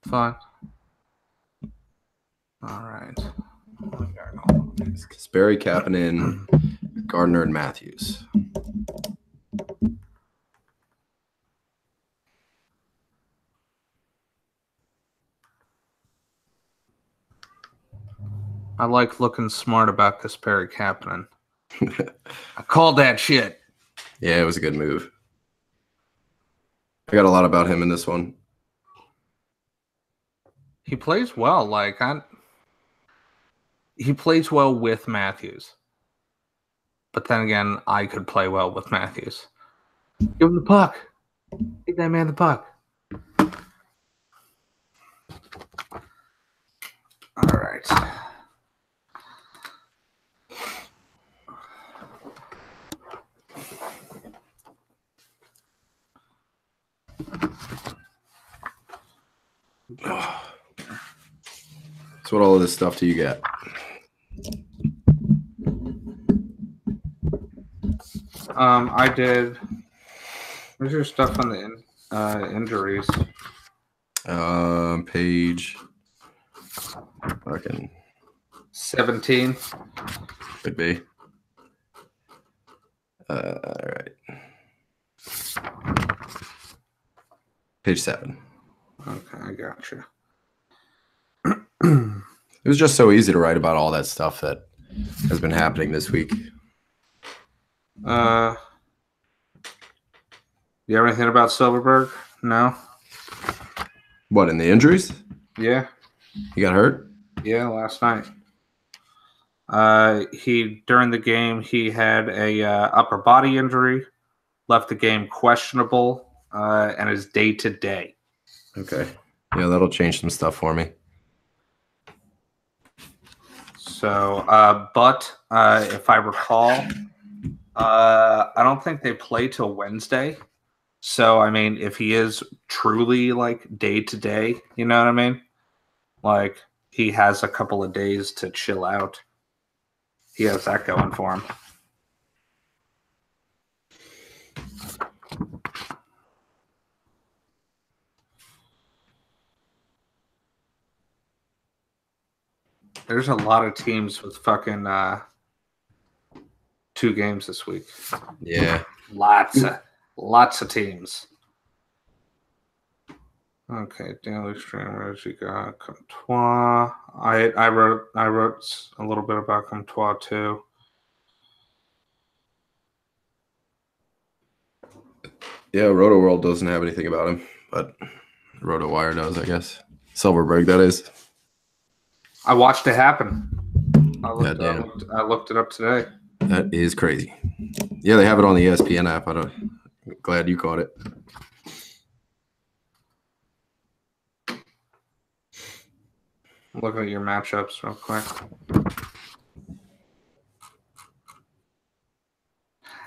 Fine. All right. It's Kasperi, Kapanen, Gardner, and Matthews. I like looking smart about Kasperi Kapanen. I called that shit. Yeah, it was a good move. I got a lot about him in this one. He plays well. He plays well with Matthews. But then again, I could play well with Matthews. Give him the puck. Give that man the puck. All right. So what all of this stuff do you get? I did. Where's your stuff on the injuries? Page fucking 17. Could be. All right. Page 7. Okay, I gotcha. It was just so easy to write about all that stuff that has been happening this week. You have anything about Silverberg? No? What, in the injuries? Yeah. He got hurt? Yeah, last night. During the game, he had a upper body injury, left the game questionable, and is day to day. Okay. Yeah, that'll change some stuff for me. So, but if I recall, I don't think they play till Wednesday. So, I mean, if he is truly like day to day, you know what I mean? Like, he has a couple of days to chill out. He has that going for him. There's a lot of teams with fucking 2 games this week. Yeah. Lots of teams. Okay, daily streamers. You got Comtois. I wrote a little bit about Comtois too. Yeah, Roto World doesn't have anything about him, but Roto Wire does, I guess. Silverberg, that is. I watched it happen. I looked it up today. That is crazy. Yeah, they have it on the ESPN app. I'm glad you caught it. Look at your matchups real quick.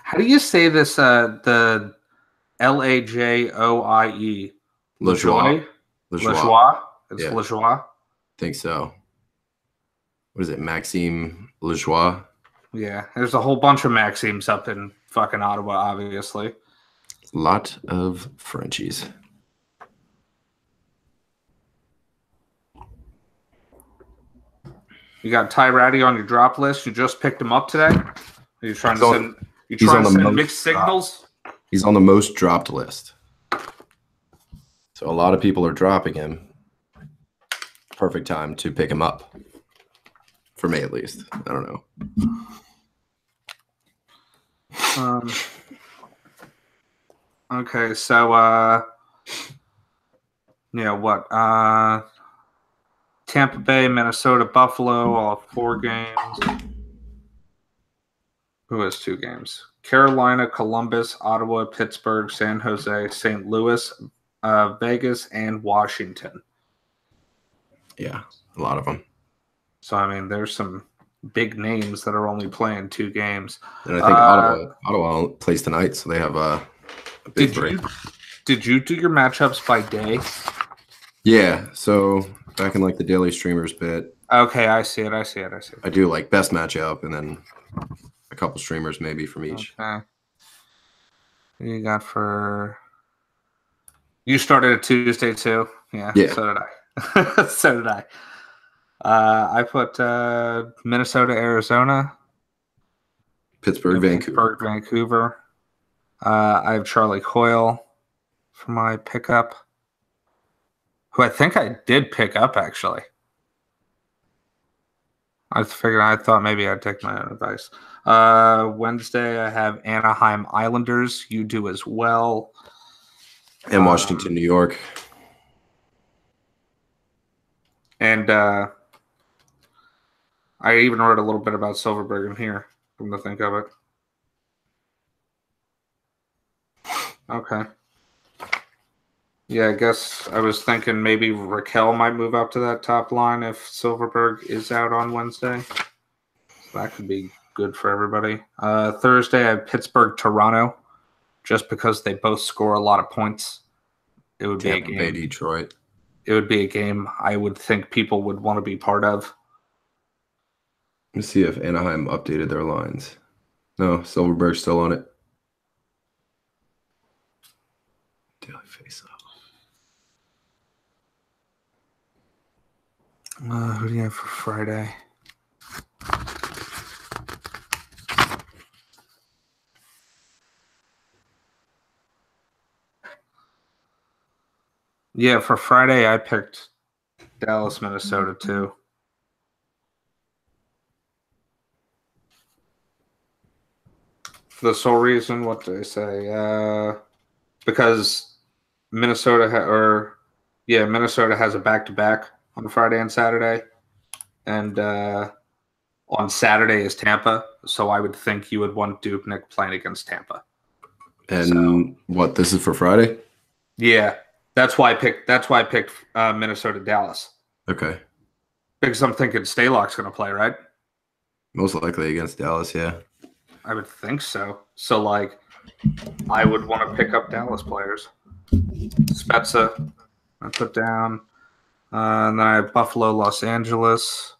How do you say this? The Lajoie. Lajoie. Lajoie. It's yeah. Lajoie. I think so. What is it? Maxime Lajoie? Yeah, there's a whole bunch of Maximes up in fucking Ottawa, obviously. Lot of Frenchies. You got Ty Ratty on your drop list. You just picked him up today. Are you trying to send? You trying to send mixed signals? He's on the most dropped list. So a lot of people are dropping him. Perfect time to pick him up. For me, at least. I don't know. Okay, so what? Tampa Bay, Minnesota, Buffalo, all 4 games. Who has 2 games? Carolina, Columbus, Ottawa, Pittsburgh, San Jose, St. Louis, Vegas, and Washington. Yeah, a lot of them. So, I mean, there's some big names that are only playing 2 games. And I think Ottawa plays tonight, so they have a big break. Did you do your matchups by day? Yeah, so back in like the daily streamers bit. Okay, I see it. I do like best matchup and then a couple streamers maybe from each. Okay. You started a Tuesday too? Yeah, so did I. So did I. I put Minnesota, Arizona, Pittsburgh, Vancouver. Vancouver. I have Charlie Coyle for my pickup, who I think I did pick up, actually. I thought maybe I'd take my own advice. Wednesday, I have Anaheim Islanders. You do as well. And Washington, New York. And I even wrote a little bit about Silverberg in here, come to think of it. Okay. Yeah, I guess I was thinking maybe Raquel might move up to that top line if Silverberg is out on Wednesday. So that could be good for everybody. Thursday, I have Pittsburgh, Toronto, just because they both score a lot of points. It would be a game. Detroit. It would be a game I would think people would want to be part of. Let's see if Anaheim updated their lines. No, Silverberg's still on it. Daily face-off. Who do you have for Friday? Yeah, for Friday, I picked Dallas, Minnesota, too. For the sole reason, what did I say? Because Minnesota has a back-to-back on Friday and Saturday, and on Saturday is Tampa. So I would think you would want Dubnyk playing against Tampa. And what? This is for Friday? Yeah, that's why I picked Minnesota, Dallas. Okay. Because I'm thinking Stalock's going to play, right? Most likely against Dallas, yeah. I would think so. So, like, I would want to pick up Dallas players. Spezza, I put down. And then I have Buffalo, Los Angeles.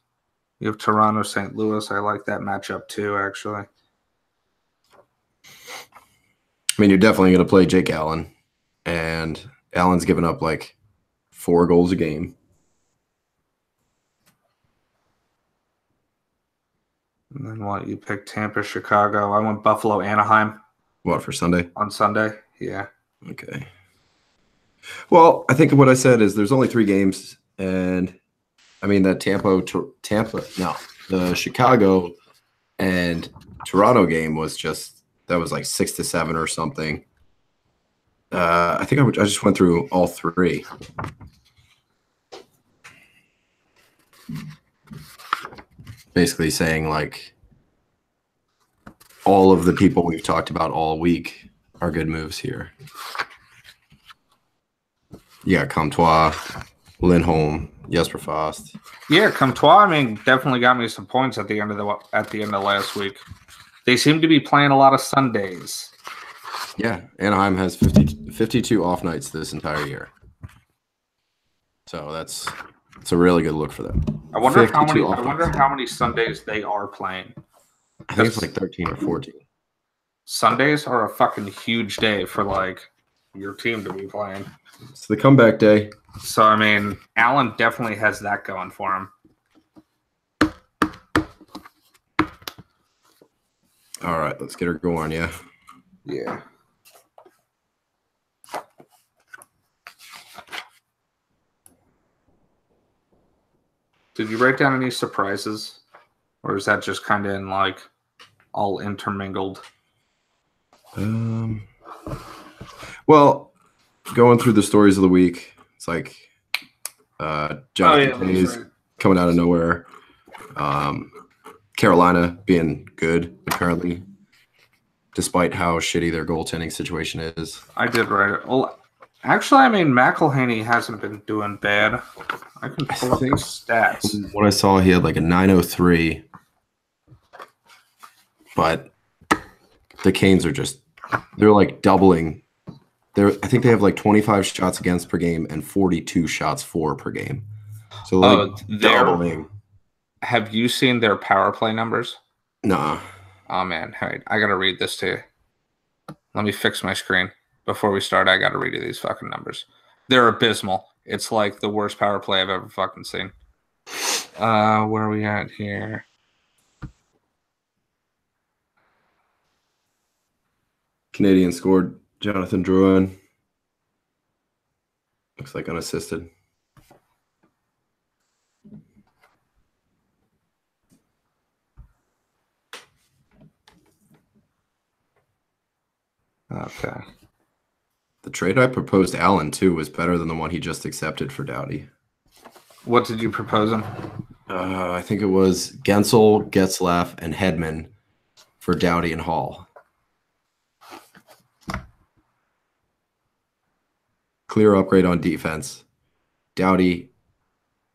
You have Toronto, St. Louis. I like that matchup too, actually. I mean, you're definitely going to play Jake Allen. And Allen's given up like 4 goals a game. And then what? You pick Tampa, Chicago. I went Buffalo, Anaheim. What, for Sunday? On Sunday, yeah. Okay. Well, I think what I said is there's only 3 games. And, I mean, that the Chicago and Toronto game was just, that was like 6-7 or something. I think I just went through all 3. Basically saying, like, all of the people we've talked about all week are good moves here. Yeah, Comtois, Lindholm, Jesper Fast. Yeah, Comtois, I mean, definitely got me some points at the end of last week. They seem to be playing a lot of Sundays. Yeah, Anaheim has 52 off nights this entire year. So it's a really good look for them. I wonder how many Sundays they are playing. I think it's like 13 or 14. Sundays are a fucking huge day for like your team to be playing. It's the comeback day. So I mean, Allen definitely has that going for him. All right, let's get her going, yeah. Yeah. Did you write down any surprises? Or is that just kind of in like all intermingled? Well, going through the stories of the week, it's like Jonathan Hayes coming out of nowhere. Carolina being good, apparently, despite how shitty their goaltending situation is. I did write it. Well, actually, I mean, McElhaney hasn't been doing bad. I can pull up his stats. When I saw he had like a 903, but the Canes are they're like doubling. I think they have like 25 shots against per game and 42 shots for per game. So like doubling. Have you seen their power play numbers? Nah. Oh man, all right, I gotta read this to you. Let me fix my screen before we start. I gotta read you these fucking numbers. They're abysmal. It's like the worst power play I've ever fucking seen. Where are we at here? Canadian scored Jonathan Drouin. Looks like unassisted. Okay. The trade I proposed Allen too was better than the one he just accepted for Doughty. What did you propose him? I think it was Gensel, Getzlaff, and Hedman for Doughty and Hall. Clear upgrade on defense. Doughty,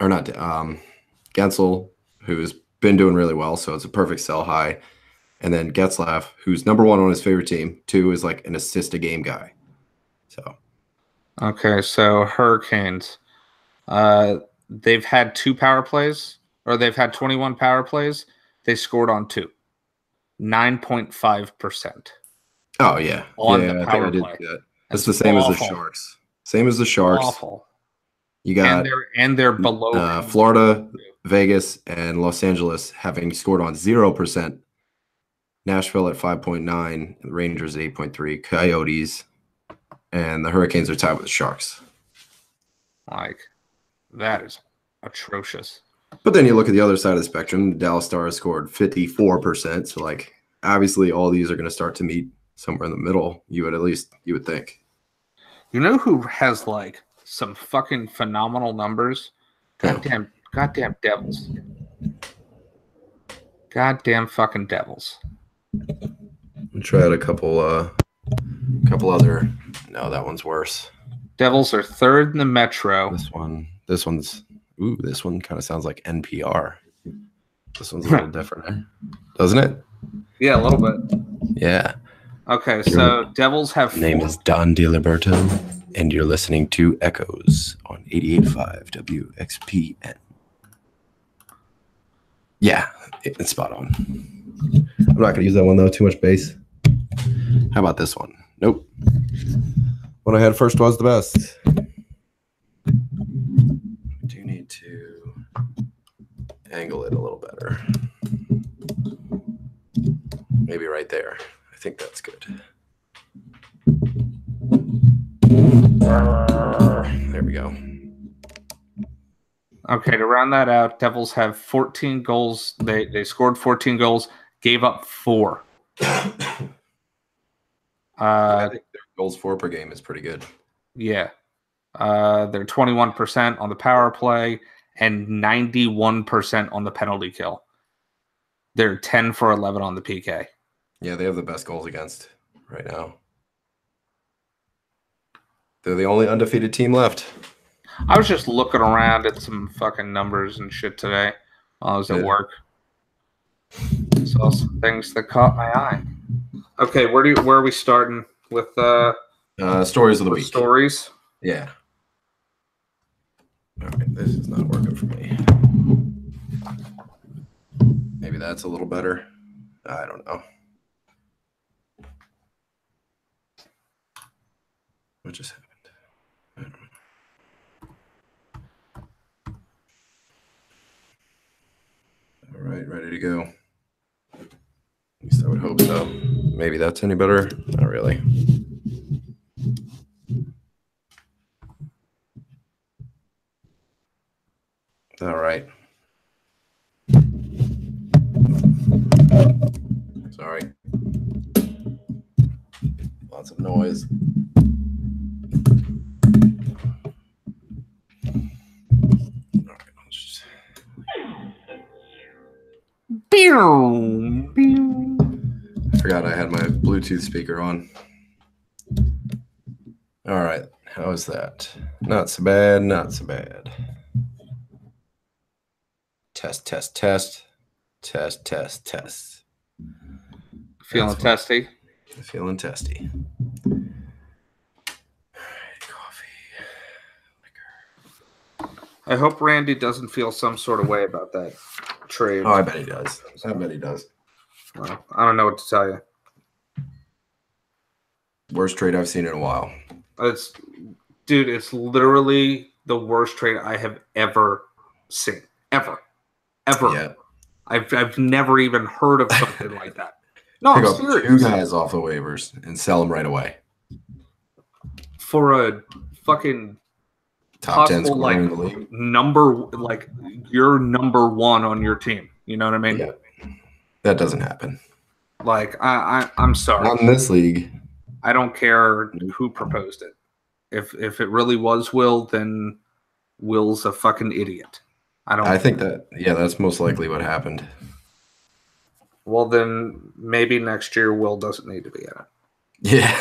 or not, Gensel, who's been doing really well, so it's a perfect sell high. And then Getzlaff, who's number 1 on his favorite team. 2 is like an assist a game guy. So, okay, so Hurricanes. They've had 2 power plays, or they've had 21 power plays. They scored on 2. 9.5%. Oh, yeah. On the power play. That's the same awful. As the Sharks. Same as the Sharks. Awful. You got and they're below Florida, Vegas, and Los Angeles having scored on 0%. Nashville at 5.9, the Rangers at 8.3, Coyotes, and the Hurricanes are tied with the Sharks. Like, that is atrocious. But then you look at the other side of the spectrum. The Dallas Stars scored 54%. So, like, obviously all these are going to start to meet somewhere in the middle. You would think. You know who has, like, some fucking phenomenal numbers? Goddamn Devils. Goddamn fucking Devils. I'll try out a couple other. No, that one's worse. Devils are 3rd in the Metro. This one kind of sounds like NPR. This one's a little different, doesn't it? Yeah, a little bit. Yeah. Okay, so Devils have. My name is Don DiLiberto, and you're listening to Echoes on 88.5 WXPN. Yeah, it's spot on. I'm not going to use that one, though. Too much bass. How about this one? Nope. What I had first was the best. I do need to angle it a little better. Maybe right there. I think that's good. There we go. Okay, to round that out, Devils have 14 goals. They scored 14 goals, gave up 4. I think their goals for per game is pretty good. Yeah. They're 21% on the power play and 91% on the penalty kill. They're 10 for 11 on the PK. Yeah, they have the best goals against right now. They're the only undefeated team left. I was just looking around at some fucking numbers and shit today while I was at work. Saw some things that caught my eye. Okay, where are we starting with stories of the week? Stories? Yeah. All right, this is not working for me. Maybe that's a little better. I don't know. What just happened? I don't know. All right, ready to go. At least I would hope so. Maybe that's any better? Not really. All right. Sorry. Lots of noise. All right, let's just... I forgot I had my Bluetooth speaker on. All right, how is that? Not so bad, not so bad. Test, test, test. Test, test, test. Feeling testy? Feeling testy. All right, coffee. Liquor. I hope Randy doesn't feel some sort of way about that trade. Oh, I bet he does. I bet he does. Well, I don't know what to tell you. Worst trade I've seen in a while. It's literally the worst trade I have ever seen. Ever. Yeah. I've never even heard of something like that. No, Pick I'm up serious. 2 guys off the waivers and sell them right away. For a fucking Top 10 possible, scorer like, in the league. you're number 1 on your team. You know what I mean? Yeah. That doesn't happen. Like, I'm sorry. Not in this league. I don't care who proposed it. If it really was Will, then Will's a fucking idiot. I think that's most likely what happened. Well, then maybe next year Will doesn't need to be in it. Yeah.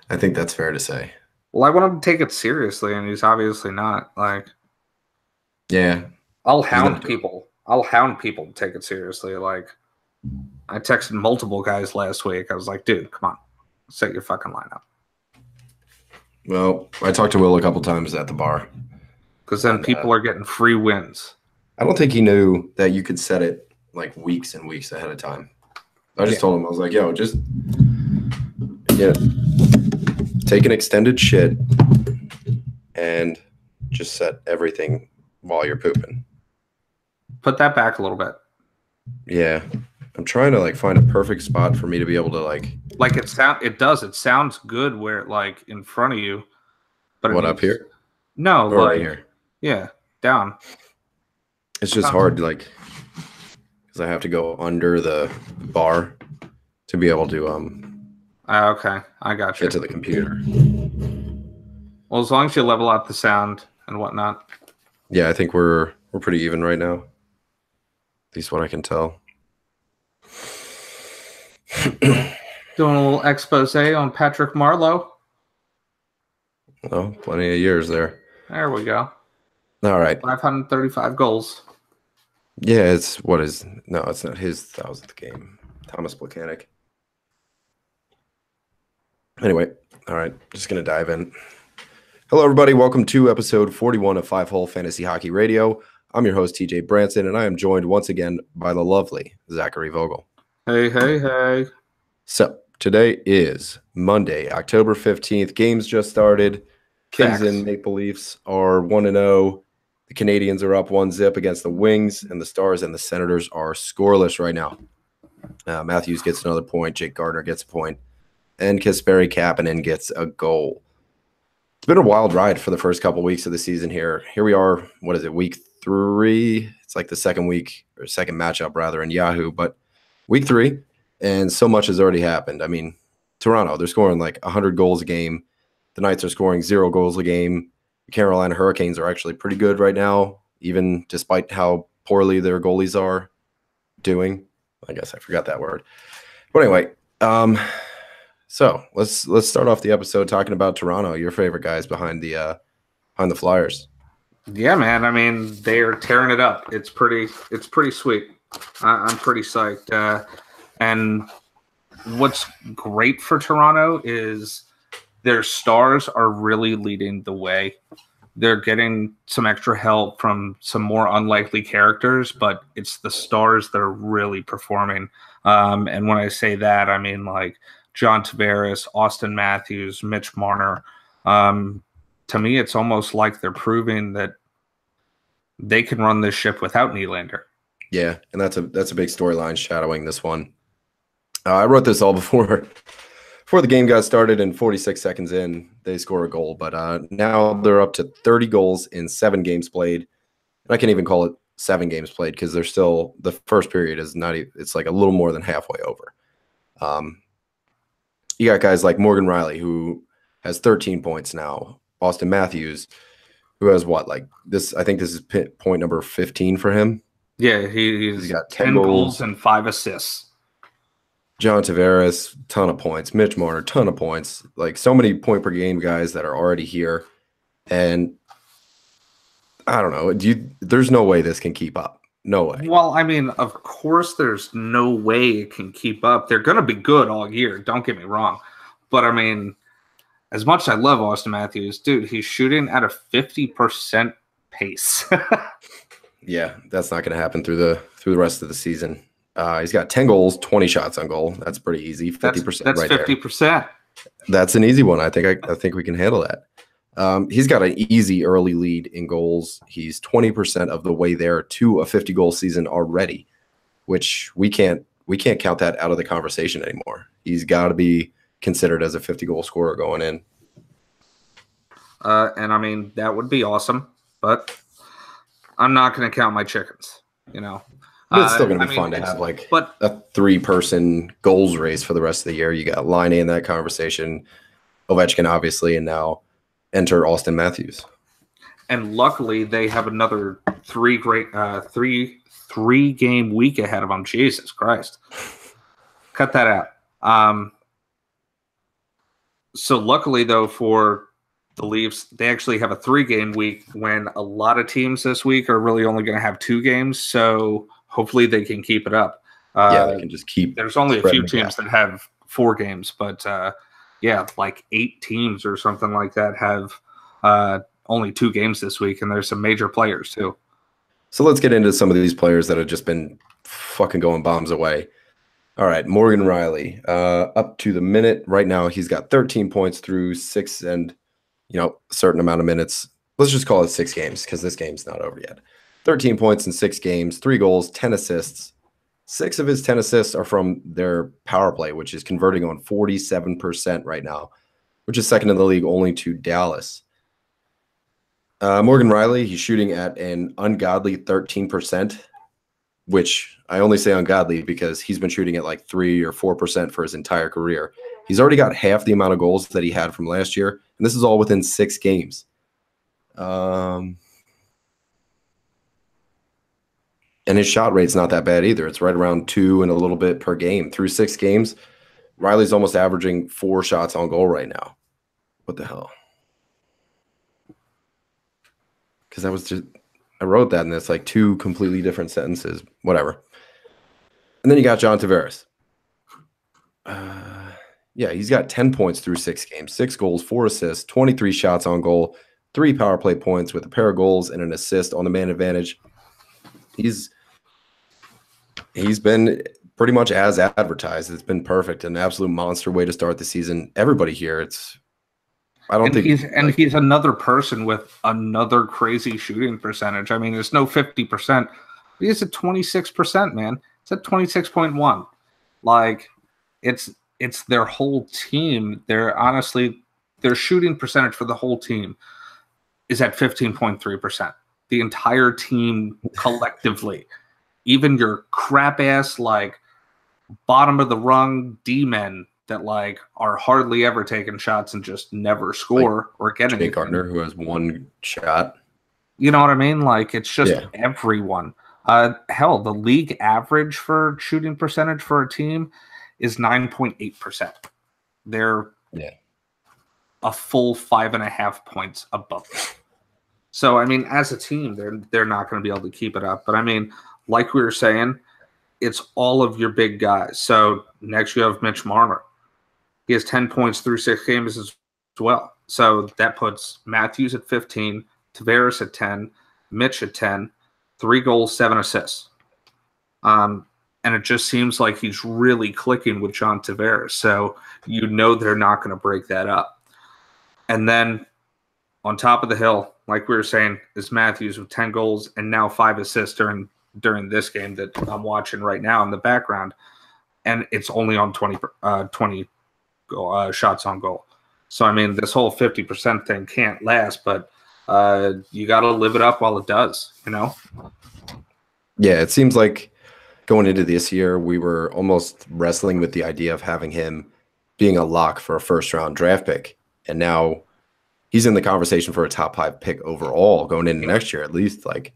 I think that's fair to say. Well, I want him to take it seriously, and he's obviously not. Like, yeah. I'll hound people to take it seriously. Like, I texted multiple guys last week. I was like, dude, come on. Set your fucking lineup. Well, I talked to Will a couple times at the bar. Because then people are getting free wins. I don't think he knew that you could set it like weeks and weeks ahead of time. I just told him, I was like, yo, just take an extended shit and just set everything while you're pooping. Put that back a little bit. Yeah. I'm trying to like find a perfect spot for me to be able to like it sounds good where like in front of you. But what, up here? No, or like right here. Yeah, down. It's just hard, like, because I have to go under the bar to be able to okay, I got you. get to the computer. Well, as long as you level out the sound and whatnot. Yeah, I think we're pretty even right now. At least what I can tell. Doing a little expose on Patrick Marleau. Oh, plenty of years there. There we go. All right. 535 goals. Yeah, it's not his 1000th game. Thomas Plekanec. Anyway, all right, just going to dive in. Hello, everybody. Welcome to episode 41 of 5-Hole Fantasy Hockey Radio. I'm your host, TJ Branson, and I am joined once again by the lovely Zachary Vogel. Hey. So, today is Monday, October 15th. Games just started. Kings and Maple Leafs are 1-0. The Canadians are up 1-0 against the Wings, and the Stars and the Senators are scoreless right now. Matthews gets another point. Jake Gardiner gets a point. And Kasperi Kapanen gets a goal. It's been a wild ride for the first couple weeks of the season here. Here we are, what is it, week 3? It's like the second week, or second matchup, rather, in Yahoo. But week 3, and so much has already happened. I mean, Toronto, they're scoring like 100 goals a game. The Knights are scoring 0 goals a game. The Carolina Hurricanes are actually pretty good right now, even despite how poorly their goalies are doing. I guess I forgot that word. But anyway, so let's start off the episode talking about Toronto, your favorite guys behind the Flyers. Yeah, man. I mean, they're tearing it up. It's pretty sweet. I'm pretty psyched. And what's great for Toronto is their stars are really leading the way. They're getting some extra help from some more unlikely characters, but it's the stars that are really performing. And when I say that, I mean like John Tavares, Austin Matthews, Mitch Marner. To me, it's almost like they're proving that they can run this ship without Nylander. Yeah, and that's a big storyline shadowing this one. I wrote this all before the game got started, and 46 seconds in, they score a goal. But now they're up to 30 goals in 7 games played. And I can't even call it 7 games played because they're still – the first period is not – it's like a little more than halfway over. You got guys like Morgan Riley, who has 13 points now. Austin Matthews, who has what? Like this – I think this is point number 15 for him. Yeah, he's got 10 goals and 5 assists. John Tavares, ton of points. Mitch Marner, ton of points. Like so many point per game guys that are already here. And I don't know. There's no way this can keep up. No way. Well, I mean, of course there's no way it can keep up. They're going to be good all year. Don't get me wrong. But I mean, as much as I love Austin Matthews, dude, he's shooting at a 50% pace. Yeah, that's not going to happen through the rest of the season. He's got 10 goals, 20 shots on goal. That's pretty easy. 50% that's right 50%. there. That's an easy one. I think we can handle that. He's got an easy early lead in goals. He's 20% of the way there to a 50-goal season already, which we can't count that out of the conversation anymore. He's got to be considered as a 50-goal scorer going in. And I mean, that would be awesome, but I'm not going to count my chickens, you know. But it's still going to be fun to have like a 3-person goals race for the rest of the year. You got Line in that conversation, Ovechkin obviously, and now enter Auston Matthews. And luckily, they have another 3-game week ahead of them. Jesus Christ, cut that out. So luckily, though, for the Leafs, they actually have a 3-game week when a lot of teams this week are really only going to have 2 games. So hopefully they can keep it up. They can just keep. There's only a few teams that have 4 games, but like 8 teams or something like that have only 2 games this week, and there's some major players too. So let's get into some of these players that have just been fucking going bombs away. All right, Morgan Rielly, up to the minute right now, he's got 13 points through 6 and a certain amount of minutes. Let's just call it 6 games because this game's not over yet. 13 points in 6 games, 3 goals, 10 assists. 6 of his 10 assists are from their power play, which is converting on 47% right now, which is second in the league only to Dallas. Morgan Rielly, he's shooting at an ungodly 13%, which I only say ungodly because he's been shooting at like 3 or 4% for his entire career. He's already got half the amount of goals that he had from last year, and this is all within 6 games. And his shot rate's not that bad either. It's right around 2 and a little bit per game. Through 6 games, Rielly's almost averaging 4 shots on goal right now. What the hell? Because that was just, I wrote that and it's like 2 completely different sentences. Whatever. And then you got John Tavares. He's got 10 points through 6 games, 6 goals, 4 assists, 23 shots on goal, 3 power play points with a pair of goals and an assist on the man advantage. He's been pretty much as advertised. It's been perfect, an absolute monster way to start the season. Everybody here, he's another person with another crazy shooting percentage. I mean, it's no 50%. He's at 26%, man. It's at 26.1. Like, it's their whole team. Their shooting percentage for the whole team is at 15.3%. The entire team collectively, even your crap ass like bottom of the rung D-men that like are hardly ever taking shots and just never score or get anything. Jake Gardner, who has 1 shot. You know what I mean? Like it's just everyone. Hell, the league average for shooting percentage for a team is 9.8%. They're a full 5.5 points above them. So, I mean, as a team, they're not going to be able to keep it up. But, I mean, like we were saying, it's all of your big guys. So, next you have Mitch Marner. He has 10 points through 6 games as well. So, that puts Matthews at 15, Tavares at 10, Mitch at 10, 3 goals, 7 assists. And it just seems like he's really clicking with John Tavares. So, they're not going to break that up. And then, on top of the hill, like we were saying, is Matthews with 10 goals and now 5 assists during this game that I'm watching right now in the background. And it's only on 20 shots on goal. So, I mean, this whole 50% thing can't last, but you got to live it up while it does, Yeah, it seems like going into this year, we were almost wrestling with the idea of having him being a lock for a first-round draft pick. And now he's in the conversation for a top 5 pick overall going into next year, at least. Like,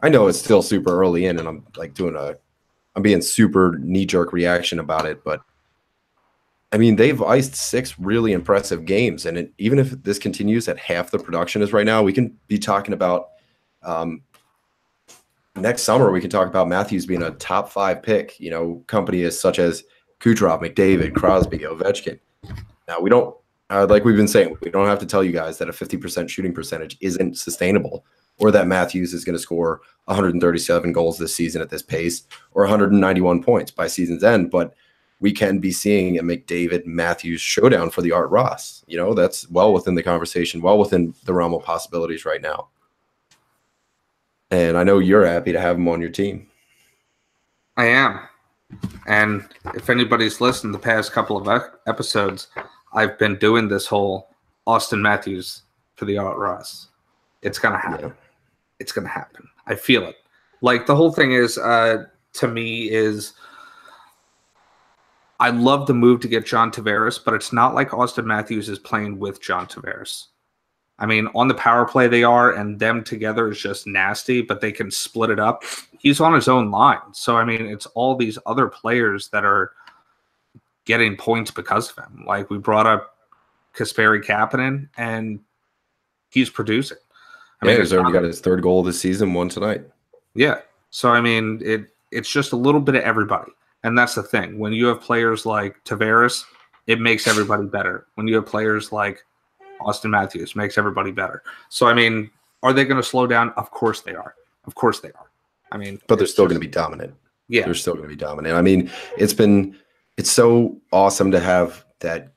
I know it's still super early in, and I'm like I'm being super knee-jerk reaction about it, but I mean, they've iced 6 really impressive games, and even if this continues at half the production is right now, we can be talking about next summer. We can talk about Matthews being a top 5 pick. Companies such as Kucherov, McDavid, Crosby, Ovechkin. Now we don't. Like we've been saying, we don't have to tell you guys that a 50% shooting percentage isn't sustainable, or that Matthews is going to score 137 goals this season at this pace, or 191 points by season's end. But we can be seeing a McDavid Matthews showdown for the Art Ross. You know, that's well within the conversation, well within the realm of possibilities right now. And I know you're happy to have him on your team. I am. And if anybody's listened the past couple of episodes, I've been doing this whole Austin Matthews for the Art Ross. It's going to happen. Yeah. It's going to happen. I feel it. Like, the whole thing is, to me, is I love the move to get John Tavares, but it's not like Austin Matthews is playing with John Tavares. I mean, on the power play they are, and them together is just nasty, but they can split it up. He's on his own line. So, I mean, it's all these other players that are getting points because of him. Like, we brought up Kasperi Kapanen, and he's producing. I mean, he's already got his third goal of the season, one tonight. Yeah. So, I mean, it's just a little bit of everybody. And that's the thing. When you have players like Tavares, it makes everybody better. When you have players like Austin Matthews, makes everybody better. So, I mean, are they going to slow down? Of course they are. Of course they are. I mean, but they're still going to be dominant. Yeah. They're still going to be dominant. I mean, it's so awesome to have that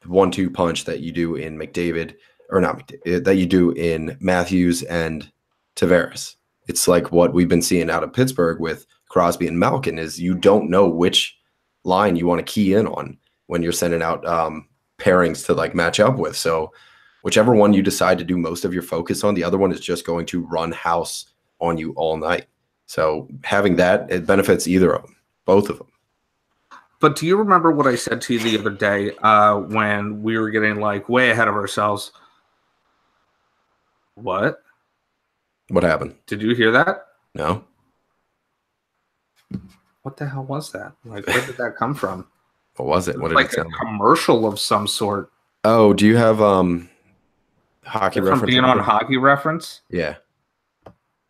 1-2 punch that you do in McDavid, or not McDavid, that you do in Matthews and Tavares. It's like what we've been seeing out of Pittsburgh with Crosby and Malkin, is you don't know which line you want to key in on when you're sending out pairings to like match up with. So whichever one you decide to do most of your focus on, the other one is just going to run house on you all night. So having that, it benefits either of them, both of them. But do you remember what I said to you the other day when we were getting like way ahead of ourselves? What? What happened? Did you hear that? No. What the hell was that? Like, where did that come from? What was it? What did like it sound a commercial of some sort. Oh, do you have hockey reference? From being on Hockey Reference? Yeah.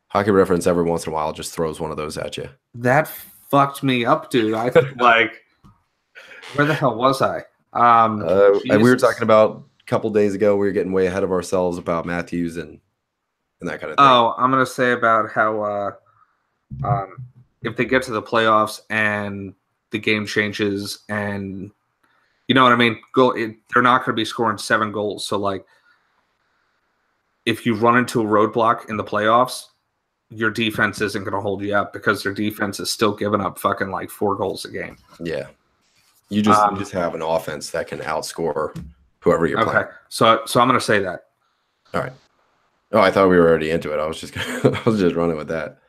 Hockey Reference every once in a while just throws one of those at you. That fucked me up, dude. I like, where the hell was I? And we were talking about a couple days ago, we were getting way ahead of ourselves about Matthews and that kind of thing. Oh, I'm going to say about how if they get to the playoffs and the game changes and you know what I mean? They're not going to be scoring 7 goals. So, like, if you run into a roadblock in the playoffs, your defense isn't going to hold you up because their defense is still giving up fucking like 4 goals a game. Yeah. You just have an offense that can outscore whoever you're playing. Okay. So I'm going to say that. All right. Oh, I thought we were already into it. I was just running with that.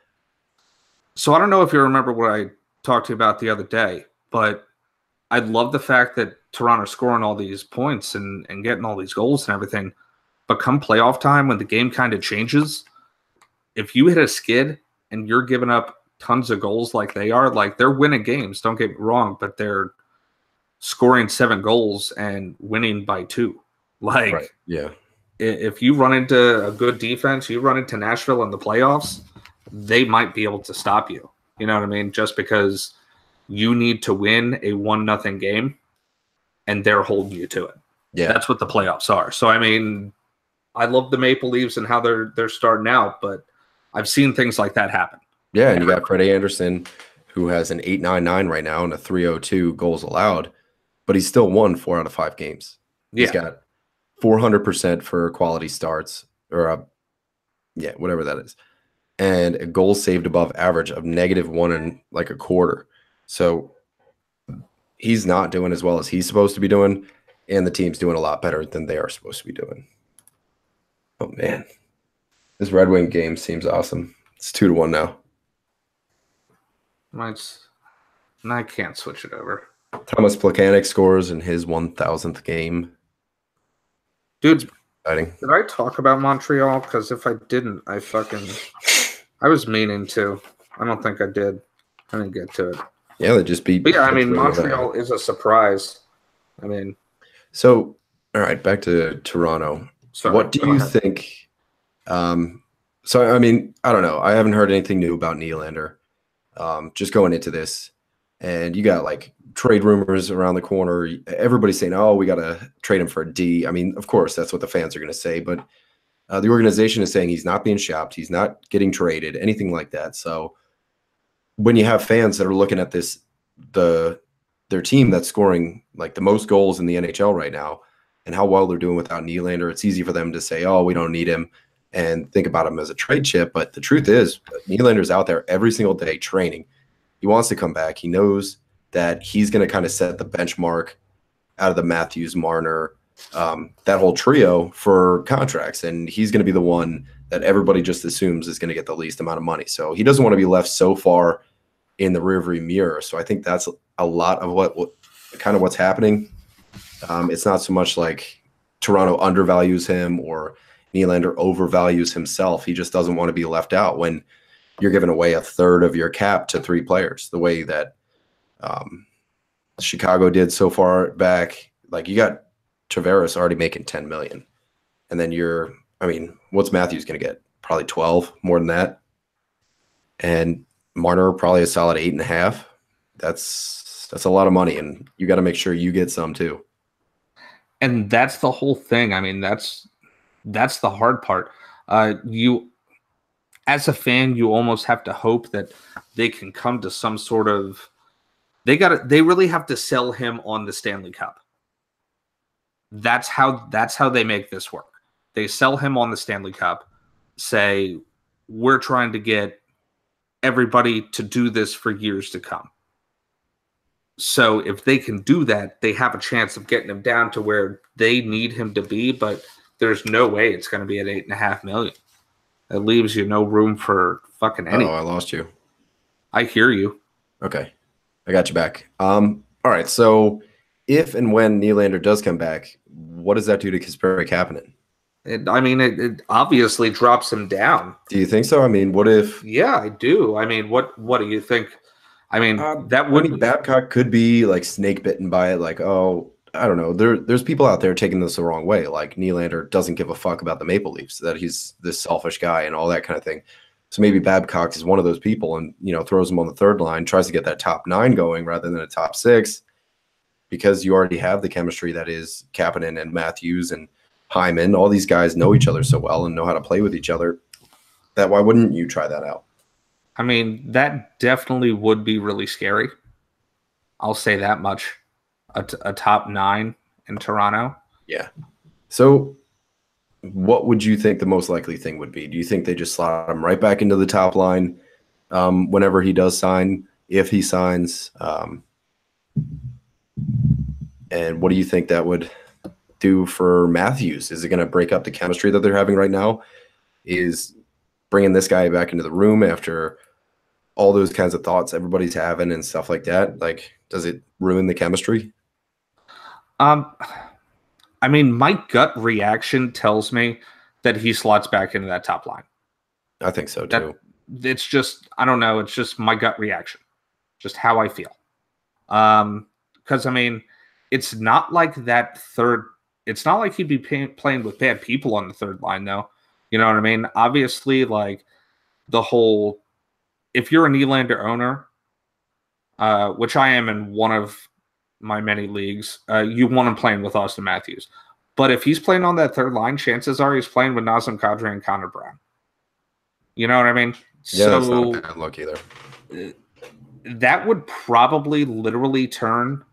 So I don't know if you remember what I talked to you about the other day, but I love the fact that Toronto's scoring all these points and getting all these goals and everything. But come playoff time, when the game kind of changes, if you hit a skid and you're giving up tons of goals like they are, like they're winning games, don't get me wrong, but they're scoring 7 goals and winning by 2. Like, right. Yeah. If you run into a good defense, you run into Nashville in the playoffs, they might be able to stop you. You know what I mean? Just because you need to win a 1-0 game and they're holding you to it. Yeah. That's what the playoffs are. So, I mean, I love the Maple Leafs and how they're starting out, but I've seen things like that happen. Yeah, and you got Freddie Anderson, who has an 8.99 right now and a 3.02 goals allowed, but he's still won 4 out of 5 games. He's got 400% for quality starts, or whatever that is, and a goal saved above average of -1 and like a quarter. So he's not doing as well as he's supposed to be doing, and the team's doing a lot better than they are supposed to be doing. Oh man, this Red Wing game seems awesome. It's 2-1 now. I can't switch it over. Thomas Plekanec scores in his 1,000th game. Dude, exciting. Did I talk about Montreal? Because if I didn't, I was meaning to. I don't think I did. I didn't get to it. Yeah, they just beat. But yeah, I mean, Montreal is a surprise. I mean. So, all right, back to Toronto. Sorry, what do you think? So, I mean, I don't know. I haven't heard anything new about Nylander. Just going into this, and you got like trade rumors around the corner. Everybody's saying, "Oh, we got to trade him for a D." I mean, of course, that's what the fans are going to say, but the organization is saying he's not being shopped, he's not getting traded, anything like that. So, when you have fans that are looking at this, the their team that's scoring like the most goals in the NHL right now and how well they're doing without Nylander, it's easy for them to say, oh, we don't need him and think about him as a trade chip. But the truth is, Nylander's out there every single day training. He wants to come back. He knows that he's going to kind of set the benchmark out of the Matthews, Marner, that whole trio for contracts. And he's going to be the one that everybody just assumes is going to get the least amount of money. So he doesn't want to be left so far in the rearview mirror. So I think that's a lot of what kind of what's happening. It's not so much like Toronto undervalues him or Nylander overvalues himself. He just doesn't want to be left out when you're giving away a third of your cap to 3 players, the way that Chicago did so far back. Like, you got Tavares already making $10 million. And then what's Matthews going to get? Probably 12, more than that. And Marner probably a solid 8.5. That's a lot of money, and you got to make sure you get some too. And that's the whole thing. I mean, that's the hard part. You, as a fan, you almost have to hope that they can come to some sort of. They really have to sell him on the Stanley Cup. That's how they make this work. They sell him on the Stanley Cup. Say, we're trying to get everybody to do this for years to come. So if they can do that, they have a chance of getting him down to where they need him to be, but there's no way it's going to be at $8.5 million. That leaves you no room for fucking anything. Oh, I lost you. I hear you. Okay. I got you back. All right. So if and when Nylander does come back, what does that do to Kasperi Kapanen? It obviously drops him down. Do you think so? I mean, what if? Yeah, I do. I mean, what do you think? I mean, that would Babcock could be like snake bitten by it. Like, oh, I don't know. There's people out there taking this the wrong way. Like, Nylander doesn't give a fuck about the Maple Leafs, that he's this selfish guy and all that kind of thing. So maybe Babcock is one of those people and, throws him on the third line, tries to get that top 9 going rather than a top 6, because you already have the chemistry that is Kapanen and Matthews and Hyman. All these guys know each other so well and know how to play with each other. That why wouldn't you try that out? I mean, that definitely would be really scary. I'll say that much. A top 9 in Toronto. Yeah. So what would you think the most likely thing would be? Do you think they just slot him right back into the top line whenever he does sign, if he signs? And what do you think that would do for Matthews? Is it going to break up the chemistry that they're having right now? Is bringing this guy back into the room after all those kinds of thoughts everybody's having and stuff like that, like, does it ruin the chemistry? My gut reaction tells me that he slots back into that top line. I think so too. It's just, I don't know. It's just my gut reaction, just how I feel. Because it's not like that third. It's not like he'd be playing with bad people on the third line, though. You know what I mean? Obviously, like the whole. If you're a Nylander owner, which I am in one of my many leagues, you want him playing with Austin Matthews. But if he's playing on that third line, chances are he's playing with Nazem Kadri and Connor Brown. You know what I mean? Yeah, so, that's not a bad look either. That would probably literally turn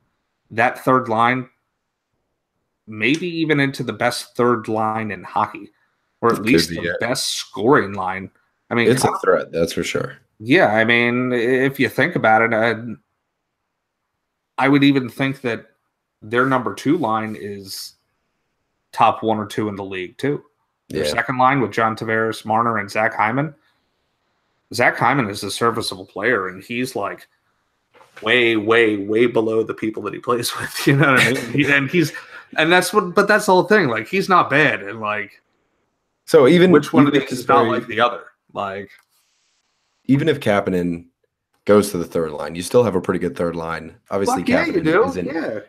that third line maybe even into the best third line in hockey, or at least the best scoring line. It's a threat, that's for sure. Yeah, if you think about it, I would even think that their number 2 line is top 1 or 2 in the league too. Their second line with John Tavares, Marner, and Zach Hyman. Zach Hyman is a serviceable player, and he's like way, way, way below the people that he plays with. You know what I mean? But that's the whole thing. Like, he's not bad, and like, so even which one of these is not like the other? Like, even if Kapanen goes to the third line, you still have a pretty good third line. Obviously, Kapanen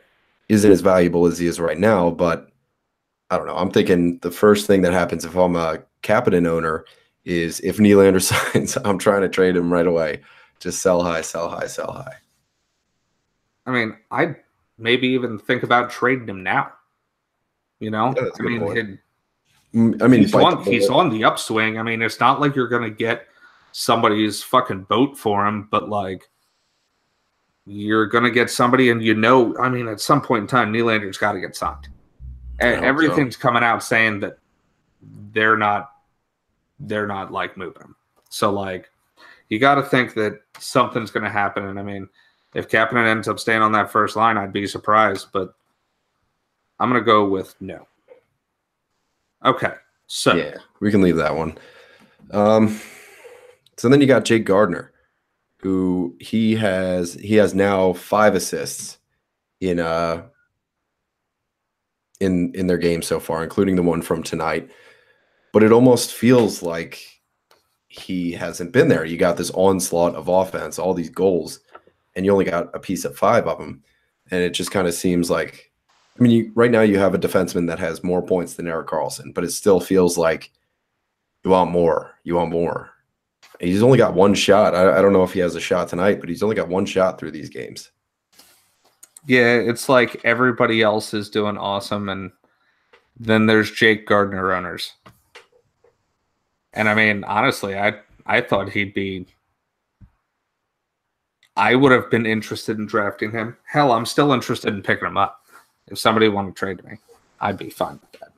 isn't as valuable as he is right now, but I don't know. I'm thinking the first thing that happens if I'm a Kapanen owner is if Nylander signs, I'm trying to trade him right away. Just sell high, sell high, sell high. I'd maybe even think about trading him now. You know, he's on the upswing. It's not like you're going to get somebody's fucking boat for him, but like, you're going to get somebody, and I mean, at some point in time, Nylander's got to get signed. Everything's coming out saying that they're not like moving him. So like, you got to think that something's going to happen. And I mean, if Kapanen ends up staying on that first line, I'd be surprised, but I'm going to go with no. Okay. So yeah, we can leave that one. So then you got Jake Gardiner, who he has now 5 assists in their game so far, including the one from tonight. But it almost feels like he hasn't been there. You got this onslaught of offense, all these goals, and you only got a piece of 5 of them. And it just kind of seems like, I mean, right now you have a defenseman that has more points than Erik Karlsson, but it still feels like you want more. You want more. He's only got 1 shot. I don't know if he has a shot tonight, but he's only got 1 shot through these games. Yeah, it's like everybody else is doing awesome, and then there's Jake Gardiner owners. And I mean, honestly, I thought he'd be. I would have been interested in drafting him. Hell, I'm still interested in picking him up. If somebody wanted to trade me, I'd be fine with that.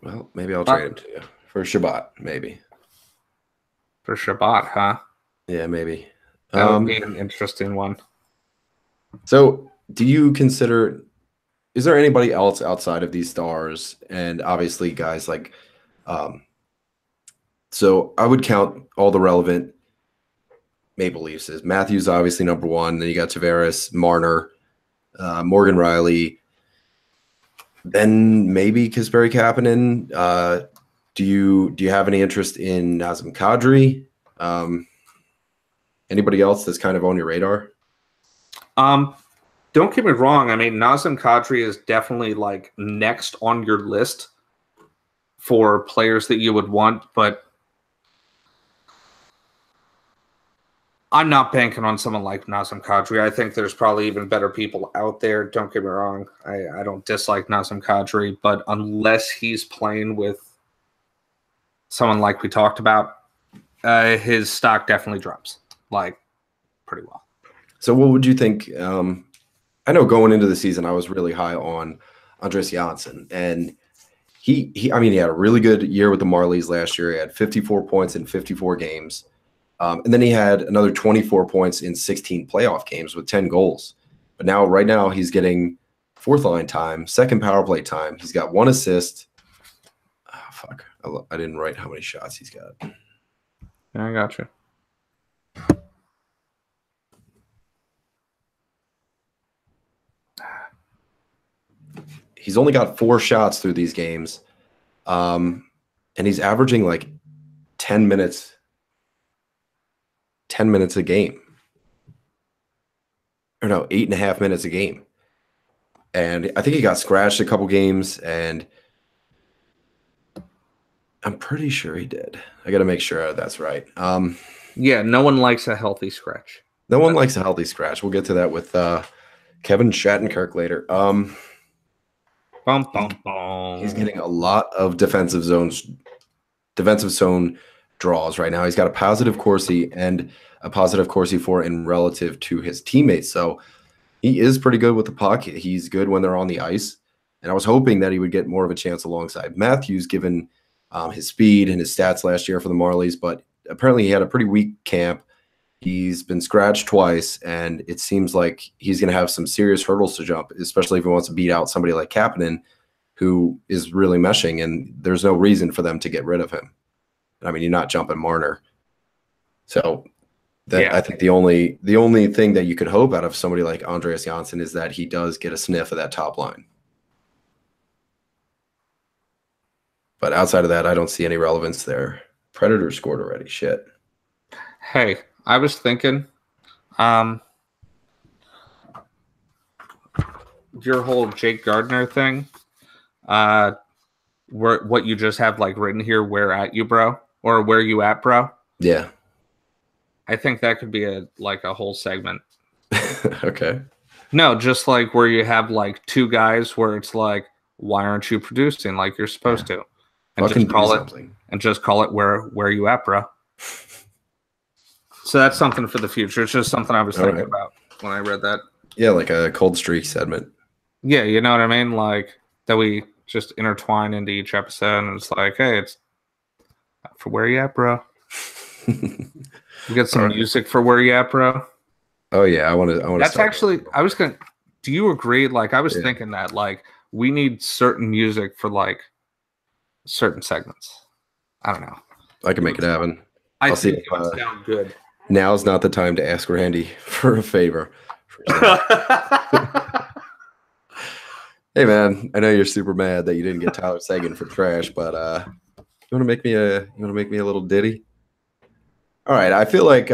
Well, maybe I'll trade him to you for Shabbat, maybe. For Shabbat, huh? Yeah, maybe. That would be an interesting one. So, do you consider? Is there anybody else outside of these stars? And obviously, guys like. So I would count all the relevant Maple Leafs as Matthews, obviously number 1. Then you got Tavares, Marner, Morgan Riley. Then maybe Kasperi Kapanen. Do you have any interest in Nazem Kadri? Anybody else that's kind of on your radar? Don't get me wrong. I mean, Nazem Kadri is definitely like next on your list for players that you would want, but I'm not banking on someone like Nazem Kadri. I think there's probably even better people out there. Don't get me wrong. I don't dislike Nazem Kadri, but unless he's playing with someone like we talked about, his stock definitely drops, like, pretty well. So what would you think? I know going into the season, I was really high on Andreas Janssen, and he had a really good year with the Marlies last year. He had 54 points in 54 games. And then he had another 24 points in 16 playoff games with 10 goals. But right now, he's getting 4th line time, 2nd power play time. He's got 1 assist. Oh, fuck. I didn't write how many shots he's got. I got you. He's only got 4 shots through these games. And he's averaging like 10 minutes a game. Or no, 8.5 minutes a game. And I think he got scratched a couple games, and I'm pretty sure he did. I got to make sure that's right. Yeah, no one likes a healthy scratch. No one likes a healthy scratch. We'll get to that with Kevin Shattenkirk later. Bum, bum, bum. He's getting a lot of defensive zone draws right now. He's got a positive Corsi and a positive Corsi for in relative to his teammates. So he is pretty good with the puck. He's good when they're on the ice. And I was hoping that he would get more of a chance alongside Matthews, given his speed and his stats last year for the Marlies. But apparently he had a pretty weak camp. He's been scratched twice, and it seems like he's going to have some serious hurdles to jump, especially if he wants to beat out somebody like Kapanen, who is really meshing, and there's no reason for them to get rid of him. I mean, you're not jumping Marner. So I think the only thing that you could hope out of somebody like Andreas Janssen is that he does get a sniff of that top line. But outside of that, I don't see any relevance there. Predator scored already. Shit. Hey, I was thinking, your whole Jake Gardiner thing, what you just have like written here, where at you, bro, or where you at, bro? Yeah. I think that could be a whole segment. Okay. No, just like where you have like 2 guys where it's like, why aren't you producing like you're supposed to? And just call it where you at, bro. So that's something for the future. It's just something I was thinking about when I read that. Yeah, like a cold streak segment. Yeah, you know what I mean? Like that we just intertwine into each episode, and it's like, hey, it's for where you at, bro. We got some All right. music for where you at, bro. Oh yeah, I want to. That's actually, I was gonna. Do you agree? Like, I was Yeah. thinking that, like, we need certain music for like certain segments. I don't know. I can make it happen. I I'll see think if, it would sound good. Now's not the time to ask Randy for a favor. Hey man, I know you're super mad that you didn't get Tyler Seguin for trash, but you want to make me a little ditty? All right, I feel like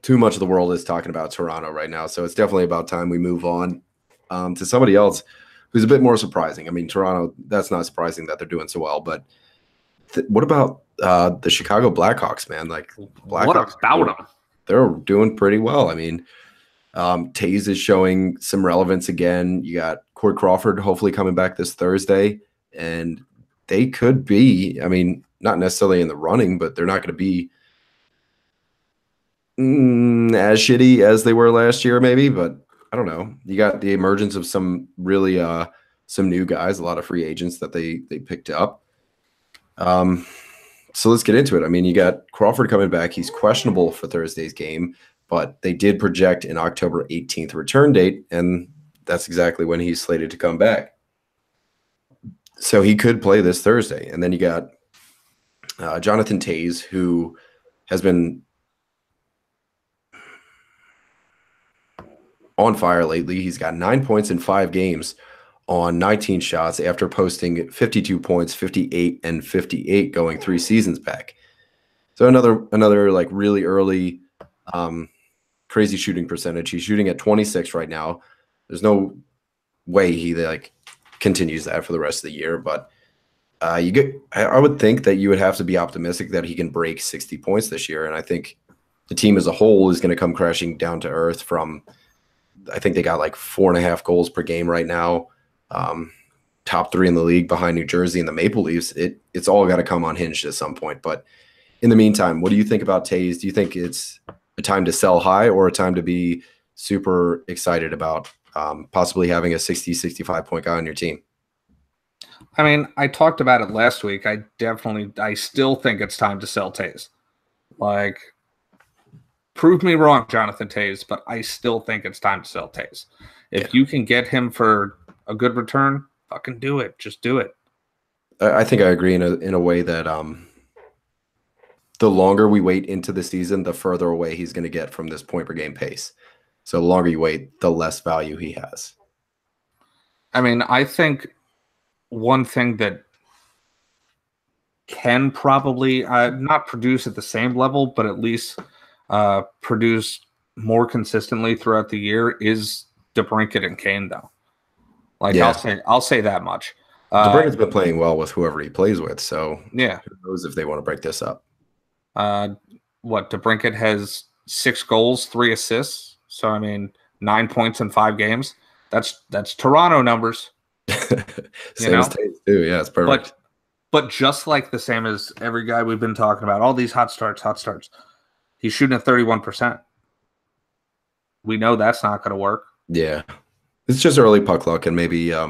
too much of the world is talking about Toronto right now, so it's definitely about time we move on to somebody else who's a bit more surprising. I mean, Toronto, that's not surprising that they're doing so well, but what about the Chicago Blackhawks, man? Like, What about them? They're doing pretty well. I mean, Taze is showing some relevance again. You got Corey Crawford hopefully coming back this Thursday, and they could be, I mean, not necessarily in the running, but they're not going to be as shitty as they were last year, maybe. But I don't know. You got the emergence of some really some new guys, a lot of free agents that they picked up. So let's get into it. I mean, you got Crawford coming back. He's questionable for Thursday's game, but they did project an October 18th return date, and that's exactly when he's slated to come back. So he could play this Thursday. And then you got Jonathan Taze, who has been on fire lately. He's got 9 points in 5 games on 19 shots after posting 52 points, 58 and 58 going 3 seasons back. So another like really early crazy shooting percentage. He's shooting at 26 right now. There's no way he like continues that for the rest of the year, but I would think that you would have to be optimistic that he can break 60 points this year, and I think the team as a whole is going to come crashing down to earth from, I think they got like 4.5 goals per game right now. Top 3 in the league behind New Jersey and the Maple Leafs. It's all got to come unhinged at some point. But in the meantime, what do you think about Taze? Do you think it's a time to sell high or a time to be super excited about possibly having a 60, 65 point guy on your team? I mean, I talked about it last week. I still think it's time to sell Taze. Like, prove me wrong, Jonathan Taze, but I still think it's time to sell Taze. If you can get him for a good return, fucking do it. Just do it. I think I agree in a way that the longer we wait into the season, the further away he's going to get from this point per game pace. So the longer you wait, the less value he has. I mean, I think one thing that can probably not produce at the same level, but at least produce more consistently throughout the year is DeBrincat and Kane, though. Like, yeah. I'll say that much. DeBrincat's been playing well with whoever he plays with, so yeah, who knows if they want to break this up. DeBrincat has 6 goals, 3 assists. So I mean, 9 points in 5 games. That's Toronto numbers. Same as Taze too. Yeah, it's perfect. But just like the same as every guy we've been talking about, all these hot starts, he's shooting at 31%. We know that's not going to work. Yeah, it's just early puck luck and maybe I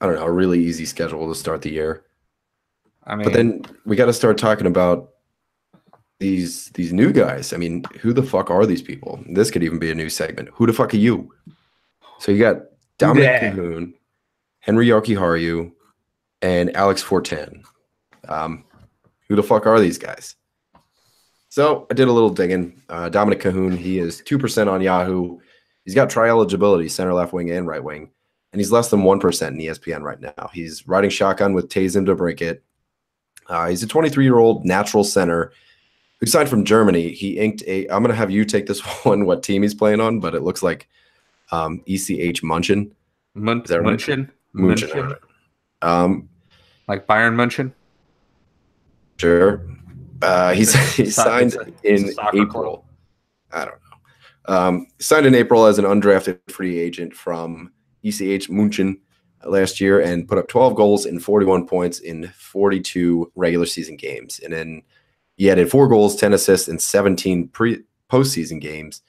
don't know, a really easy schedule to start the year. I mean, but then we got to start talking about these new guys. I mean, who the fuck are these people? This could even be a new segment. Who the fuck are you? So you got Dominic Cahoon, Henry Jokiharju, and Alex Fortin. Who the fuck are these guys? So I did a little digging. Dominic Cahoon, he is 2% on Yahoo. He's got tri-eligibility, center, left wing, and right wing. And he's less than 1% in ESPN right now. He's riding shotgun with Taze and DeBrincat. He's a 23-year-old natural center who signed from Germany. He inked I'm going to have you take this one, what team he's playing on, but it looks like ECH Munchen. Is that right? Munchen. Like Bayern Munchen? Sure. He signed in April. Club. I don't know. Signed in April as an undrafted free agent from ECH Munchen last year and put up 12 goals and 41 points in 42 regular season games. And then he added 4 goals, 10 assists, and 17 postseason games.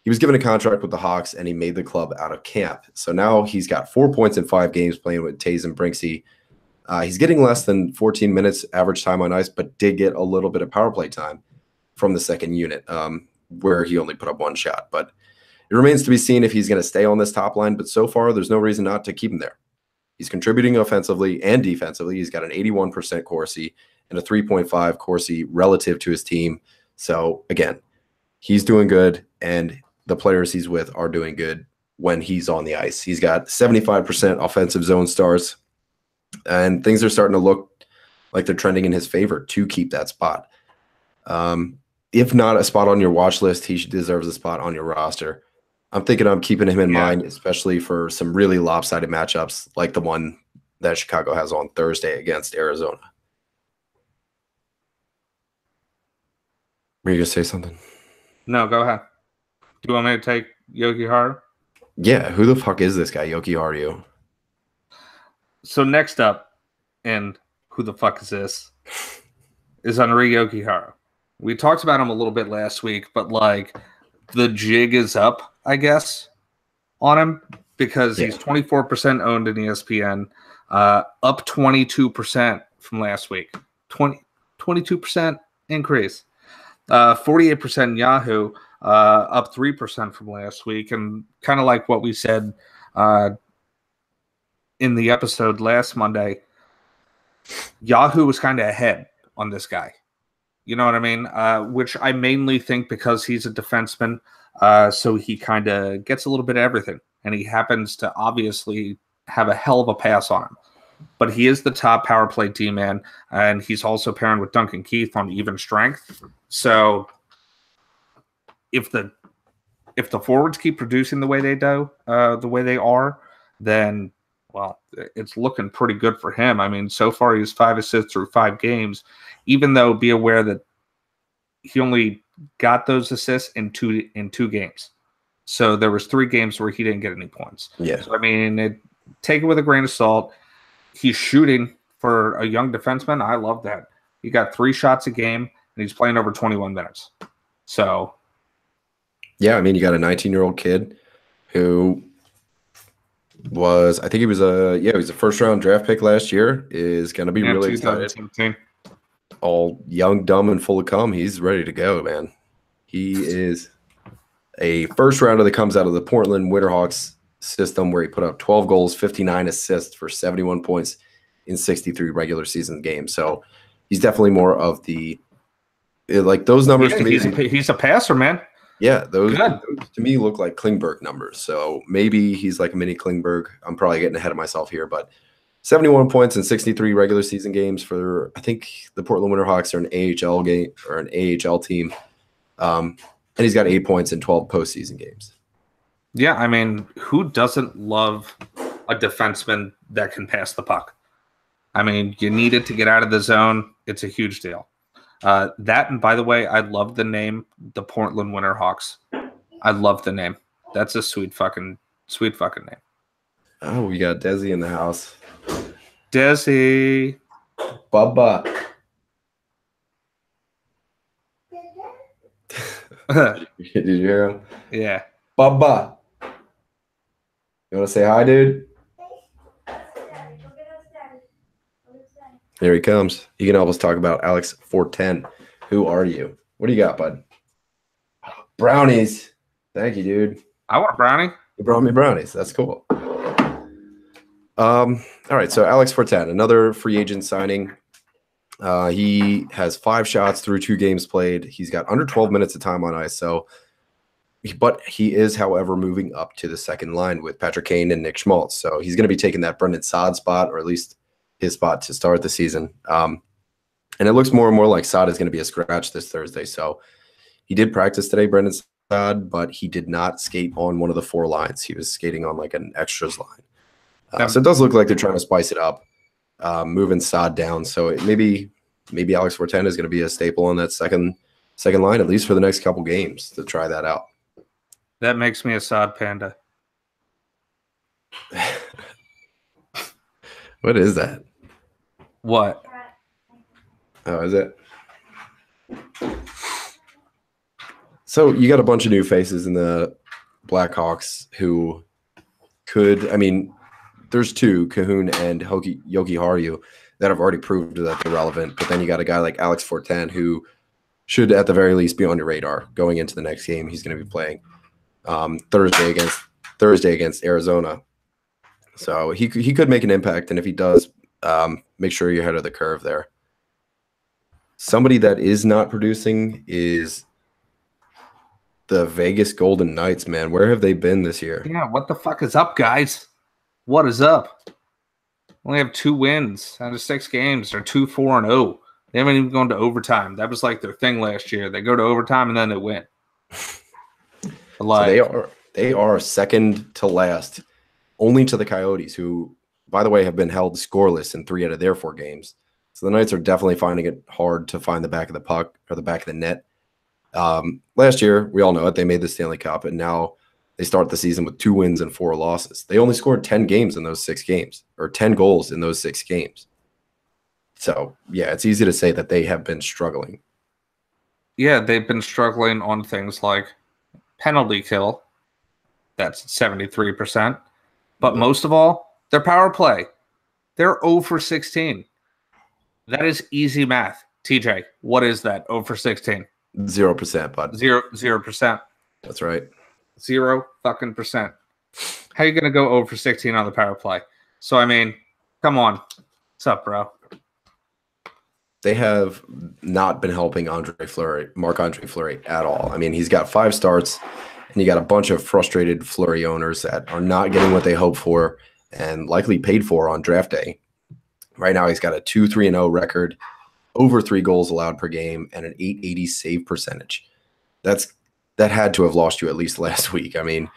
he was given a contract with the Hawks, and he made the club out of camp. So now he's got 4 points in 5 games playing with Tays and Brinksy. He's getting less than 14 minutes average time on ice, but did get a little bit of power play time from the second unit, where he only put up 1 shot. But it remains to be seen if he's going to stay on this top line. But so far, there's no reason not to keep him there. He's contributing offensively and defensively. He's got an 81% Corsi and a 3.5 Corsi relative to his team. So, again, he's doing good, and the players he's with are doing good when he's on the ice. He's got 75% offensive zone stars, and things are starting to look like they're trending in his favor to keep that spot. If not a spot on your watch list, he deserves a spot on your roster. I'm thinking I'm keeping him in mind, especially for some really lopsided matchups like the one that Chicago has on Thursday against Arizona. Were you going to say something? No, go ahead. Do you want me to take Jokiharju? Yeah, who the fuck is this guy, Jokiharju? So next up, and who the fuck is this, is Henri Jokiharju. We talked about him a little bit last week, but like the jig is up, I guess, on him because he's 24% owned in ESPN, up 22% from last week. 22% increase. 48% in Yahoo, up 3% from last week. And kind of like what we said in the episode last Monday, Yahoo was kind of ahead on this guy. You know what I mean? Which I mainly think because he's a defenseman, so he kind of gets a little bit of everything. And he happens to obviously have a hell of a pass on him. But he is the top power play D-man, and he's also pairing with Duncan Keith on even strength. So if the forwards keep producing the way they do, the way they are, then well, it's looking pretty good for him. I mean, so far he's 5 assists through 5 games, even though be aware that he only got those assists in two games. So there was 3 games where he didn't get any points. Yeah. So I mean, take it with a grain of salt. He's shooting for a young defenseman. I love that. He got 3 shots a game, and he's playing over 21 minutes. So, yeah, I mean, you got a 19-year-old kid who was, I think he was a first-round draft pick last year, is going to be really excited. All young, dumb, and full of cum. He's ready to go, man. He is a first rounder that comes out of the Portland Winterhawks system where he put up 12 goals, 59 assists for 71 points in 63 regular season games. So he's definitely more of the like those numbers to me. He's a passer, man. Yeah, those to me look like Klingberg numbers. So maybe he's like a mini Klingberg. I'm probably getting ahead of myself here, but 71 points in 63 regular season games for, I think the Portland Winterhawks are an AHL game or an AHL team. And he's got 8 points in 12 postseason games. Yeah, I mean, who doesn't love a defenseman that can pass the puck? I mean, you need it to get out of the zone. It's a huge deal. That, and by the way, I love the name, the Portland Winterhawks. I love the name. That's a sweet fucking name. Oh, we got Desi in the house. Desi. Bubba. Did you hear him? Yeah. Bubba. You want to say hi, dude? Here he comes. You can help us talk about Alex 410. Who are you? What do you got, bud? Brownies. Thank you, dude. I want a brownie. You brought me brownies. That's cool. All right, so Alex 410, another free agent signing. He has 5 shots through 2 games played. He's got under 12 minutes of time on ice. But he is, however, moving up to the second line with Patrick Kane and Nick Schmaltz. So he's going to be taking that Brendan Saad spot, or at least his spot to start the season. And it looks more and more like Saad is going to be a scratch this Thursday. So he did practice today, Brendan Saad, but he did not skate on one of the 4 lines. He was skating on like an extras line. So it does look like they're trying to spice it up, moving Saad down. So maybe Alex 410 is going to be a staple on that second line, at least for the next couple games, to try that out. That makes me a Saad panda. What is that? What? Oh, is it? So you got a bunch of new faces in the Blackhawks who could. I mean, there's two, Cahoon and Yogi Haru, that have already proved that they're relevant. But then you got a guy like Alex Fortin who should at the very least be on your radar going into the next game. He's going to be playing Thursday against Arizona. So he could make an impact, and if he does, make sure you're ahead of the curve there. Somebody that is not producing is the Vegas Golden Knights, man. Where have they been this year? Yeah, what the fuck is up, guys? What is up? Only have 2 wins out of 6 games. They're 2-4-0. They haven't even gone to overtime. That was like their thing last year. They go to overtime and then they win. Like, so they are second to last, only to the Coyotes, who, by the way, have been held scoreless in 3 out of their 4 games. So the Knights are definitely finding it hard to find the back of the puck or the back of the net. Last year, we all know it, they made the Stanley Cup, and now they start the season with 2 wins and 4 losses. They only scored 10 games in those 6 games, or 10 goals in those 6 games. So, yeah, it's easy to say that they have been struggling. Yeah, they've been struggling on things like penalty kill. That's 73%. But most of all, their power play. They're 0 for 16. That is easy math. TJ, what is that? 0 for 16? 0%, bud. 0%. That's right. 0 fucking percent. How are you going to go 0 for 16 on the power play? So, I mean, come on. What's up, bro? They have not been helping Marc-Andre Fleury at all. I mean, he's got 5 starts, and you got a bunch of frustrated Fleury owners that are not getting what they hope for and likely paid for on draft day. Right now, he's got a 2-3-0 record, over 3 goals allowed per game, and an .880 save percentage. That had to have lost you at least last week. I mean,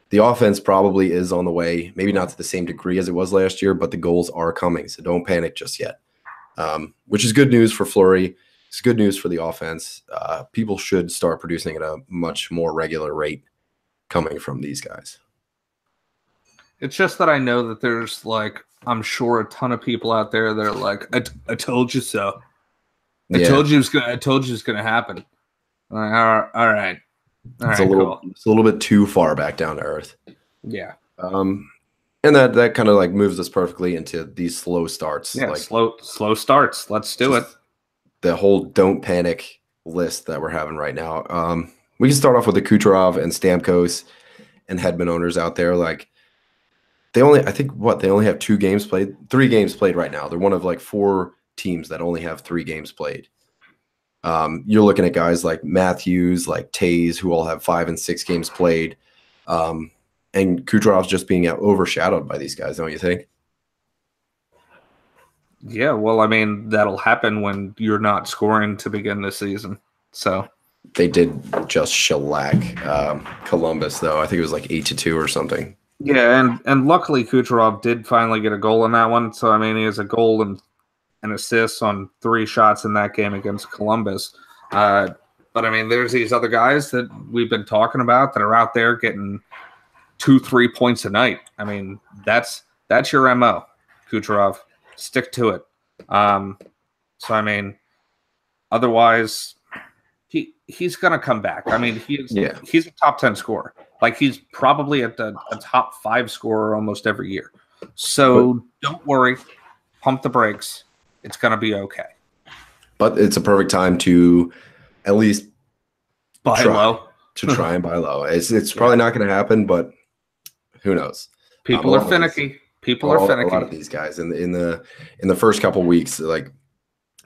the offense probably is on the way, maybe not to the same degree as it was last year, but the goals are coming, so don't panic just yet. Which is good news for Fleury. It's good news for the offense. People should start producing at a much more regular rate coming from these guys. It's just that I know that there's, like, I'm sure a ton of people out there that are like, I told you so. I told you it's gonna happen. Like, all right. It's a little bit too far back down to earth. Yeah. And that kind of like moves us perfectly into these slow starts. Yeah, like slow starts. Let's do it. The whole don't panic list that we're having right now. We can start off with the Kucherov and Stamkos and Hedman owners out there. Like they only have 3 games played right now. They're one of like 4 teams that only have 3 games played. You're looking at guys like Matthews, like Tays, who all have 5 and 6 games played. And Kucherov's just being overshadowed by these guys, don't you think? Yeah, well, I mean, that'll happen when you're not scoring to begin the season. So they did just shellac Columbus, though. I think it was like 8-2 or something. Yeah, and luckily Kucherov did finally get a goal in that one. So I mean, he has a goal and an assist on 3 shots in that game against Columbus. But I mean, there's these other guys that we've been talking about that are out there getting 2-3 points a night. I mean, that's your MO, Kucherov. Stick to it. So I mean, otherwise, he's gonna come back. I mean, he's a top 10 scorer. Like he's probably at a top 5 scorer almost every year. So don't worry, pump the brakes. It's gonna be okay. But it's a perfect time to at least buy low. To try and buy low. It's probably not going to happen, but who knows? People are finicky. People are finicky. A lot of these guys in the first couple weeks, like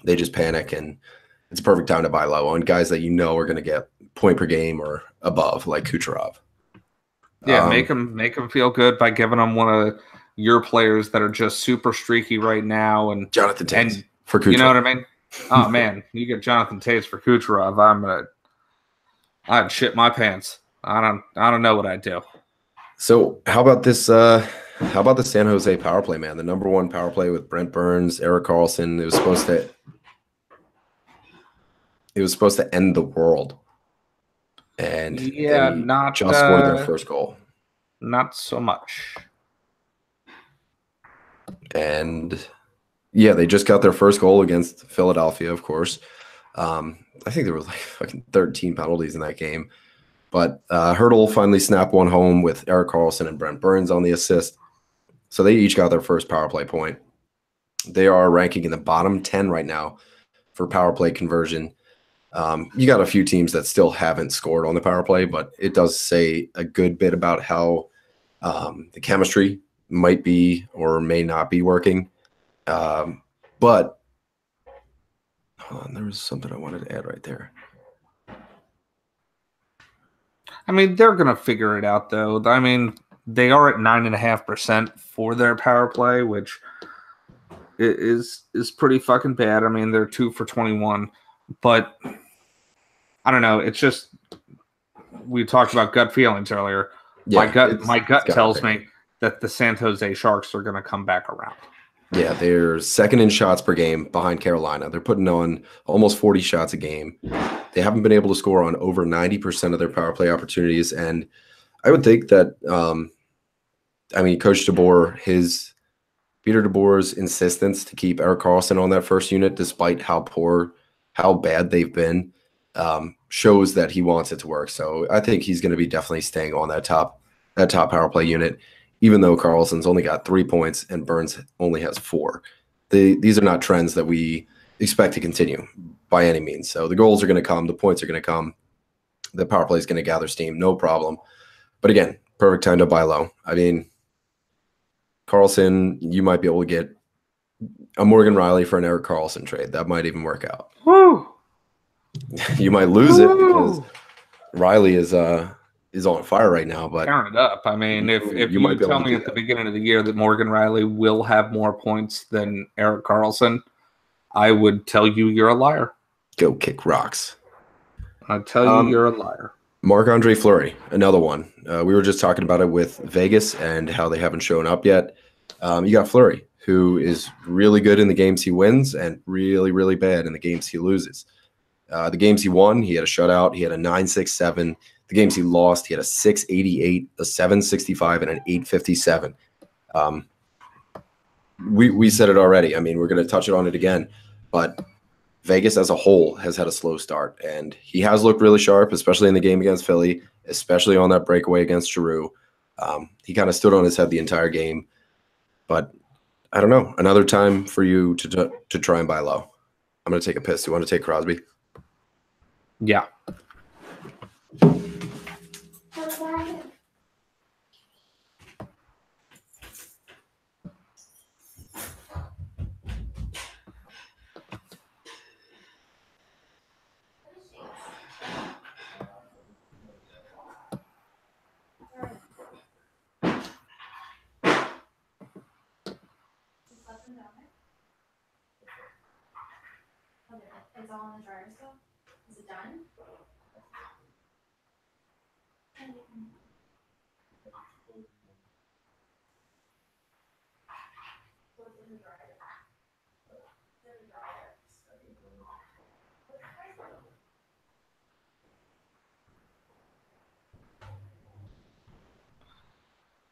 they just panic, and it's a perfect time to buy low on guys that you know are going to get point per game or above, like Kucherov. Yeah, make them feel good by giving them one of your players that are just super streaky right now, and Jonathan Tays for Kucherov. You know what I mean? Oh man, you get Jonathan Tays for Kucherov, I'd shit my pants. I don't know what I'd do. So how about this? How about the San Jose power play, man? The number 1 power play with Brent Burns, Erik Karlsson. It was supposed to end the world, and not just scored their first goal. Not so much. And yeah, they just got their first goal against Philadelphia, of course. I think there were like fucking 13 penalties in that game. But Hurdle finally snapped one home with Erik Karlsson and Brent Burns on the assist. So they each got their first power play point. They are ranking in the bottom 10 right now for power play conversion. You got a few teams that still haven't scored on the power play, but it does say a good bit about how the chemistry might be or may not be working. But hold on, there was something I wanted to add right there. I mean, they're going to figure it out, though. I mean, they are at 9.5% for their power play, which is pretty fucking bad. I mean, they're 2 for 21, but I don't know. It's just we talked about gut feelings earlier. Yeah, my gut tells me that the San Jose Sharks are going to come back around. Yeah, they're second in shots per game behind Carolina. They're putting on almost 40 shots a game. They haven't been able to score on over 90% of their power play opportunities. And I would think that, Coach DeBoer, Peter DeBoer's insistence to keep Erik Karlsson on that first unit, despite how bad they've been, shows that he wants it to work. So I think he's going to be definitely staying on that top power play unit, even though Karlsson's only got 3 points and Burns only has 4. These are not trends that we expect to continue by any means. So the goals are going to come, the points are going to come, the power play is going to gather steam, no problem. But again, perfect time to buy low. I mean, Karlsson, you might be able to get a Morgan Rielly for an Erik Karlsson trade. That might even work out. Woo! You might lose it because Rielly is on fire right now. But count it up. I mean, if you might tell me at the beginning of the year that Morgan Rielly will have more points than Erik Karlsson, I would tell you you're a liar. Go kick rocks. I tell you you're a liar. Marc-Andre Fleury, another one. We were just talking about it with Vegas and how they haven't shown up yet. You got Fleury, who is really good in the games he wins and really, really bad in the games he loses. The games he won, he had a shutout. He had a 9.67. The games he lost, he had a 6.88, a 7.65, and an 8.57. We said it already. I mean, we're going to touch on it again. But Vegas as a whole has had a slow start. And he has looked really sharp, especially in the game against Philly, especially on that breakaway against Giroux. He kind of stood on his head the entire game. But I don't know. Another time for you to try and buy low. I'm going to take a piss. Do you want to take Crosby? Yeah. It's all in the dryer still? Is it done?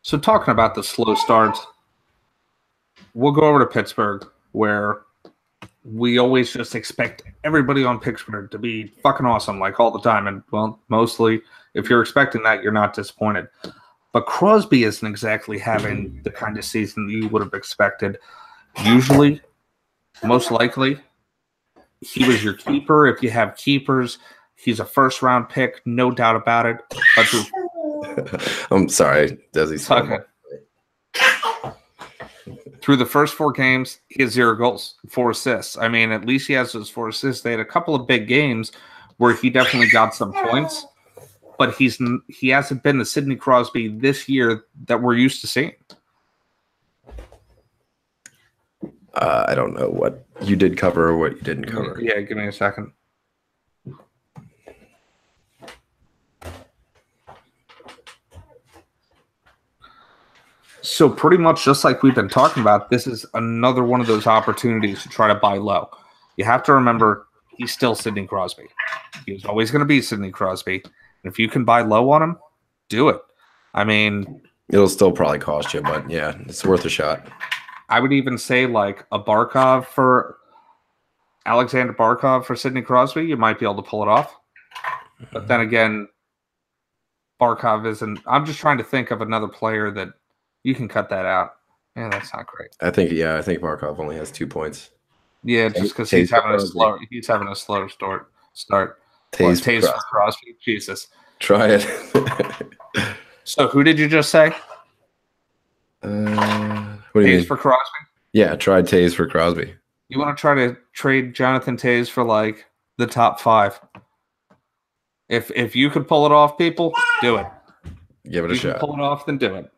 So talking about the slow starts, we'll go over to Pittsburgh, where we always just expect everybody on Pittsburgh to be fucking awesome, like all the time. And, well, mostly, if you're expecting that, you're not disappointed. But Crosby isn't exactly having the kind of season that you would have expected. Usually, most likely, he was your keeper. If you have keepers, he's a first-round pick, no doubt about it. But I'm sorry, Desi's okay. Through the first 4 games, he has 0 goals, 4 assists. I mean, at least he has those 4 assists. They had a couple of big games where he definitely got some points, but he hasn't been the Sidney Crosby this year that we're used to seeing. I don't know what you did cover or what you didn't cover. Yeah, give me a second. So pretty much just like we've been talking about, this is another one of those opportunities to try to buy low. You have to remember he's still Sidney Crosby. He was always going to be Sidney Crosby. And if you can buy low on him, do it. I mean, it'll still probably cost you, but yeah, it's worth a shot. I would even say like a Barkov for Alexander Barkov for Sidney Crosby, you might be able to pull it off. But then again, Barkov isn't. I'm just trying to think of another player that you can cut that out. Yeah, that's not great. I think Barkov only has 2 points. Yeah, just because he's having a slow start. Taze for Crosby. Jesus. Try it. So who did you just say? What do you Taze mean? for Crosby? Yeah, tried Taze for Crosby. You want to try to trade Jonathan Taze for like the top 5? If you could pull it off, people, do it. Give it a If you shot. can pull it off, then do it.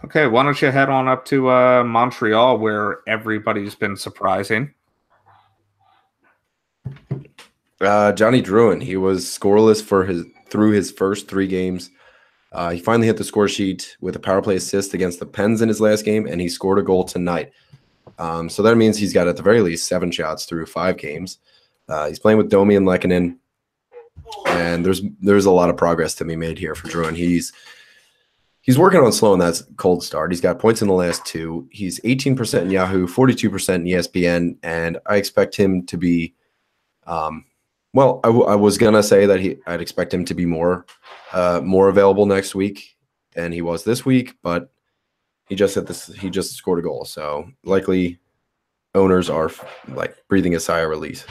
Okay, why don't you head on up to Montreal, where everybody's been surprising. Johnny Drouin, he was scoreless through his first 3 games. He finally hit the score sheet with a power play assist against the Pens in his last game, and he scored a goal tonight. So that means he's got at the very least 7 shots through 5 games. He's playing with Domi and Lehkonen, and there's a lot of progress to be made here for Drouin. He's working on slowing that cold start. He's got points in the last 2. He's 18% in Yahoo, 42% in ESPN, and I expect him to be well, I was gonna say that I'd expect him to be more available next week than he was this week, but he just scored a goal, so likely owners are like breathing a sigh of relief.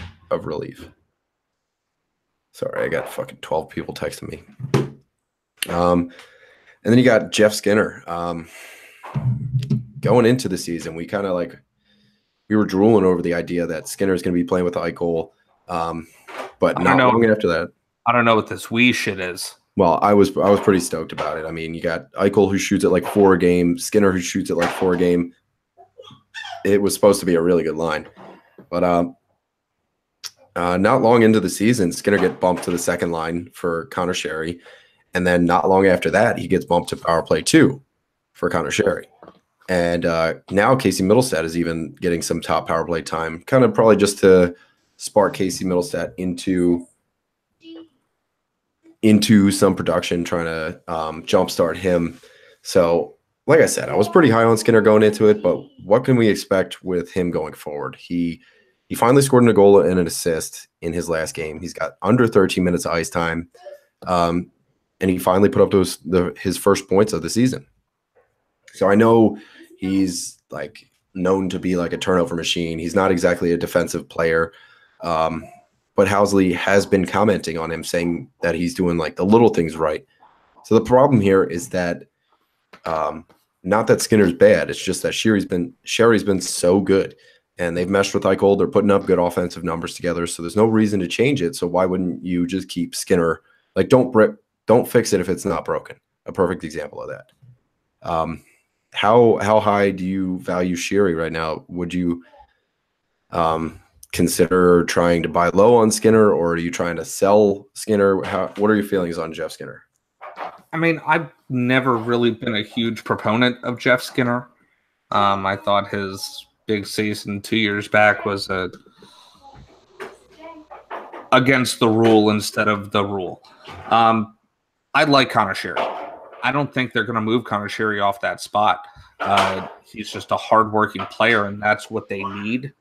Sorry, I got fucking 12 people texting me. And then you got Jeff Skinner. Going into the season, we were drooling over the idea that Skinner is going to be playing with Eichel. But not long after that. I don't know what this wee shit is. Well, I was pretty stoked about it. I mean, you got Eichel who shoots at like 4 a game, Skinner who shoots at like 4 a game. It was supposed to be a really good line. But not long into the season, Skinner gets bumped to the second line for Connor Sherry. And then not long after that, he gets bumped to power play 2 for Connor Sherry. And now Casey Middlestat is even getting some top power play time, kind of probably just to spark Casey Middlestat into some production, trying to jumpstart him. So, like I said, I was pretty high on Skinner going into it, but what can we expect with him going forward? He finally scored a goal and an assist in his last game. He's got under 13 minutes of ice time, and he finally put up his first points of the season. So I know he's like known to be like a turnover machine. He's not exactly a defensive player. But Housley has been commenting on him, saying that he's doing like the little things right. So the problem here is that not that Skinner's bad. It's just that Sherry's been so good, and they've meshed with Eichel. They're putting up good offensive numbers together. So there's no reason to change it. So why wouldn't you just keep Skinner? Like don't fix it if it's not broken. A perfect example of that. How high do you value Sherry right now? Would you consider trying to buy low on Skinner, or are you trying to sell Skinner? What are your feelings on Jeff Skinner? I mean, I've never really been a huge proponent of Jeff Skinner. I thought his big season 2 years back was against the rule instead of the rule. I like Connor Sherry. I don't think they're going to move Connor Sherry off that spot. He's just a hardworking player, and that's what they need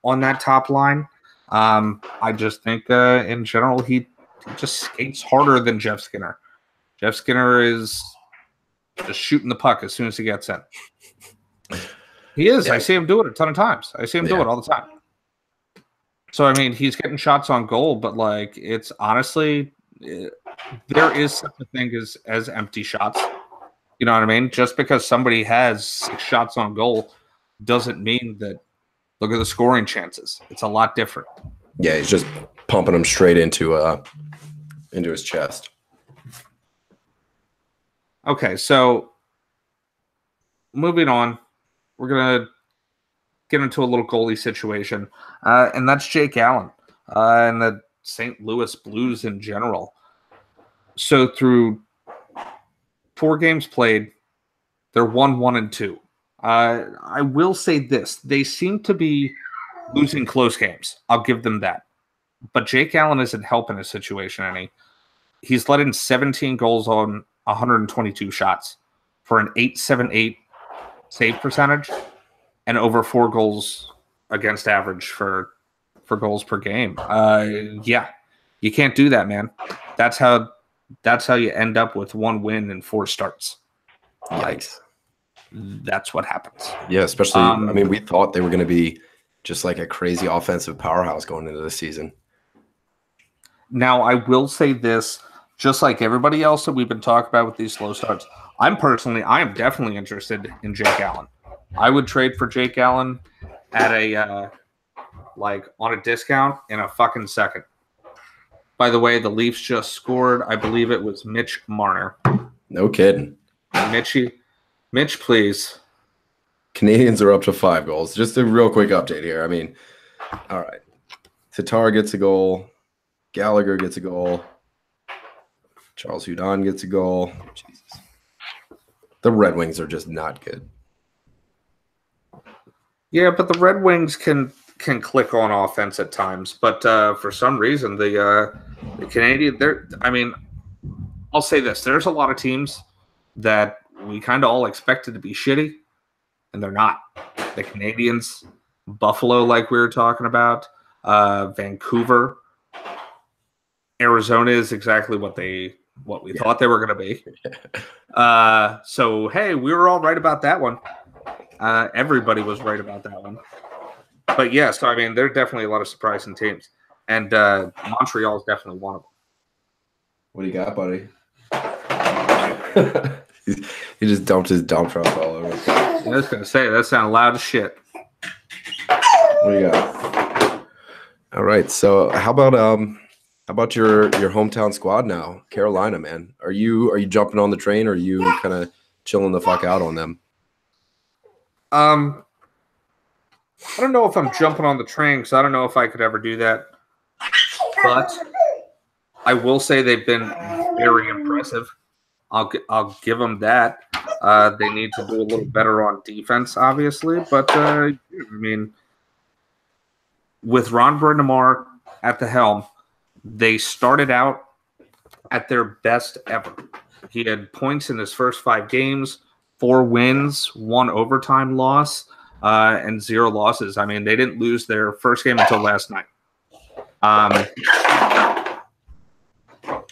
on that top line. I just think in general he just skates harder than Jeff Skinner. Jeff Skinner is just shooting the puck as soon as he gets in. He is. Yeah. I see him do it a ton of times. I see him do it all the time. So, I mean, he's getting shots on goal, but, like, it's honestly, there is such a thing as empty shots. You know what I mean? Just because somebody has 6 shots on goal doesn't mean that, look at the scoring chances. It's a lot different. Yeah, he's just pumping them straight into his chest. Okay, so moving on, we're going to get into a little goalie situation, and that's Jake Allen and the St. Louis Blues in general. So through 4 games played, they're 1-1-2. I will say this. They seem to be losing close games. I'll give them that. But Jake Allen isn't helping his situation any. He's let in 17 goals on 122 shots for an .878 save percentage and over 4 goals against average for goals per game. Yeah, you can't do that, man. That's how you end up with 1 win and 4 starts. Yikes. That's what happens. Yeah, especially, I mean, we thought they were going to be just like a crazy offensive powerhouse going into the season. Now, I will say this, just like everybody else that we've been talking about with these slow starts, I am definitely interested in Jake Allen. I would trade for Jake Allen at a on a discount in a fucking second. By the way, the Leafs just scored. I believe it was Mitch Marner. No kidding. Mitch, please. Canadians are up to 5 goals. Just a real quick update here. I mean, all right. Tatar gets a goal. Gallagher gets a goal. Charles Hudon gets a goal. Jesus. The Red Wings are just not good. Yeah, but the Red Wings can click on offense at times. But for some reason, the Canadian, I'll say this. There's a lot of teams that we kind of all expected to be shitty, and they're not. The Canadians, Buffalo, like we were talking about, Vancouver, Arizona is exactly what we thought they were going to be. So, hey, we were all right about that one. Everybody was right about that one. But, yeah, so, I mean, there are definitely a lot of surprising teams. And Montreal is definitely one of them. What do you got, buddy? He just dumped his dump truck all over. I was going to say, that sounded loud as shit. What do you got? All right, so how about your hometown squad now, Carolina, man? Are you jumping on the train, or are you kind of chilling the fuck out on them? I don't know if I'm jumping on the train because I don't know if I could ever do that. But I will say they've been very impressive. I'll give them that. They need to do a little better on defense, obviously. But, I mean, with Ron Brind'Amour at the helm, they started out at their best ever. He had points in his first 5 games, 4 wins, 1 overtime loss, and 0 losses. I mean, they didn't lose their first game until last night.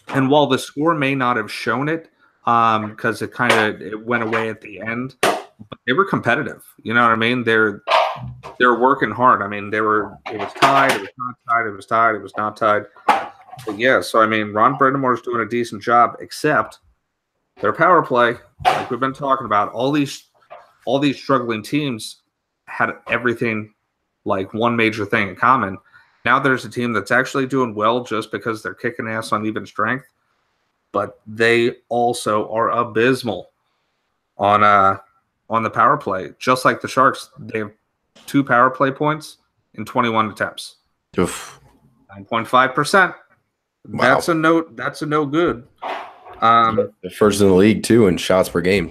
And while the score may not have shown it, because it went away at the end, but they were competitive. You know what I mean? They're working hard. I mean, it was tied, it was not tied, it was tied, it was not tied. But yeah, so I mean, Ron Brind'Amour is doing a decent job, except their power play, like we've been talking about, all these struggling teams had everything, like one major thing in common. Now there's a team that's actually doing well just because they're kicking ass on even strength, but they also are abysmal on the power play. Just like the Sharks, they have 2 power play points in 21 attempts. Oof. 9.5%. Wow. That's a no good. The first in the league too in shots per game.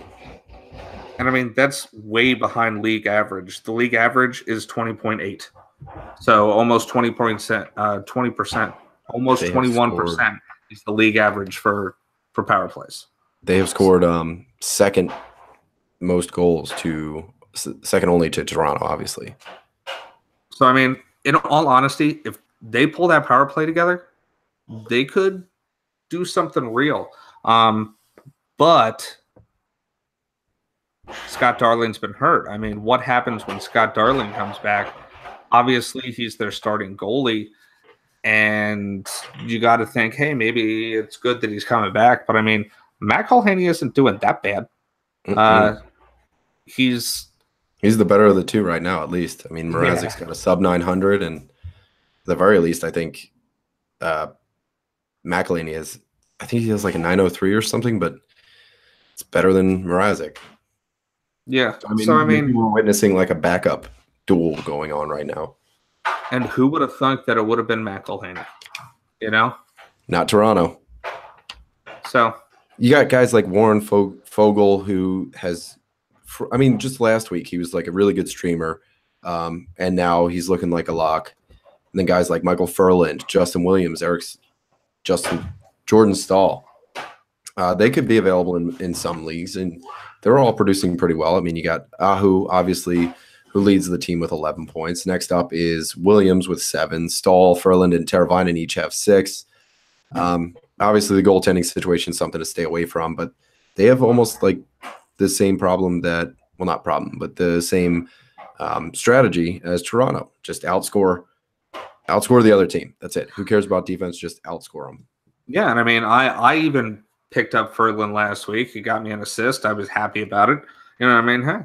And I mean, that's way behind league average. The league average is 20.8. So almost 20%, almost 21% is the league average for power plays. They have scored second most goals second only to Toronto, obviously. So I mean, in all honesty, if they pull that power play together, they could do something real. But Scott Darling's been hurt. I mean, what happens when Scott Darling comes back? Obviously, he's their starting goalie, and you got to think, hey, maybe it's good that he's coming back. But I mean, Matt Culhane isn't doing that bad. He's the better of the two right now, at least. I mean, Mrazek's got a sub 900, and at the very least, I think McElhinney is. I think he has like a 903 or something, but it's better than Mrazek. Yeah. So I mean, we're witnessing like a backup duel going on right now. And who would have thought that it would have been McElhinney? You know, not Toronto. So you got guys like Warren Fogle, who has. I mean, just last week he was like a really good streamer, and now he's looking like a lock. And then guys like Michael Furland, Justin Williams, Jordan Stahl, they could be available in some leagues, and they're all producing pretty well. I mean, you got Ahu, obviously, who leads the team with 11 points. Next up is Williams with 7. Stahl, Ferland, and Teravainen each have 6. Obviously, the goaltending situation is something to stay away from, but they have almost like the same problem that, well, not problem, but the same strategy as Toronto. Just outscore the other team. That's it. Who cares about defense? Just outscore them. Yeah, and I mean, I even picked up Ferland last week. He got me an assist. I was happy about it. You know what I mean? Hey,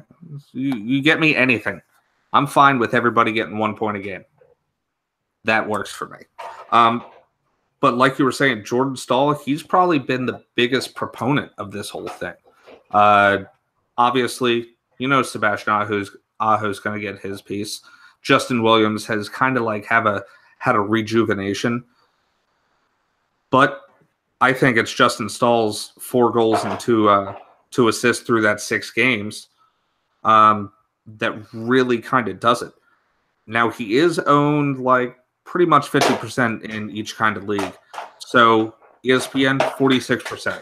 you get me anything. I'm fine with everybody getting 1 point a game. That works for me. But like you were saying, Jordan Stahl, he's probably been the biggest proponent of this whole thing. Obviously, Sebastian Aho's going to get his piece. Justin Williams has kind of like had a rejuvenation. But I think it's Justin Stahl's 4 goals and 2 assists through that 6 games that really kind of does it. Now, he is owned like pretty much 50% in each kind of league. So ESPN, 46%.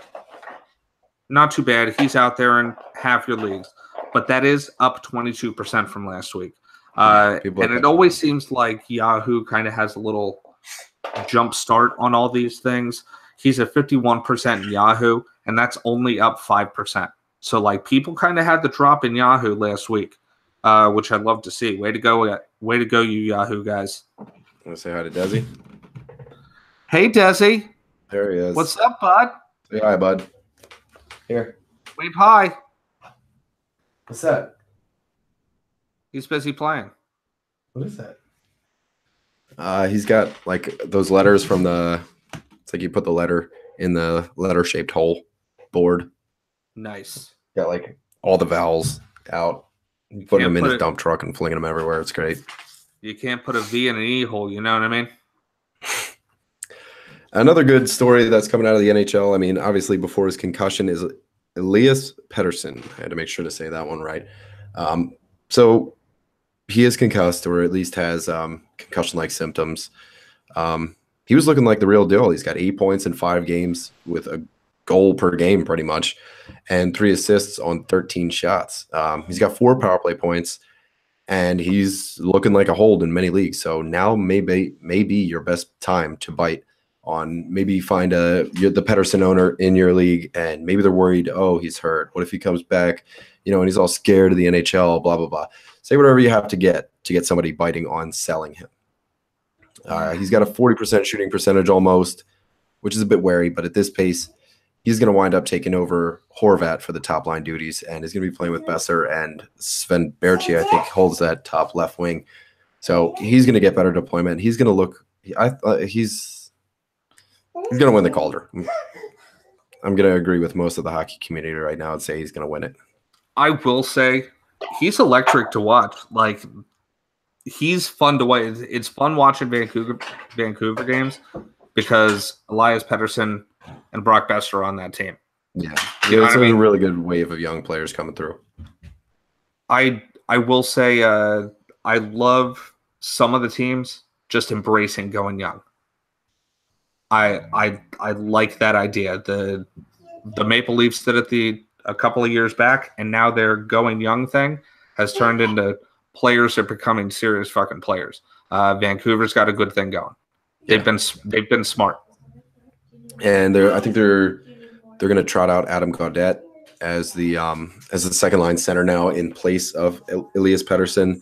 Not too bad. He's out there in half your leagues. But that is up 22% from last week. And it always seems like Yahoo kind of has a little jump start on all these things. He's at 51% in Yahoo, and that's only up 5%. So, like, people kind of had the drop in Yahoo last week, which I'd love to see. Way to go, you Yahoo guys. Want to say hi to Desi? Hey, Desi. There he is. What's up, bud? Say hi, bud. Here. Wave hi. What's that? He's busy playing. What is that? He's got like those letters from it's like you put the letter in the letter-shaped hole board. Nice. Got like all the vowels out. Putting them in his dump truck and flinging them everywhere. It's great. You can't put a V in an E hole, you know what I mean? Another good story that's coming out of the NHL, I mean, obviously before his concussion, is Elias Pettersson. I had to make sure to say that one right. So he is concussed, or at least has concussion-like symptoms. He was looking like the real deal. He's got 8 points in 5 games with a goal per game pretty much, and 3 assists on 13 shots. He's got 4 power play points, and he's looking like a hold in many leagues. So now maybe your best time to bite on, maybe find the Pettersson owner in your league, and maybe they're worried, oh, he's hurt. What if he comes back, and he's all scared of the NHL, blah, blah, blah. Say whatever you have to get somebody biting on selling him. He's got a 40% shooting percentage almost, which is a bit wary, but at this pace, he's going to wind up taking over Horvat for the top line duties, and he's going to be playing with Besser, and Sven Berchi, I think, holds that top left wing. So he's going to get better deployment. He's going to look he's going to win the Calder. I'm going to agree with most of the hockey community right now and say he's going to win it. I will say he's electric to watch. Like, he's fun to watch. It's fun watching Vancouver games because Elias Pettersson and Brock Besser are on that team. Yeah, it's a really good wave of young players coming through. I will say I love some of the teams just embracing going young. I like that idea. The Maple Leafs did it a couple of years back, and now their going young thing has turned into players are becoming serious fucking players. Vancouver's got a good thing going. They've been smart. And I think they're going to trot out Adam Gaudette as the second line center now in place of Elias Pettersson.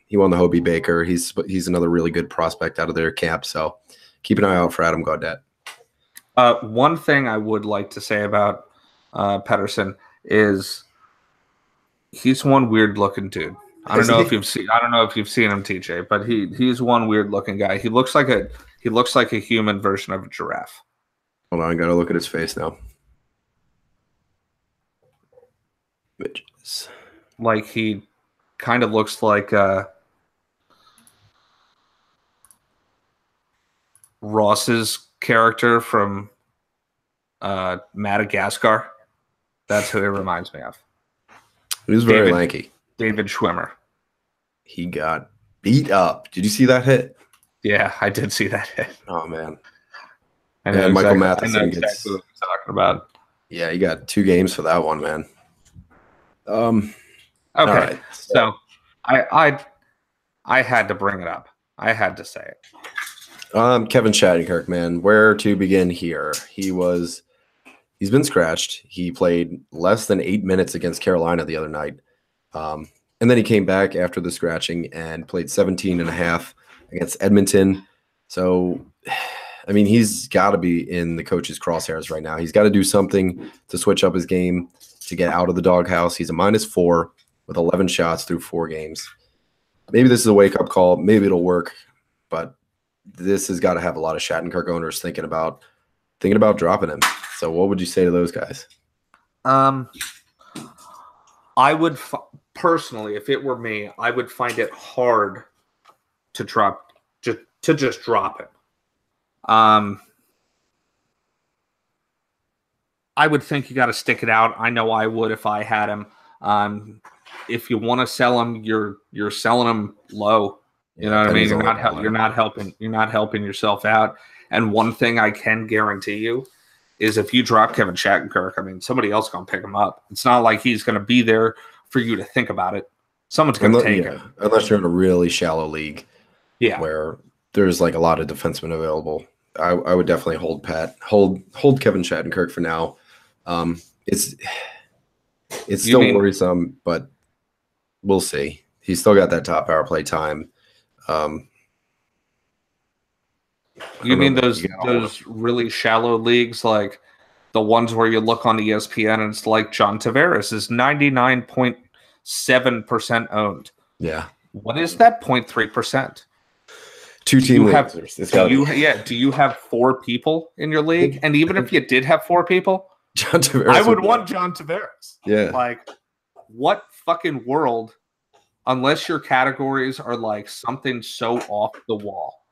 He won the Hobey Baker. He's another really good prospect out of their camp. So keep an eye out for Adam Gaudette. One thing I would like to say about Pettersson is he's one weird looking dude. I don't know if you've seen him, TJ, but he's one weird looking guy. He looks like a human version of a giraffe. Hold on, I gotta look at his face now. Bitches. Like, he kind of looks like Ross's character from Madagascar. That's who it reminds me of. He was very lanky. David Schwimmer. He got beat up. Did you see that hit? Yeah, I did see that hit. Oh, man. And Michael Matheson I know exactly what you're talking about. Yeah, he got 2 games for that one, man. Okay, right. so I had to bring it up. I had to say it. Kevin Shattenkirk, man, where to begin here? He's been scratched. He played less than 8 minutes against Carolina the other night. And then he came back after the scratching and played 17 and a half against Edmonton. So, I mean, he's got to be in the coach's crosshairs right now. He's got to do something to switch up his game to get out of the doghouse. He's a -4 with 11 shots through 4 games. Maybe this is a wake-up call. Maybe it'll work, but this has got to have a lot of Shattenkirk owners thinking about dropping him. So what would you say to those guys? I would personally, if it were me, I would find it hard to just drop him. I would think you got to stick it out. I know I would if I had him. If you want to sell him, you're selling him low. You know what I mean? You're not helping yourself out. And one thing I can guarantee you is if you drop Kevin Shattenkirk, I mean, somebody else is going to pick him up. It's not like he's going to be there for you to think about it. Someone's going to take him. Unless you're in a really shallow league, where there's like a lot of defensemen available. I would definitely hold Kevin Shattenkirk for now. It's still worrisome, but we'll see. He's still got that top power play time. You mean those really shallow leagues, like the ones where you look on ESPN and it's like John Tavares is 99.7% owned. Yeah. What is that 0.3%? 2-team leagues. Do you have 4 people in your league? And even if you did have 4 people, John Tavares, I would want John Tavares. Yeah. Like, what fucking world, unless your categories are like something so off the wall.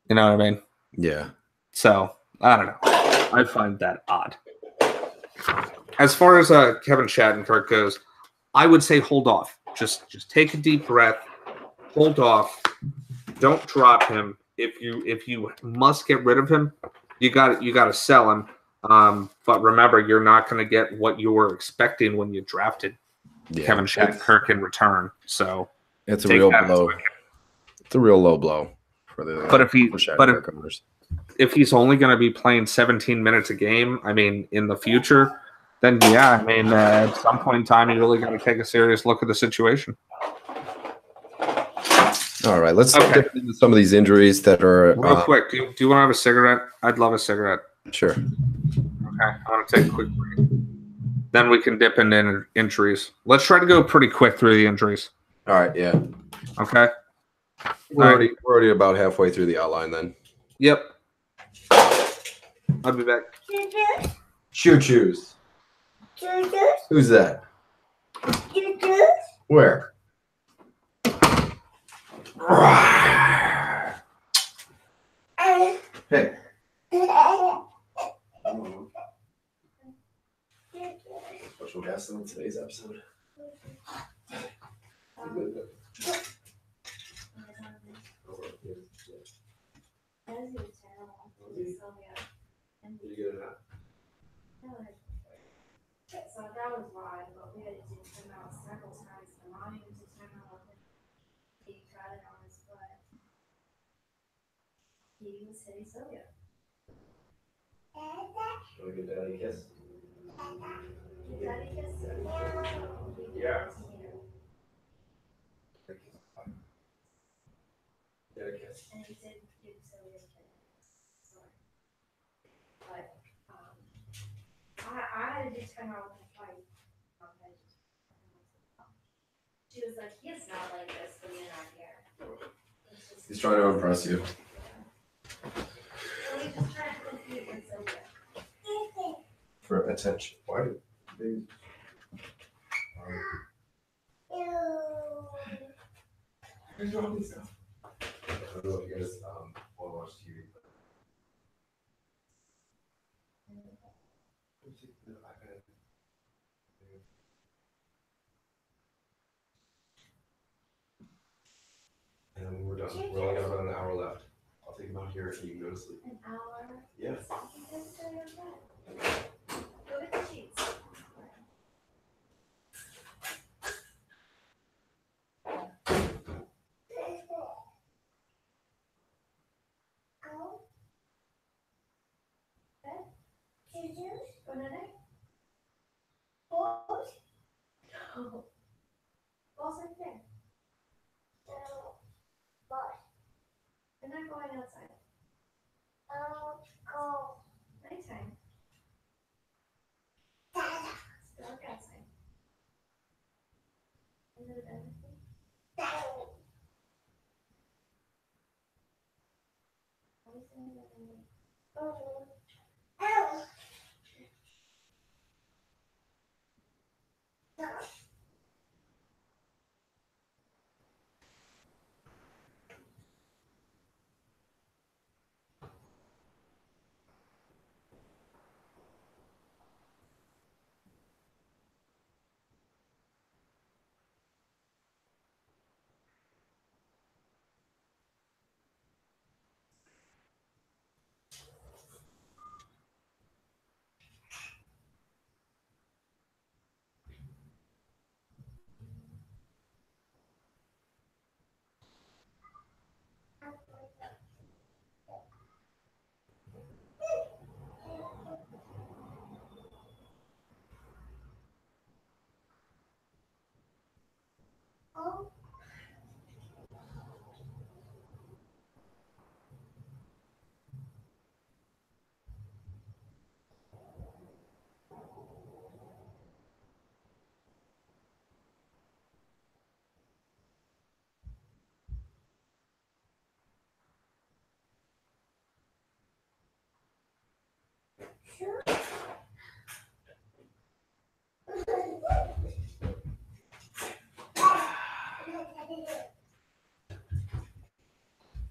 You know what I mean? Yeah. So, I don't know. I find that odd. As far as Kevin Shattenkirk goes, I would say hold off. Just take a deep breath. Hold off. Don't drop him. If you must get rid of him, you got to sell him. But remember, you're not going to get what you were expecting when you drafted Kevin Shattenkirk in return. So it's a real blow. It's a real low blow for the. If he's only going to be playing 17 minutes a game, I mean, in the future, then yeah, I mean, at some point in time, you really got to take a serious look at the situation. All right, let's get into some of these injuries that are real quick. Do you want to have a cigarette? I'd love a cigarette. Sure. Okay, I want to take a quick break. Then we can dip into injuries. Let's try to go pretty quick through the injuries. All right. Yeah. Okay. We're already about halfway through the outline then. Yep. I'll be back. Choo-choos. Who's that? Where? Hey. Special guest on today's episode. So that was why, but we had to come out several times in the morning to time out. He got it on his foot. He was hitting Sylvia. Want to give Daddy a kiss? Daddy kiss? Yeah. Daddy kiss. And he did give Sylvia a kiss. But I had to just come out with a fight. She was like, he is not like this when you're not here. He's trying to impress you. So we just tried to compete with Sylvia. For attention. Why do they? Where's all these stuff? I don't know if you guys want to watch TV. And then when we're done, we're only got about an hour left. I'll take him out here and you can go to sleep. An hour? Yeah. You can just go to your bed. Go get the sheets. Oh. Ball's right there. No. But. They're not going outside. Oh, go. Nighttime. It's dark outside. Under the bed. Oh.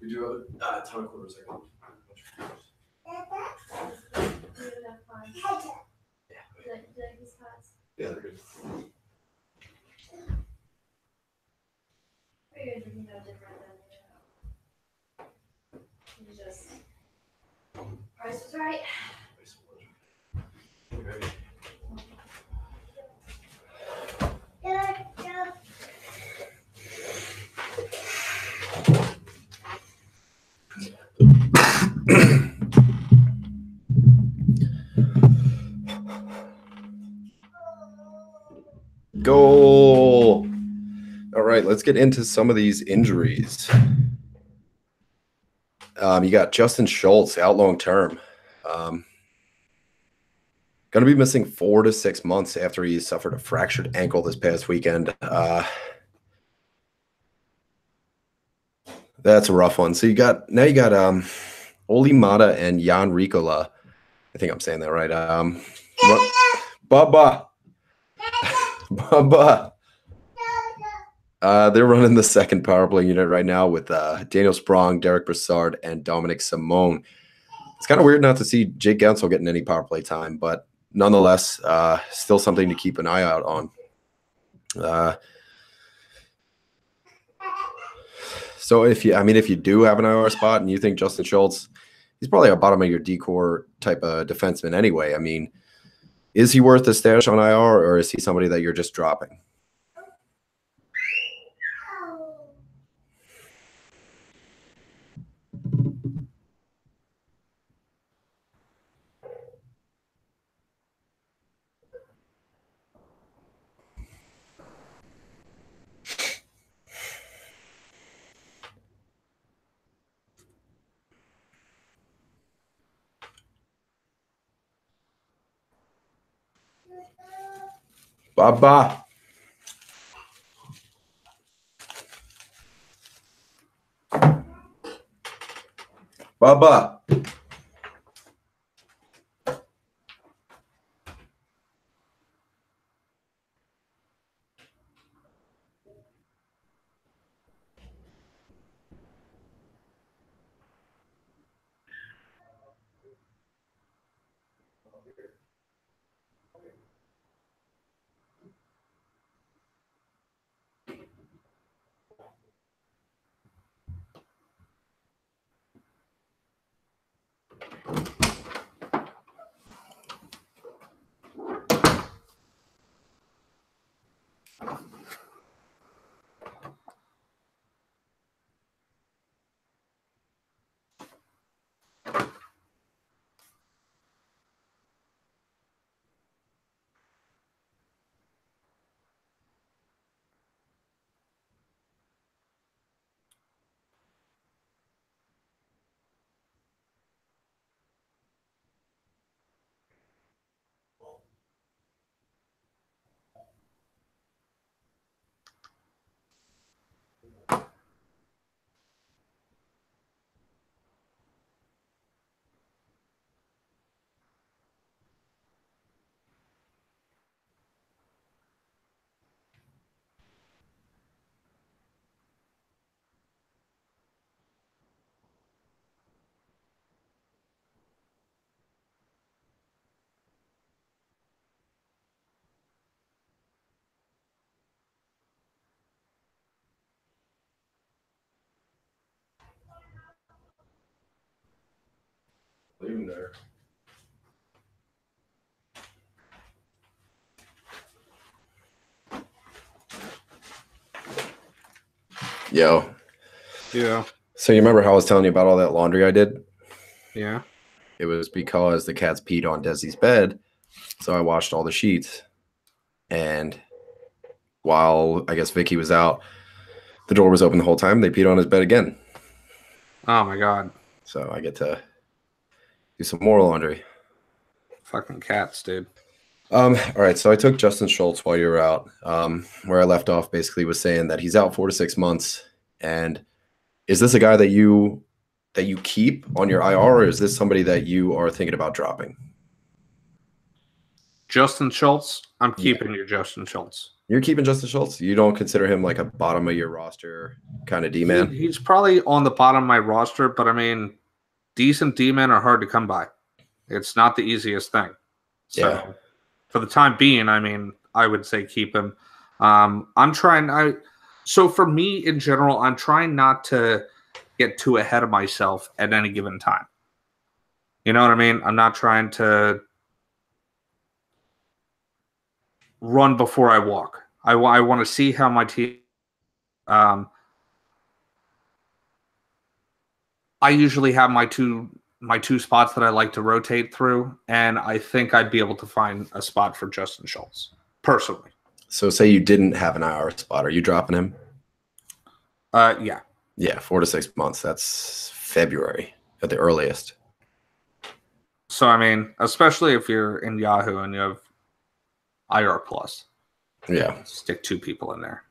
We do have a ton of quarters. Do you have fun? Yeah. Do you like these pots? Yeah, they're good. Or you're drinking no different than you just. Price was right. You ready? Goal. All right, let's get into some of these injuries. You got Justin Schultz out long term. Going to be missing 4 to 6 months after he suffered a fractured ankle this past weekend. That's a rough one. So you got Oli Mata and Jan Ricola. I think I'm saying that right. Bubba. Bubba. They're running the second power play unit right now with Daniel Sprong, Derek Brassard, and Dominic Simone. It's kind of weird not to see Jake Gensel getting any power play time, but nonetheless, still something to keep an eye out on. So if you do have an IR spot and you think Justin Schultz, he's probably a bottom of your decor type of defenseman anyway. I mean, is he worth a stash on IR, or is he somebody that you're just dropping? Baba. Baba. Leave him there. Yo. Yeah. So you remember how I was telling you about all that laundry I did? Yeah. It was because the cats peed on Desi's bed. So I washed all the sheets. And while I guess Vicky was out, the door was open the whole time. They peed on his bed again. Oh my god. So I get to do some more laundry. Fucking cats, dude. All right. So I took Justin Schultz while you were out. Where I left off basically was saying that he's out 4 to 6 months. And is this a guy that you keep on your IR, or is this somebody that you are thinking about dropping? Justin Schultz, I'm keeping your Justin Schultz. You're keeping Justin Schultz. You don't consider him like a bottom of your roster kind of D-man? He's probably on the bottom of my roster, but I mean, decent D-men are hard to come by. It's not the easiest thing. So for the time being, I mean, I would say keep him. So for me in general, I'm trying not to get too ahead of myself at any given time. You know what I mean? I'm not trying to run before I walk. I want to see how my team. I usually have my two spots that I like to rotate through, and I think I'd be able to find a spot for Justin Schultz personally. So say you didn't have an IR spot, are you dropping him? Yeah. Yeah, 4 to 6 months. That's February at the earliest. So I mean, especially if you're in Yahoo and you have IR plus. Yeah. Stick 2 people in there.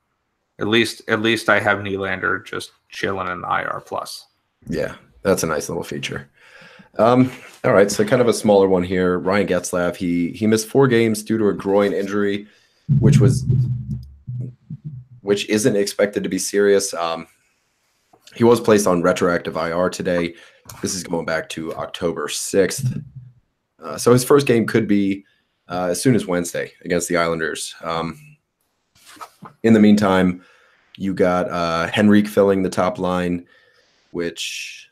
At least I have Nylander just chilling in the IR plus. Yeah, that's a nice little feature. All right, so kind of a smaller one here. Ryan Getzlaf, he missed 4 games due to a groin injury, which isn't expected to be serious. He was placed on retroactive IR today. This is going back to October 6th. So his first game could be as soon as Wednesday against the Islanders. In the meantime, you got Henrique filling the top line, which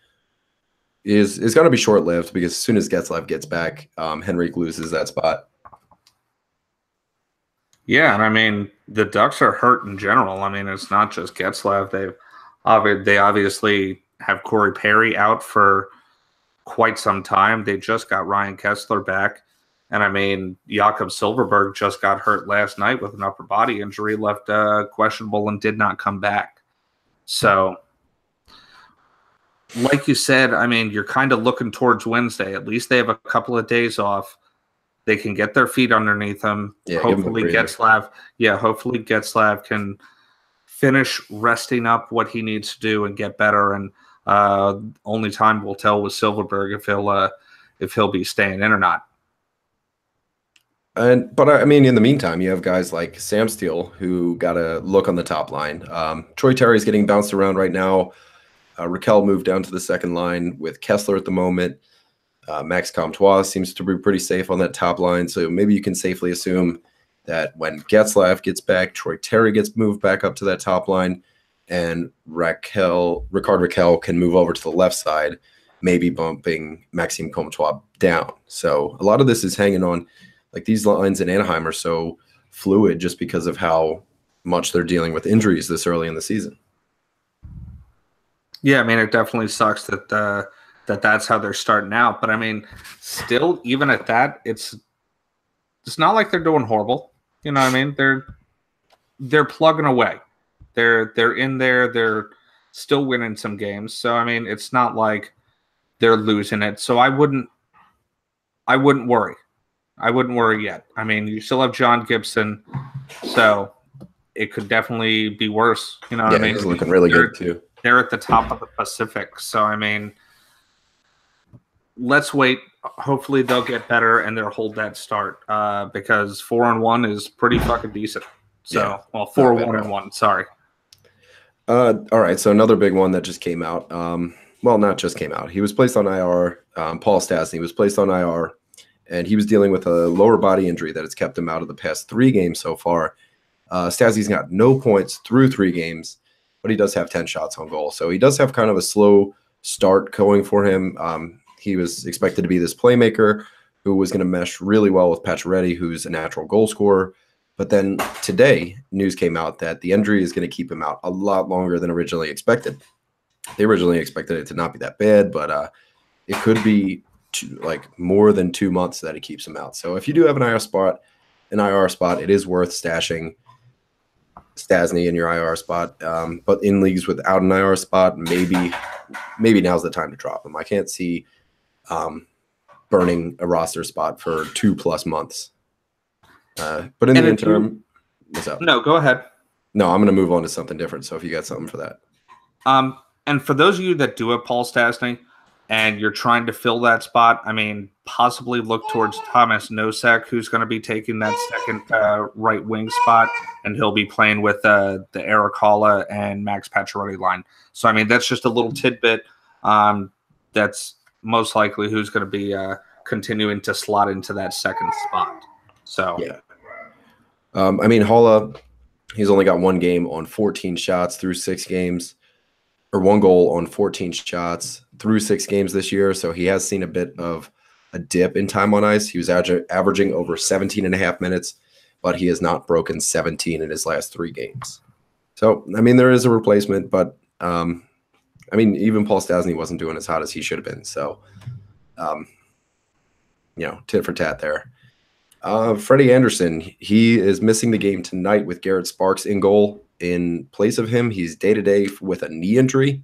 is going to be short-lived because as soon as Getzlaf gets back, Henrique loses that spot. Yeah, and I mean, the Ducks are hurt in general. I mean, it's not just Getzlaf. They obviously have Corey Perry out for quite some time. They just got Ryan Kessler back. And I mean, Jakob Silverberg just got hurt last night with an upper body injury, left questionable and did not come back. So, like you said, I mean, you're kind of looking towards Wednesday. At least they have a couple of days off. They can get their feet underneath them. Yeah, hopefully Getzlaf can finish resting up what he needs to do and get better. And only time will tell with Silverberg if he'll be staying in or not. But I mean, in the meantime, you have guys like Sam Steele who got a look on the top line. Troy Terry's getting bounced around right now. Raquel moved down to the second line with Kessler at the moment. Max Comtois seems to be pretty safe on that top line. So maybe you can safely assume that when Getzlaf gets back, Troy Terry gets moved back up to that top line, and Ricard Raquel can move over to the left side, maybe bumping Maxime Comtois down. So a lot of this is hanging on. Like, these lines in Anaheim are so fluid just because of how much they're dealing with injuries this early in the season. Yeah, I mean, it definitely sucks that that's how they're starting out. But I mean, still, even at that, it's not like they're doing horrible. You know what I mean? They're plugging away. They're in there. They're still winning some games. So I mean, it's not like they're losing it. So I wouldn't worry. I wouldn't worry yet. I mean, you still have John Gibson, so it could definitely be worse. You know what I mean? He's looking really good too. They're at the top of the Pacific, so I mean, let's wait. Hopefully, they'll get better and they'll hold that start because 4-1 is pretty fucking decent. So, Yeah. well, 4-1-1. Sorry. All right, so another big one that just came out. Well, not just came out. He was placed on IR. Paul Stastny was placed on IR. And he was dealing with a lower body injury that has kept him out of the past 3 games so far. Stastny's got no points through 3 games, but he does have 10 shots on goal. So he does have kind of a slow start going for him. He was expected to be this playmaker who was going to mesh really well with Pacioretty, who's a natural goal scorer. But then today, news came out that the injury is going to keep him out a lot longer than originally expected. They originally expected it to not be that bad, but it could be more than 2 months that it keeps him out. So if you do have an IR spot, it is worth stashing Stastny in your IR spot. But in leagues without an IR spot, maybe now's the time to drop him. I can't see burning a roster spot for 2+ months. But in the interim, what's up? No, go ahead. No, I'm going to move on to something different. So if you got something for that. And for those of you that do have Paul Stastny and you're trying to fill that spot, I mean, possibly look towards Thomas Nosek, who's going to be taking that second right wing spot, and he'll be playing with the Erik Haula and Max Pacioretty line. So, I mean, that's just a little tidbit. That's most likely who's going to be continuing to slot into that second spot. So, yeah. I mean, Haula, he's only got 1 game on 14 shots through 6 games. Or 1 goal on 14 shots through 6 games this year. So he has seen a bit of a dip in time on ice. He was averaging over 17.5 minutes, but he has not broken 17 in his last 3 games. So, I mean, there is a replacement, but, I mean, even Paul Stastny wasn't doing as hot as he should have been. So, tit for tat there. Freddie Anderson, he is missing the game tonight with Garrett Sparks in goal. In place of him, he's day-to-day with a knee injury,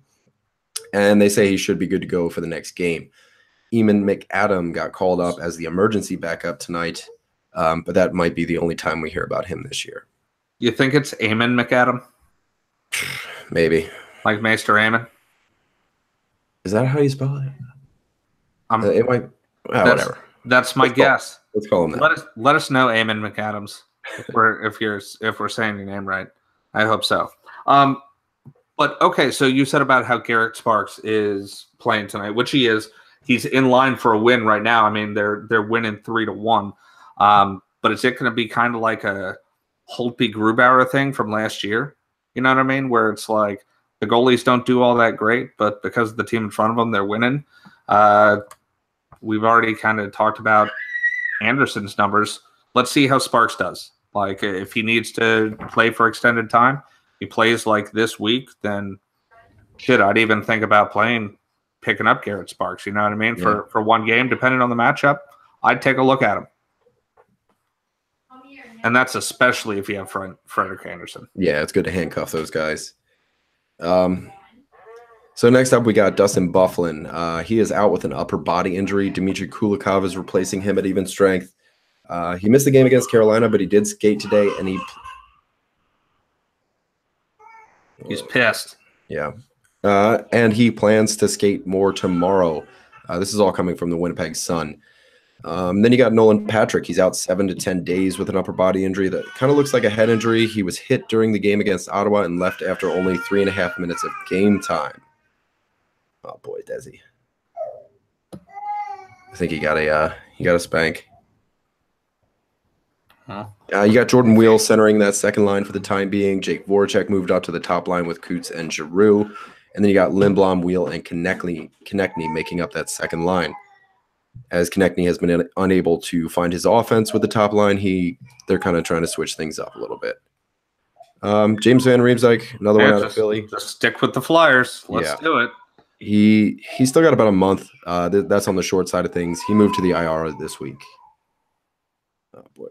and they say he should be good to go for the next game. Eamon McAdam got called up as the emergency backup tonight, but that might be the only time we hear about him this year. You think it's Eamon McAdam? Maybe. Like Maester Eamon? Is that how you spell it? It might. Whatever. That's my guess. Let's call him that. Let us know, Eamon McAdams, if we're saying your name right. I hope so. But okay, so you said about how Garrett Sparks is playing tonight, which he is. He's in line for a win right now. I mean, they're winning 3-1. But is it going to be kind of like a Holtby Grubauer thing from last year? You know what I mean? Where it's like the goalies don't do all that great, but because of the team in front of them, they're winning. We've already kind of talked about Anderson's numbers. Let's see how Sparks does. Like, if he needs to play for extended time, he plays like this week, then shit, I'd even think about picking up Garrett Sparks. You know what I mean? Yeah. For 1 game, depending on the matchup, I'd take a look at him. And that's especially if you have Frederik Andersen. Yeah, it's good to handcuff those guys. So next up, we got Dustin Byfuglien. He is out with an upper body injury. Dmitry Kulikov is replacing him at even strength. He missed the game against Carolina, but he did skate today, and he's pissed. Yeah. And he plans to skate more tomorrow. This is all coming from the Winnipeg Sun. Then you got Nolan Patrick. He's out 7 to 10 days with an upper body injury that kind of looks like a head injury. He was hit during the game against Ottawa and left after only 3.5 minutes of game time. Oh boy, Desi. I think he got a spank. Huh? You got Jordan Wheel centering that second line for the time being. Jake Voracek moved up to the top line with Coots and Giroux. And then you got Lindblom, Wheel, and Konechny making up that second line. As Konechny has been unable to find his offense with the top line, they're kind of trying to switch things up a little bit. James Van Riemsdyk, another one out of Philly. Just stick with the Flyers. Let's do it. He still got about a month. That's on the short side of things. He moved to the IR this week. Oh boy.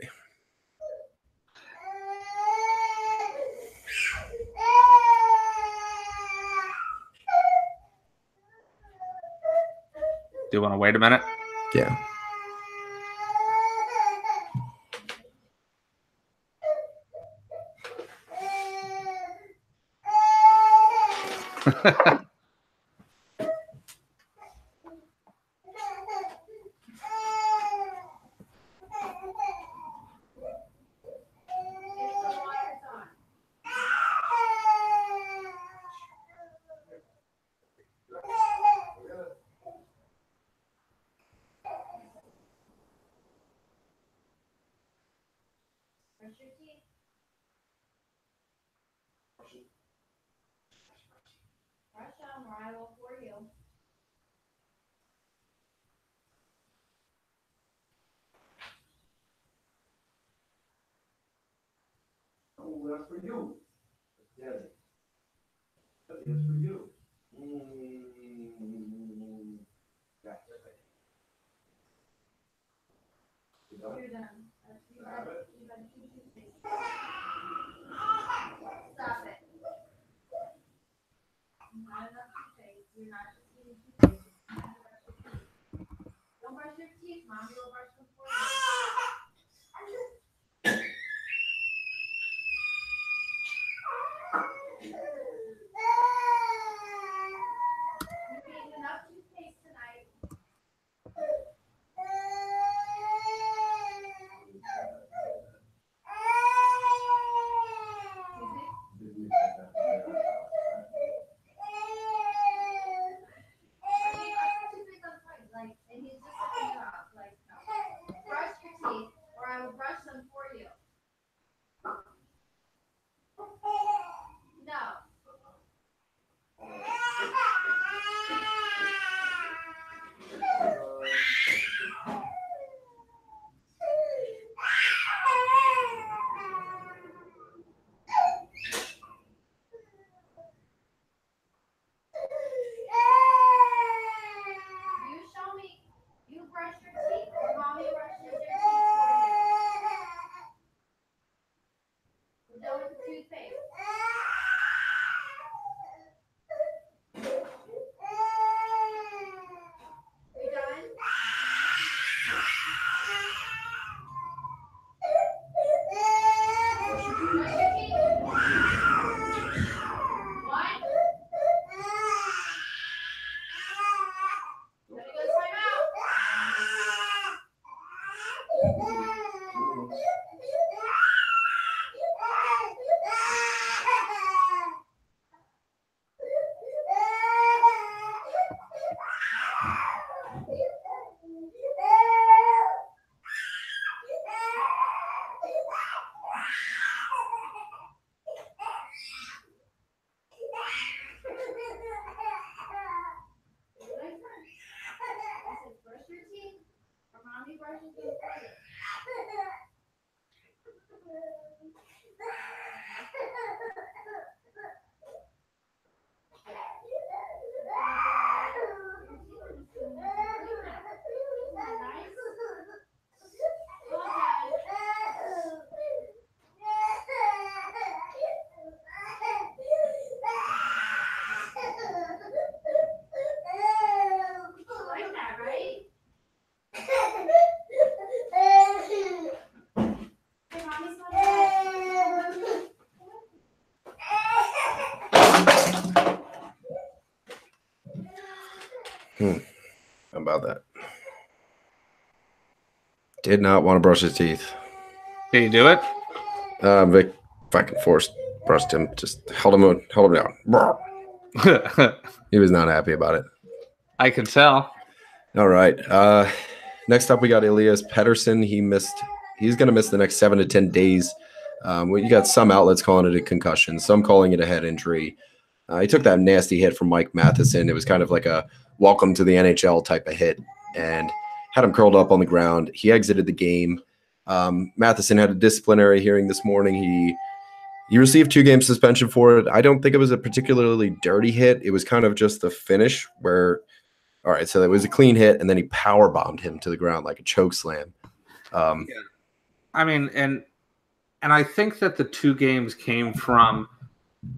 Do you want to wait a minute? Yeah. Brush on, or I will for you. that's for you. Daddy. That's for you. Yeah. You done? You're done. You got two toothpaste. Stop it. Not enough toothpaste. You're not just eating toothpaste. Don't brush your teeth. Mommy will brush them for you. You're eating enough toothpaste tonight. Like, and he's just looking you up. Like, no. Brush your teeth, or I will brush them for you. No. You show me. You brush your teeth, or mommy brushes your teeth for you. We're done with the toothpaste. You done? Brush your teeth. What? Gotta go time out. I said, brush your teeth, or mommy brushes them for you. Like that, right? Hey, mommy's not there. How about that? Did not want to brush his teeth. Can you do it? Vic fucking brushed him, just held him down. He was not happy about it. I can tell. All right. Next up, we got Elias Pettersson. He's going to miss the next 7 to 10 days. You got some outlets calling it a concussion, some calling it a head injury. He took that nasty hit from Mike Matheson. It was kind of like a welcome to the NHL type of hit, and had him curled up on the ground. He exited the game. Matheson had a disciplinary hearing this morning. He received 2-game suspension for it. I don't think it was a particularly dirty hit. It was kind of just the finish where, all right, so it was a clean hit, and then he power bombed him to the ground like a choke slam. I mean, and I think that the 2 games came from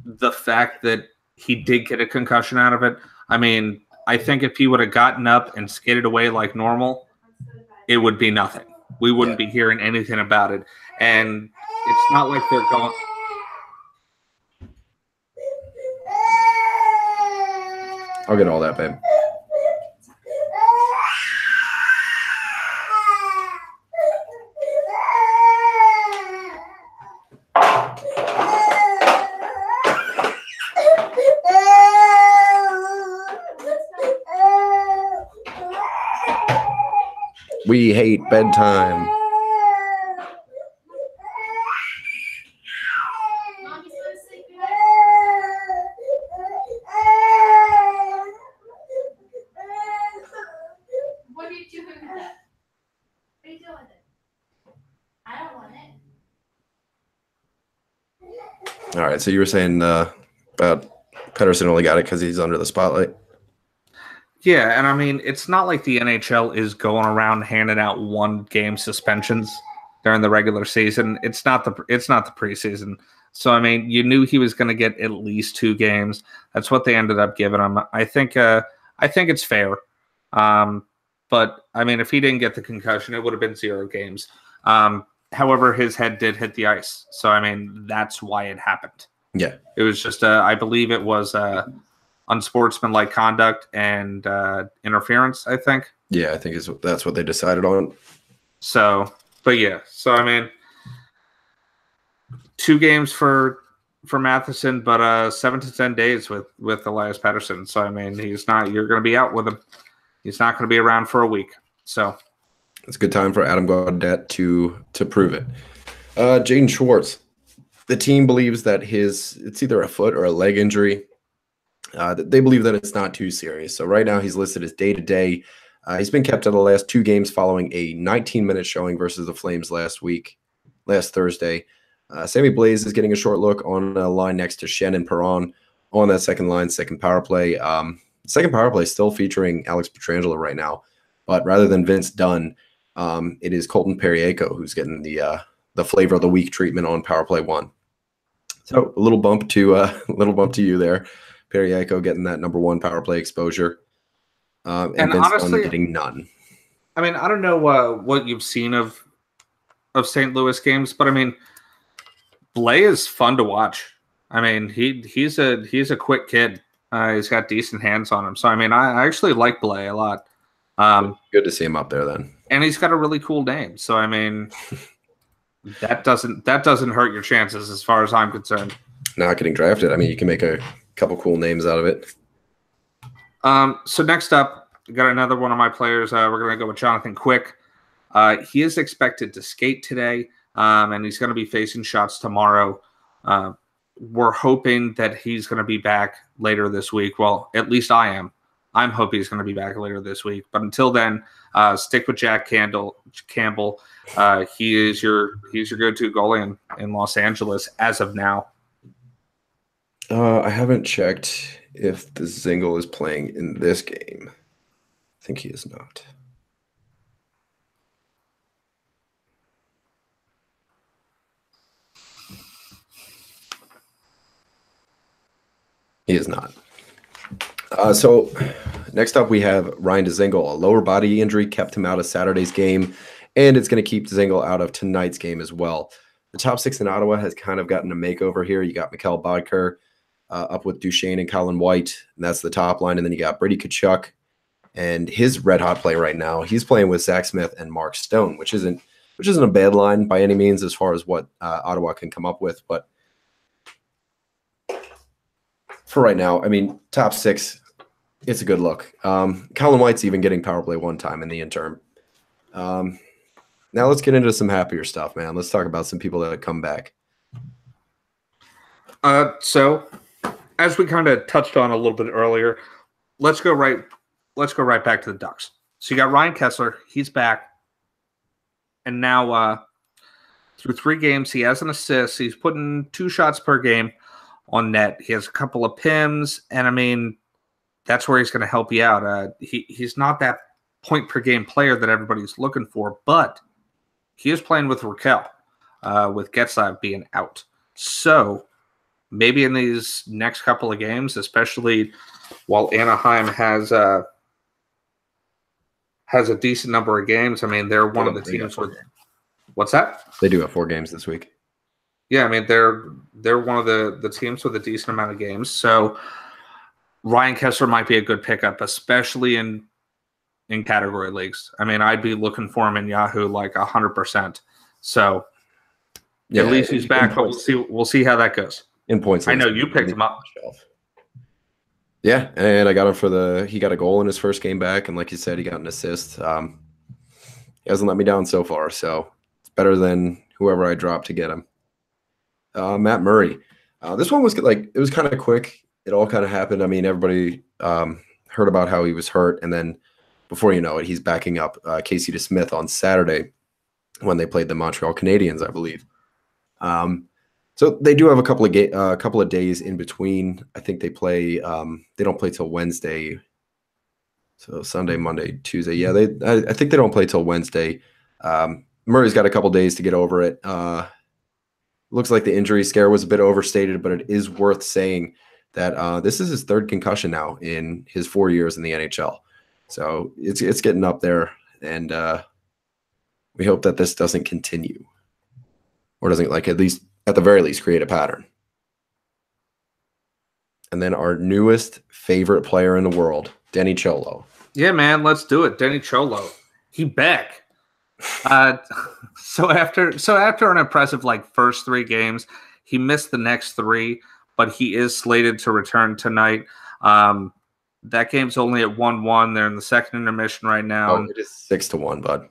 the fact that he did get a concussion out of it. I mean, I think if he would have gotten up and skated away like normal, it would be nothing. We wouldn't be hearing anything about it. And it's not like they're going. I'll get all that, babe. We hate bedtime. Mommy's gonna sleep What are you doing with that? What are you doing with it? I don't want it. All right. So you were saying about Pedersen only got it because he's under the spotlight. Yeah, and I mean, it's not like the NHL is going around handing out 1-game suspensions during the regular season. It's not the preseason. So I mean, you knew he was going to get at least 2 games. That's what they ended up giving him. I think it's fair. But I mean, if he didn't get the concussion, it would have been 0 games. However, his head did hit the ice. So I mean, that's why it happened. Yeah. It was just I believe it was unsportsmanlike conduct and interference, I think. Yeah, I think that's what they decided on. So, but yeah. So I mean, 2 games for Matheson, but 7 to 10 days with Elias Pettersson. So I mean, you're going to be out with him. He's not going to be around for a week. So it's a good time for Adam Gaudette to prove it. Jaden Schwartz, the team believes that it's either a foot or a leg injury. They believe that it's not too serious. So right now he's listed as day-to-day. He's been kept out of the last 2 games following a 19-minute showing versus the Flames last Thursday. Sammy Blaze is getting a short look on a line next to Shen and Perron on that second line, second power play. Second power play still featuring Alex Pietrangelo right now, but rather than Vince Dunn, it is Colton Periaco who's getting the flavor of the week treatment on power play 1. So a little bump to you there. Periaco getting that number 1 power play exposure, and Vince honestly, Dunn getting none. I mean, I don't know what you've seen of St. Louis games, but I mean, Blais is fun to watch. I mean, he's a quick kid. He's got decent hands on him. So I mean, I actually like Blais a lot. Good to see him up there then. And he's got a really cool name. So I mean, that doesn't hurt your chances as far as I'm concerned. Not getting drafted. I mean, you can make a couple cool names out of it. So next up, we got another one of my players. We're going to go with Jonathan Quick. He is expected to skate today, and he's going to be facing shots tomorrow. We're hoping that he's going to be back later this week. Well, at least I am. I'm hoping he's going to be back later this week. But until then, stick with Jack Campbell. He's your go-to goalie in Los Angeles as of now. I haven't checked if the Zingle is playing in this game. I think he is not. He is not. So next up we have Ryan Dzingel. A lower body injury kept him out of Saturday's game, and it's going to keep Dzingel out of tonight's game as well. The top 6 in Ottawa has kind of gotten a makeover here. You got Mikhail Bodker up with Duchesne and Colin White, and that's the top line. And then you got Brady Tkachuk and his red-hot play right now. He's playing with Zach Smith and Mark Stone, which isn't a bad line by any means as far as what Ottawa can come up with, but for right now, I mean, top 6, it's a good look. Colin White's even getting power play 1 time in the interim. Now let's get into some happier stuff, man. Let's talk about some people that have come back. So, as we kind of touched on a little bit earlier, let's go right back to the Ducks. So you got Ryan Kessler, he's back, and now through 3 games, he has an assist. He's putting 2 shots per game on net. He has a couple of PIMs, and I mean, that's where he's going to help you out. He's not that point per game player that everybody's looking for, but he is playing with Raquel, with Getzlav being out. So maybe in these next couple of games, especially while Anaheim has a decent number of games. I mean, they're one of the teams with. What's that? They do have 4 games this week. Yeah, I mean, they're one of the teams with a decent amount of games. So Ryan Kessler might be a good pickup, especially in category leagues. I mean, I'd be looking for him in Yahoo like 100%. So yeah, at least he's back, but we'll see how that goes. In points, I know you picked him up. Yeah, and I got him he got a goal in his first game back, and like you said, he got an assist. He hasn't let me down so far, so it's better than whoever I dropped to get him. Matt Murray. This one was it was kind of quick. It all kind of happened. I mean, everybody heard about how he was hurt, and then before you know it, he's backing up Casey DeSmith on Saturday when they played the Montreal Canadiens, I believe. So they do have a couple of days in between. I think they play. They don't play till Wednesday. So Sunday, Monday, Tuesday. Yeah, I think they don't play till Wednesday. Murray's got a couple days to get over it. Looks like the injury scare was a bit overstated, but it is worth saying that this is his third concussion now in his 4 years in the NHL. So it's getting up there, and we hope that this doesn't continue, or doesn't, like, at the very least create a pattern. And then our newest favorite player in the world, Denny Cholo. Yeah, man, let's do it. Denny Cholo. He back. So after an impressive first 3 games, he missed the next 3, but he is slated to return tonight. That game's only at 1-1. They're in the second intermission right now. Oh, it is 6-1, bud.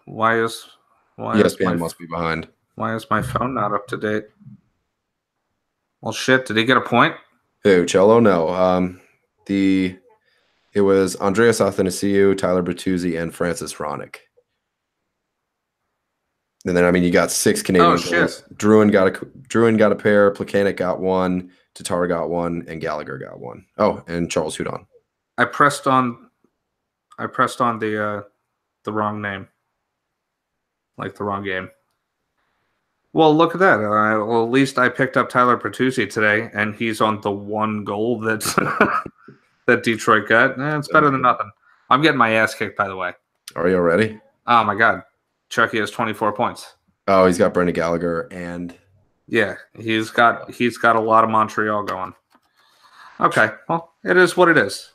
Why is ESPN must be behind. Why is my phone not up to date? Well, shit. Did he get a point? Who, Cholo? No. It was Andreas Athanasiou, Tyler Bertuzzi, and Francis Ronick. And then, you got 6 Canadian goals. Druin got a pair, Plekanec got 1, Tatar got 1, and Gallagher got 1. Oh, and Charles Hudon. I pressed on the wrong name. Like the wrong game. Well, look at that. Well, at least I picked up Tyler Bertuzzi today, and he's on the 1 goal that that Detroit got. It's better than nothing. I'm getting my ass kicked, by the way. Are you ready? Oh, my God. Chucky has 24 points. Oh, he's got Brendan Gallagher, and yeah, he's got a lot of Montreal going. Okay, well, it is what it is,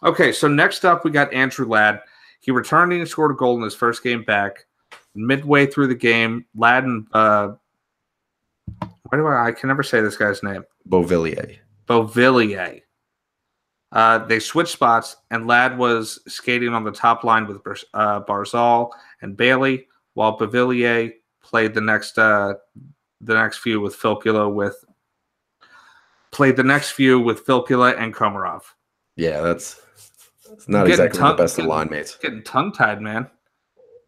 Okay, so next up we got Andrew Ladd. He returned and he scored a goal in his first game back. Midway through the game, Ladd and I can never say this guy's name. Beauvillier. They switched spots, and Ladd was skating on the top line with Barzal and Bailey, while Beauvillier played the next few with Filppula and Komarov. Yeah, that's not exactly the best of line mates. Getting tongue-tied, man.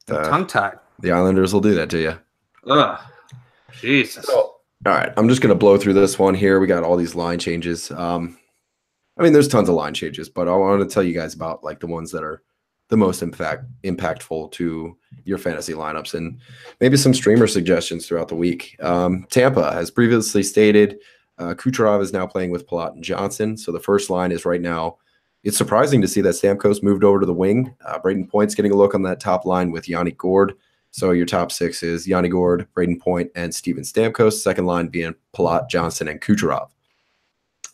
Tongue-tied. The Islanders will do that to you. Ugh. Jesus. So, all right, I'm just going to blow through this one here. We got all these line changes. There's tons of line changes, but I want to tell you guys about the ones that are the most impactful to your fantasy lineups, and maybe some streamer suggestions throughout the week. Tampa, as previously stated, Kucherov is now playing with Palat and Johnson. So the first line is right now. It's surprising to see that Stamkos moved over to the wing. Brayden Point's getting a look on that top line with Yanni Gourde. So your top 6 is Yanni Gourde, Brayden Point, and Steven Stamkos. Second line being Palat, Johnson, and Kucherov.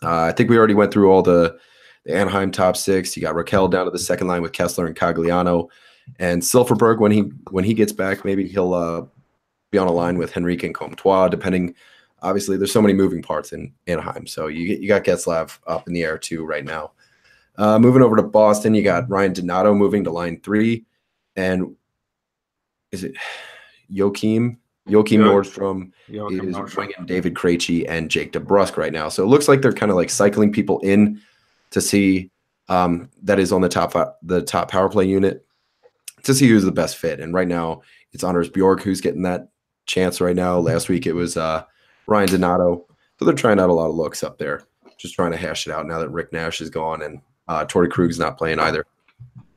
I think we already went through all the Anaheim top 6. You got Raquel down to the second line with Kessler and Cagliano. And Silfverberg, when he gets back, maybe he'll be on a line with Henrique and Comtois, depending. Obviously, there's so many moving parts in Anaheim. So you got Getzlav up in the air too right now. Moving over to Boston, you got Ryan Donato moving to line 3. And is it Joachim Nordstrom is bringing David Krejci and Jake DeBrusk right now. So it looks like they're kind of cycling people in to see that is on the top power play unit to see who's the best fit. And right now it's Anders Bjork who's getting that chance right now. Last week it was Ryan Donato. So they're trying out a lot of looks up there, just trying to hash it out now that Rick Nash is gone and Torrey Krug's not playing either.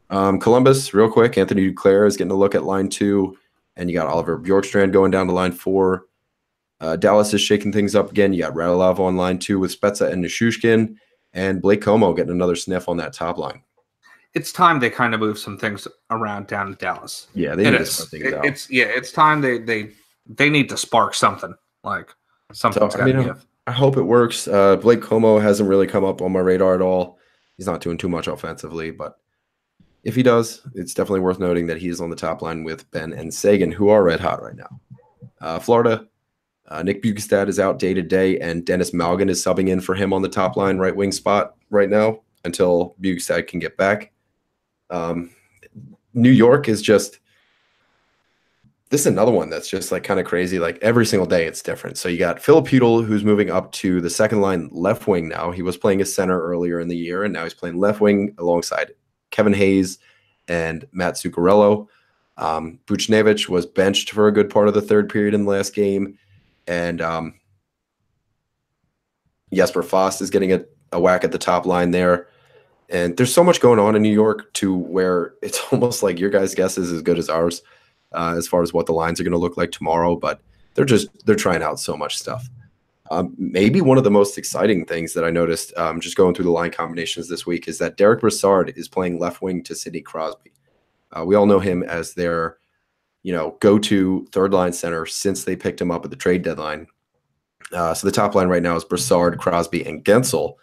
Columbus, real quick, Anthony Duclair is getting a look at line 2, and you got Oliver Bjorkstrand going down to line 4. Dallas is shaking things up again. You got Radulov on line 2 with Spezza and Nichushkin, and Blake Como getting another sniff on that top line. It's time they kind of move some things around down in Dallas. Yeah, they need to sort things out. It's time they need to spark something. Something's got to give. I hope it works. Blake Como hasn't really come up on my radar at all. He's not doing too much offensively, but if he does, it's definitely worth noting that he is on the top line with Ben and Sagan, who are red hot right now. Florida, Nick Bjugstad is out day to day, and Dennis Malgin is subbing in for him on the top line right wing spot right now until Bjugstad can get back. New York is just – this is another one that's just kind of crazy. Every single day it's different. So you got Philip Hudel, who's moving up to the second line left wing now. He was playing as center earlier in the year, and now he's playing left wing alongside Kevin Hayes and Matt Zuccarello. Buchnevich was benched for a good part of the third period in the last game. And Jesper Fast is getting a whack at the top line there. And there's so much going on in New York to where it's almost like your guys' guess is as good as ours as far as what the lines are going to look like tomorrow. But they're trying out so much stuff. Maybe one of the most exciting things that I noticed just going through the line combinations this week is that Derek Brassard is playing left wing to Sidney Crosby. We all know him as their, go-to third-line center since they picked him up at the trade deadline. So the top line right now is Brassard, Crosby, and Gensel,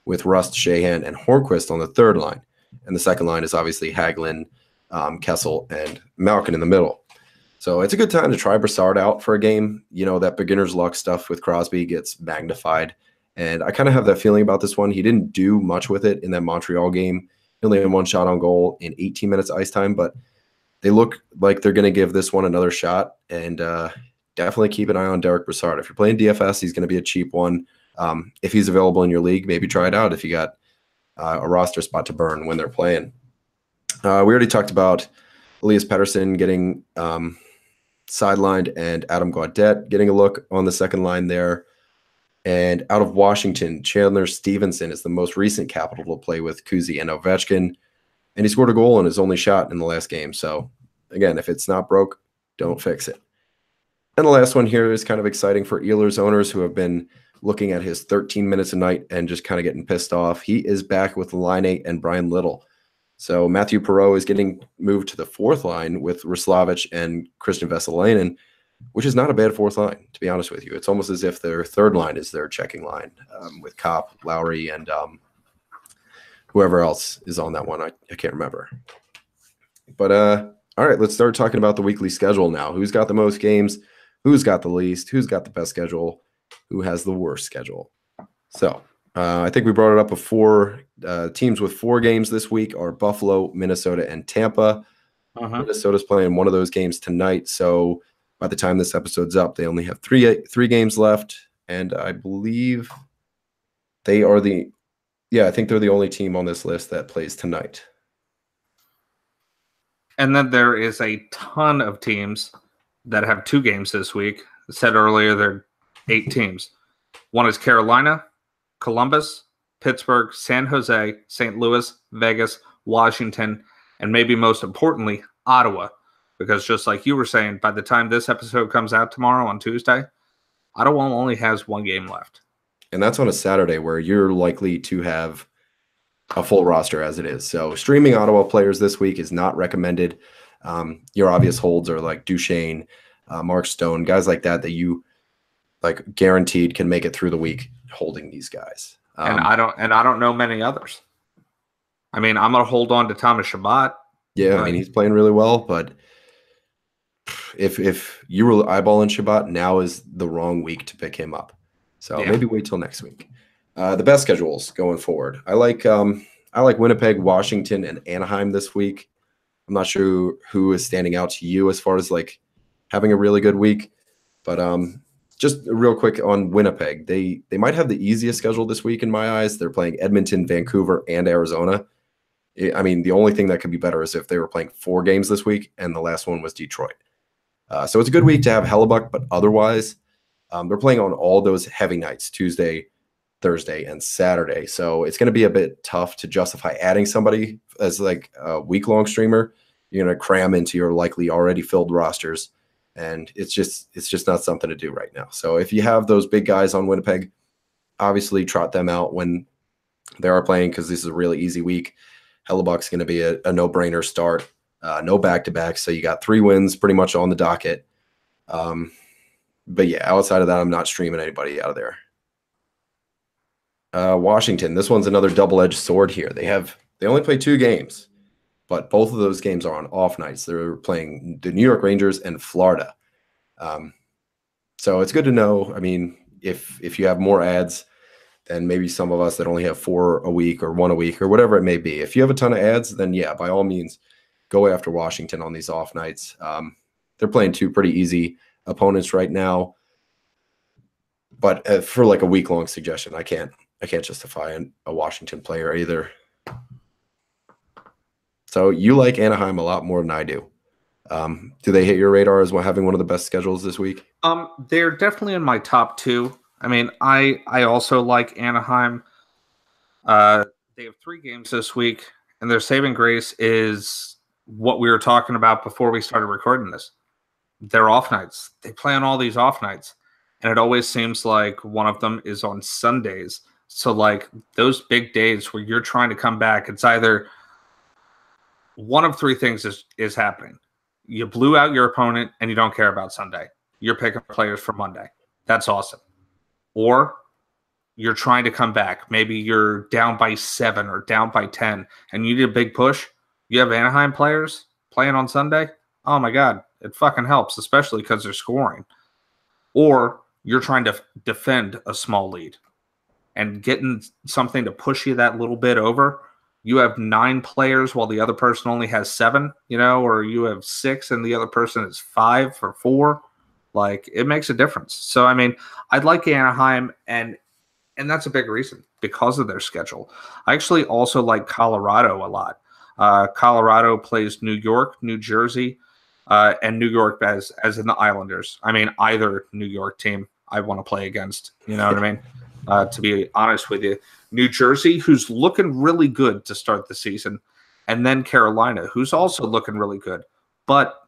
with Rust, Shahan, and Hornquist on the third line. And the second line is obviously Hagelin, Kessel, and Malkin in the middle. So it's a good time to try Brassard out for a game. That beginner's luck stuff with Crosby gets magnified. And I kind of have that feeling about this one. He didn't do much with it in that Montreal game. He only had one shot on goal in 18 minutes ice time, but they look like they're going to give this one another shot. And definitely keep an eye on Derek Brassard. If you're playing DFS, he's going to be a cheap one. If he's available in your league, maybe try it out if you got a roster spot to burn when they're playing. We already talked about Elias Pettersson getting sidelined and Adam Gaudette getting a look on the second line there. And out of Washington, Chandler Stevenson is the most recent Capital to play with Kuzi and Ovechkin. And he scored a goal on his only shot in the last game. So, again, if it's not broke, don't fix it. And the last one here is kind of exciting for Ehlers owners who have been looking at his 13 minutes a night and just kind of getting pissed off. He is back with Laine and Brian Little. So Matthew Perreault is getting moved to the fourth line with Ruslavich and Christian Vesalainen, which is not a bad fourth line, to be honest with you. It's almost as if their third line is their checking line with Kopp, Lowry, and whoever else is on that one. I can't remember. But all right, let's start talking about the weekly schedule now. Who's got the most games? Who's got the least? Who's got the best schedule? Who has the worst schedule? So I think we brought it up before. Teams with 4 games this week are Buffalo, Minnesota, and Tampa. Minnesota's playing one of those games tonight. So by the time this episode's up, they only have three games left. And I believe they are I think they're the only team on this list that plays tonight. And then there is a ton of teams that have 2 games this week. I said earlier, there are 8 teams. One is Carolina, Columbus, Pittsburgh, San Jose, St. Louis, Vegas, Washington, and maybe most importantly, Ottawa. Because just like you were saying, by the time this episode comes out tomorrow on Tuesday, Ottawa only has 1 game left. And that's on a Saturday where you're likely to have a full roster as it is. So streaming Ottawa players this week is not recommended. Your obvious holds are like Duchesne, Mark Stone, guys like that you like guaranteed can make it through the week holding these guys. And I don't know many others. I mean, I'm gonna hold on to Thomas Chabot. Yeah, I mean he's playing really well, but if you were eyeballing Chabot, now is the wrong week to pick him up. So maybe wait till next week. The best schedules going forward. I like Winnipeg, Washington, and Anaheim this week. I'm not sure who is standing out to you as far as like having a really good week, but just real quick on Winnipeg, they might have the easiest schedule this week in my eyes. They're playing Edmonton, Vancouver, and Arizona. I mean, the only thing that could be better is if they were playing 4 games this week, and the last one was Detroit. So it's a good week to have Hellebuck, but otherwise, they're playing on all those heavy nights, Tuesday, Thursday, and Saturday. So it's going to be a bit tough to justify adding somebody as like a week-long streamer. You're going to cram into your likely already filled rosters, and it's just not something to do right now. So if you have those big guys on Winnipeg, obviously trot them out when they are playing because this is a really easy week. Hellebuck's going to be a no-brainer start. No back-to-back, so you got 3 wins pretty much on the docket. But yeah, outside of that, I'm not streaming anybody out of there. Washington, this one's another double-edged sword here. They only play 2 games, but both of those games are on off nights. They're playing the New York Rangers and Florida. So it's good to know. I mean, if you have more ads than maybe some of us that only have 4 a week or 1 a week or whatever it may be. If you have a ton of ads, then yeah, by all means, go after Washington on these off nights. They're playing 2 pretty easy opponents right now. But for like a week-long suggestion, I can't justify a Washington player either. So you like Anaheim a lot more than I do. Do they hit your radar as well, having one of the best schedules this week? They're definitely in my top two. I mean, I also like Anaheim. They have 3 games this week, and their saving grace is what we were talking about before we started recording this. Their off nights. They play on all these off nights, and it always seems like one of them is on Sundays. So, like, those big days where you're trying to come back, it's either one of 3 things is happening. You blew out your opponent, and you don't care about Sunday. You're picking players for Monday. That's awesome. Or you're trying to come back. Maybe you're down by 7 or down by 10, and you need a big push. You have Anaheim players playing on Sunday. Oh, my God. It fucking helps, especially because they're scoring. Or you're trying to defend a small lead and getting something to push you that little bit over. You have 9 players while the other person only has 7, or you have 6 and the other person is 5 or 4. Like, it makes a difference. So, I mean, I'd like Anaheim, and that's a big reason because of their schedule. I actually also like Colorado a lot. Colorado plays New York, New Jersey, and New York as in the Islanders. I mean, either New York team I want to play against. You know what I mean? To be honest with you, New Jersey, who's looking really good to start the season, and then Carolina, who's also looking really good. But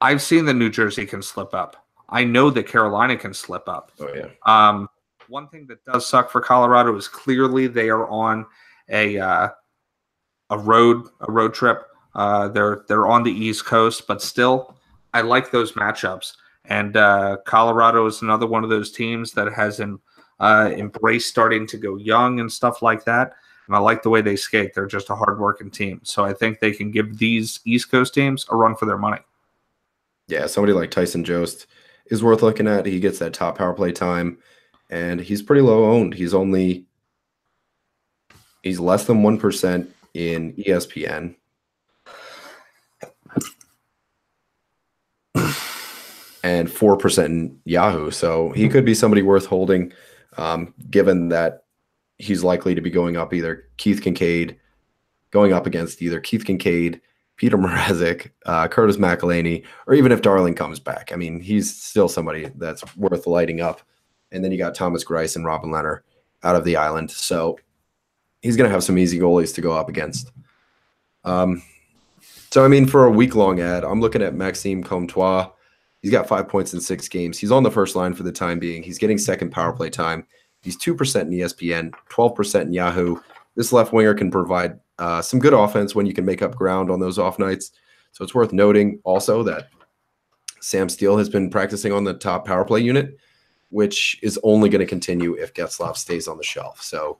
I've seen that New Jersey can slip up. I know that Carolina can slip up. Oh, yeah. One thing that does suck for Colorado is clearly they are on a road trip. They're on the East Coast, but still, I like those matchups. And Colorado is another one of those teams that has embraced starting to go young and stuff like that. And I like the way they skate. They're just a hardworking team. So I think they can give these East Coast teams a run for their money. Yeah, somebody like Tyson Jost is worth looking at. He gets that top power play time, and he's pretty low owned. He's less than 1% in ESPN. And 4% in Yahoo. So he could be somebody worth holding, given that he's likely to be going up against either Keith Kincaid, Peter Mrazek, Curtis McElhinney, or even if Darling comes back. I mean, he's still somebody that's worth lighting up. And then you got Thomas Greiss and Robin Lehner out of the island. So he's going to have some easy goalies to go up against. So, I mean, for a week-long ad, I'm looking at Maxime Comtois. He's got 5 points in 6 games. He's on the first line for the time being. He's getting second power play time. He's 2% in ESPN, 12% in Yahoo. This left winger can provide some good offense when you can make up ground on those off nights. So it's worth noting also that Sam Steele has been practicing on the top power play unit, which is only going to continue if Getzlaf stays on the shelf. So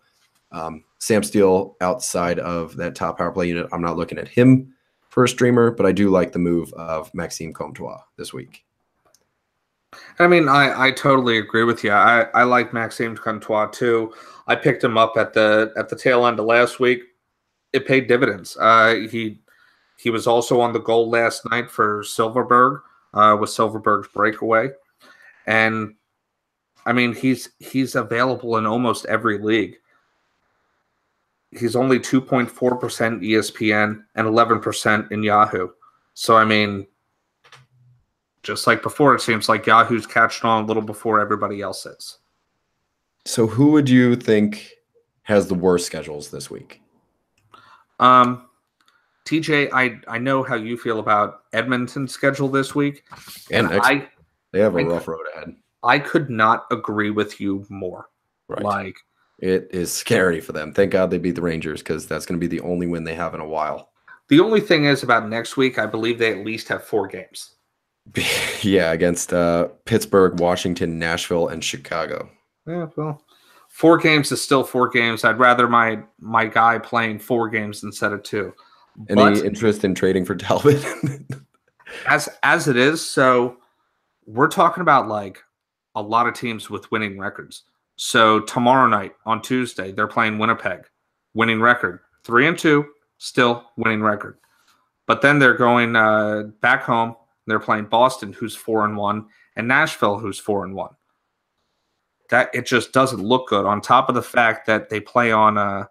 Sam Steele outside of that top power play unit, I'm not looking at him for a streamer, but I do like the move of Maxime Comtois this week. I mean, I totally agree with you. I like Maxime Comtois too. I picked him up at the tail end of last week. It paid dividends. He was also on the goal last night for Silverberg with Silverberg's breakaway, and I mean he's available in almost every league. He's only 2.4% ESPN and 11% in Yahoo. So I mean, just like before, it seems like Yahoo's catching on a little before everybody else is. So who would you think has the worst schedules this week? TJ, I know how you feel about Edmonton's schedule this week. And they have a rough road ahead. I could not agree with you more. Right. Like, it is scary for them. Thank God they beat the Rangers, because that's going to be the only win they have in a while. The only thing is about next week, I believe they at least have 4 games. Yeah, against Pittsburgh, Washington, Nashville, and Chicago. Yeah, well, 4 games is still 4 games. I'd rather my guy playing 4 games instead of 2. Any interest in trading for Talbot? as it is, so we're talking about like a lot of teams with winning records. So tomorrow night on Tuesday, they're playing Winnipeg, winning record 3-2, still winning record. But then they're going back home. They're playing Boston, who's 4-1, and Nashville, who's 4-1. That it just doesn't look good. On top of the fact that they play on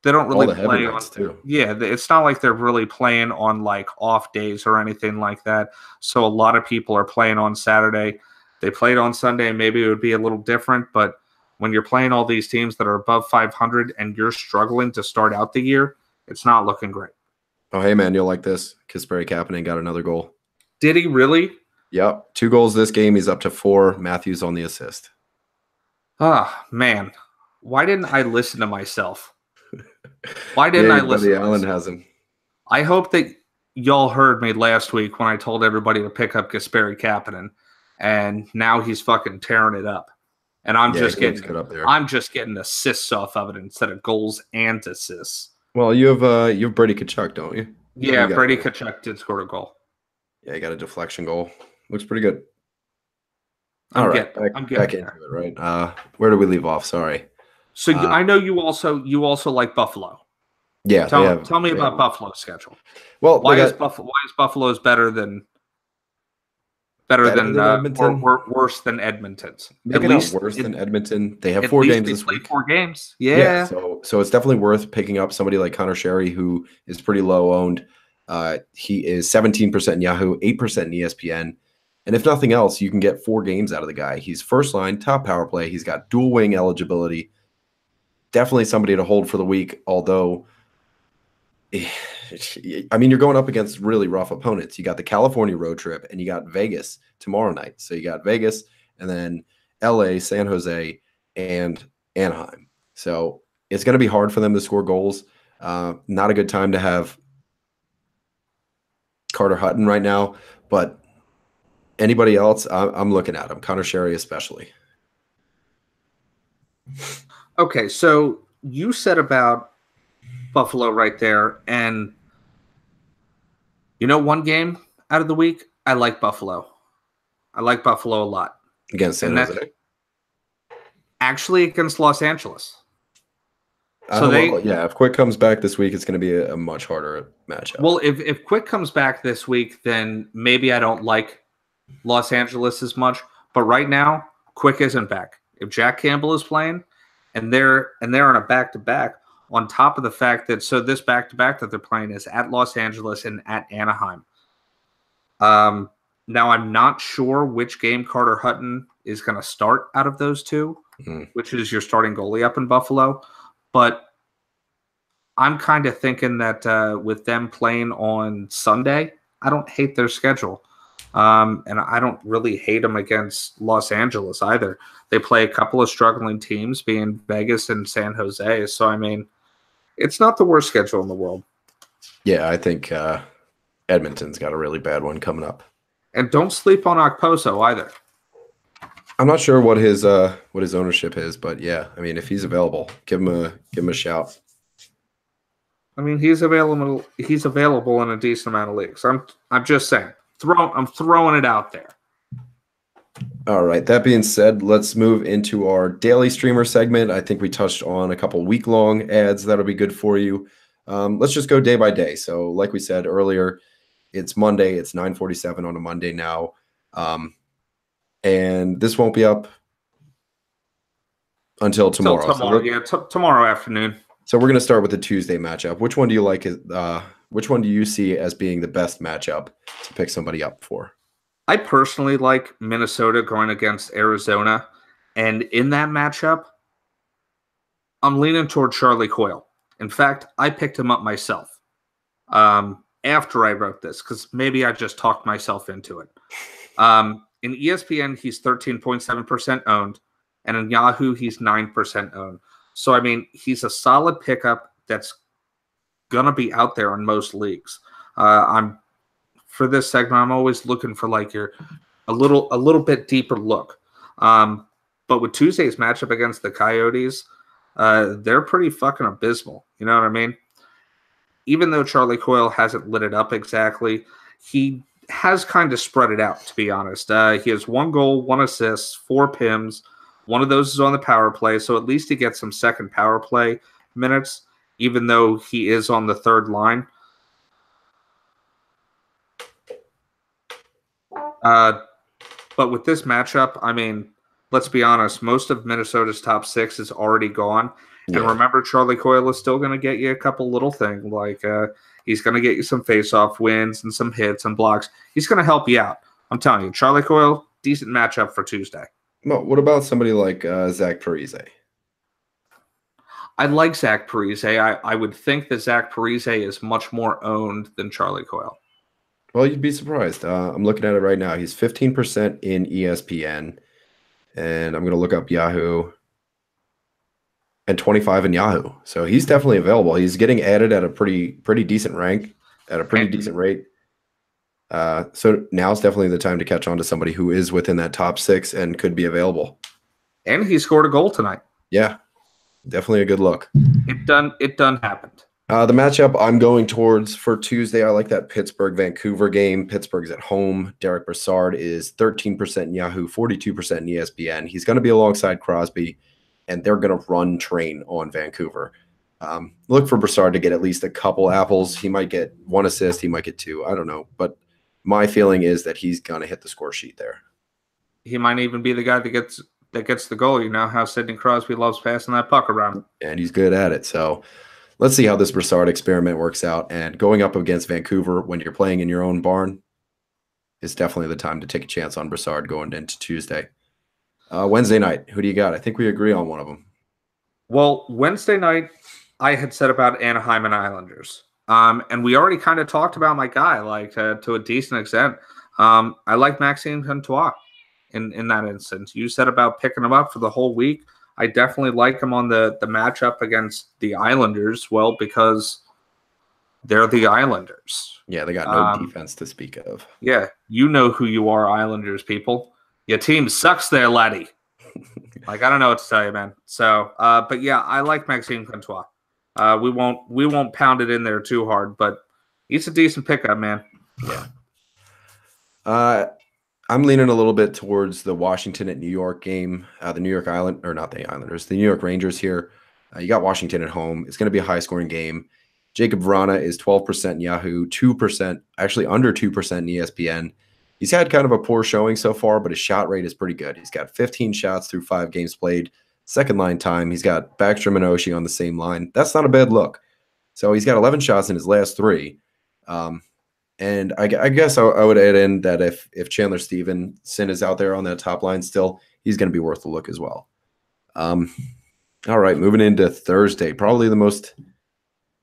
They don't All really the play on. heavyweights too. Yeah, it's not like they're really playing on like off days or anything like that. So a lot of people are playing on Saturday. They played on Sunday, and maybe it would be a little different. But when you're playing all these teams that are above 500 and you're struggling to start out the year, it's not looking great. Oh, hey, man, you'll like this. Kasperi Kapanen got another goal. Did he really? Yep. 2 goals this game. He's up to 4. Matthews on the assist. Ah, man. Why didn't I listen to myself? Why didn't I listen to Allen myself? has him. I hope that y'all heard me last week when I told everybody to pick up Kasperi Kapanen, and now he's fucking tearing it up. And I'm just getting good up there. I'm just getting assists off of it instead of goals and assists. Well, you have Brady Tkachuk, don't you? Yeah, You got Brady it. Tkachuk did score a goal. Yeah, you got a deflection goal. Looks pretty good. I'm All right, getting back there. into it, right? Where do we leave off? Sorry. So I know you also like Buffalo. Yeah, Tell me about Buffalo's schedule. Well, Why is Buffalo's better than Edmonton? or worse than Edmonton's? Maybe not worse than Edmonton. They have 4 games this week. 4 games. Yeah. So it's definitely worth picking up somebody like Connor Sherry, who is pretty low owned. He is 17% in Yahoo, 8% in ESPN. And if nothing else, you can get 4 games out of the guy. He's first line, top power play. He's got dual wing eligibility. Definitely somebody to hold for the week, although, I mean, you're going up against really rough opponents. You got the California road trip, and you got Vegas tomorrow night. So you got Vegas, and then LA, San Jose, and Anaheim. So it's going to be hard for them to score goals. Not a good time to have Carter Hutton right now, but anybody else, I'm looking at him. Connor Sherry especially. Okay, so you said about Buffalo right there, and one game out of the week, I like Buffalo. I like Buffalo a lot. Against San Jose? Actually, against Los Angeles. So if Quick comes back this week, it's going to be a much harder matchup. Well, if Quick comes back this week, then maybe I don't like Los Angeles as much. But right now, Quick isn't back. If Jack Campbell is playing, and they're on a back-to-back, on top of the fact that this back-to-back that they're playing is at Los Angeles and at Anaheim. Now I'm not sure which game Carter Hutton is going to start out of those two, which is your starting goalie up in Buffalo. But I'm kind of thinking that with them playing on Sunday, I don't hate their schedule. And I don't really hate them against Los Angeles either. They play a couple of struggling teams, being Vegas and San Jose. So, I mean, it's not the worst schedule in the world. Yeah, I think Edmonton's got a really bad one coming up. And don't sleep on Okposo either. I'm not sure what his ownership is, but yeah, I mean, if he's available, give him a shout. I mean, he's available in a decent amount of leagues. I'm just saying. I'm throwing it out there. All right. That being said, let's move into our daily streamer segment. I think we touched on a couple week-long ads that'll be good for you. Let's just go day by day. So, like we said earlier, it's Monday. It's 9:47 on a Monday now, and this won't be up until tomorrow. Tomorrow afternoon. So we're going to start with the Tuesday matchup. Which one do you like? Which one do you see as being the best matchup to pick somebody up for? I personally like Minnesota going against Arizona. And in that matchup, I'm leaning toward Charlie Coyle. In fact, I picked him up myself after I wrote this because maybe I just talked myself into it. In ESPN, he's 13.7% owned. And in Yahoo, he's 9% owned. So, I mean, he's a solid pickup that's going to be out there in most leagues. For this segment, I'm always looking for like a little bit deeper look. But with Tuesday's matchup against the Coyotes, they're pretty fucking abysmal. You know what I mean? Even though Charlie Coyle hasn't lit it up exactly, he has kind of spread it out, to be honest. He has 1 goal, 1 assist, 4 PIMs. One of those is on the power play, so at least he gets some second power play minutes, even though he is on the third line. But with this matchup, I mean, let's be honest, most of Minnesota's top 6 is already gone. And Yeah. remember, Charlie Coyle is still going to get you a couple little things. Like he's going to get you some face-off wins and some hits and blocks. He's going to help you out. I'm telling you, Charlie Coyle, decent matchup for Tuesday. Well, what about somebody like Zach Parise? I like Zach Parise. I would think that Zach Parise is much more owned than Charlie Coyle. Well, you'd be surprised. I'm looking at it right now. He's 15% in ESPN, and I'm going to look up Yahoo, and 25 in Yahoo. So he's definitely available. He's getting added at a pretty decent rank, at a pretty decent rate. So now's definitely the time to catch on to somebody who is within that top 6 and could be available. And he scored a goal tonight. Yeah, definitely a good look. It done happened. The matchup I'm going towards for Tuesday, I like that Pittsburgh-Vancouver game. Pittsburgh's at home. Derek Brassard is 13% in Yahoo, 42% in ESPN. He's going to be alongside Crosby, and they're going to run train on Vancouver. Look for Brassard to get at least a couple apples. He might get 1 assist. He might get 2. I don't know. But my feeling is that he's going to hit the score sheet there. He might even be the guy that gets the goal. You know how Sidney Crosby loves passing that puck around. And he's good at it. So let's see how this Brassard experiment works out. And going up against Vancouver when you're playing in your own barn is definitely the time to take a chance on Brassard going into Tuesday. Wednesday night, who do you got? I think we agree on one of them. Well, Wednesday night, I had said about Anaheim and Islanders. And we already kind of talked about my guy, like to a decent extent. I like Maxime Comtois in that instance. You said about picking him up for the whole week. I definitely like him on the matchup against the Islanders, well, because they're the Islanders. Yeah, they got no defense to speak of. Yeah, you know who you are, Islanders people. Your team sucks there, laddie. Like, I don't know what to tell you, man. So, but yeah, I like Maxime Comtois. We won't pound it in there too hard, but he's a decent pickup, man. Yeah. I'm leaning a little bit towards the Washington at New York game. The New York the New York Rangers here. You got Washington at home. It's going to be a high-scoring game. Jacob Vrana is 12% in Yahoo, 2%, actually under 2% in ESPN. He's had kind of a poor showing so far, but his shot rate is pretty good. He's got 15 shots through 5 games played. Second line time, he's got Backstrom and Oshie on the same line. That's not a bad look. So he's got 11 shots in his last 3. And I guess I would add in that if Chandler Stevenson is out there on that top line still, he's going to be worth a look as well. All right, moving into Thursday, probably the most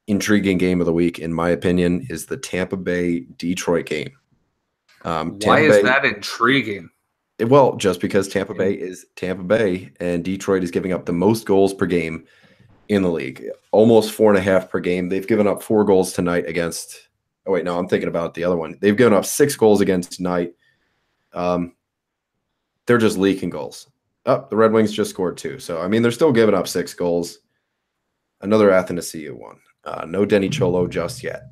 intriguing game of the week, in my opinion, is the Tampa Bay-Detroit game. Why is that intriguing? Well, just because Tampa Bay is Tampa Bay, and Detroit is giving up the most goals per game in the league, almost 4.5 per game. They've given up 4 goals tonight against. Oh wait, no, I'm thinking about the other one. They've given up 6 goals against tonight. They're just leaking goals. Oh, the Red Wings just scored 2. So I mean, they're still giving up 6 goals. Another Athanasiou one. No Denny Cholo just yet.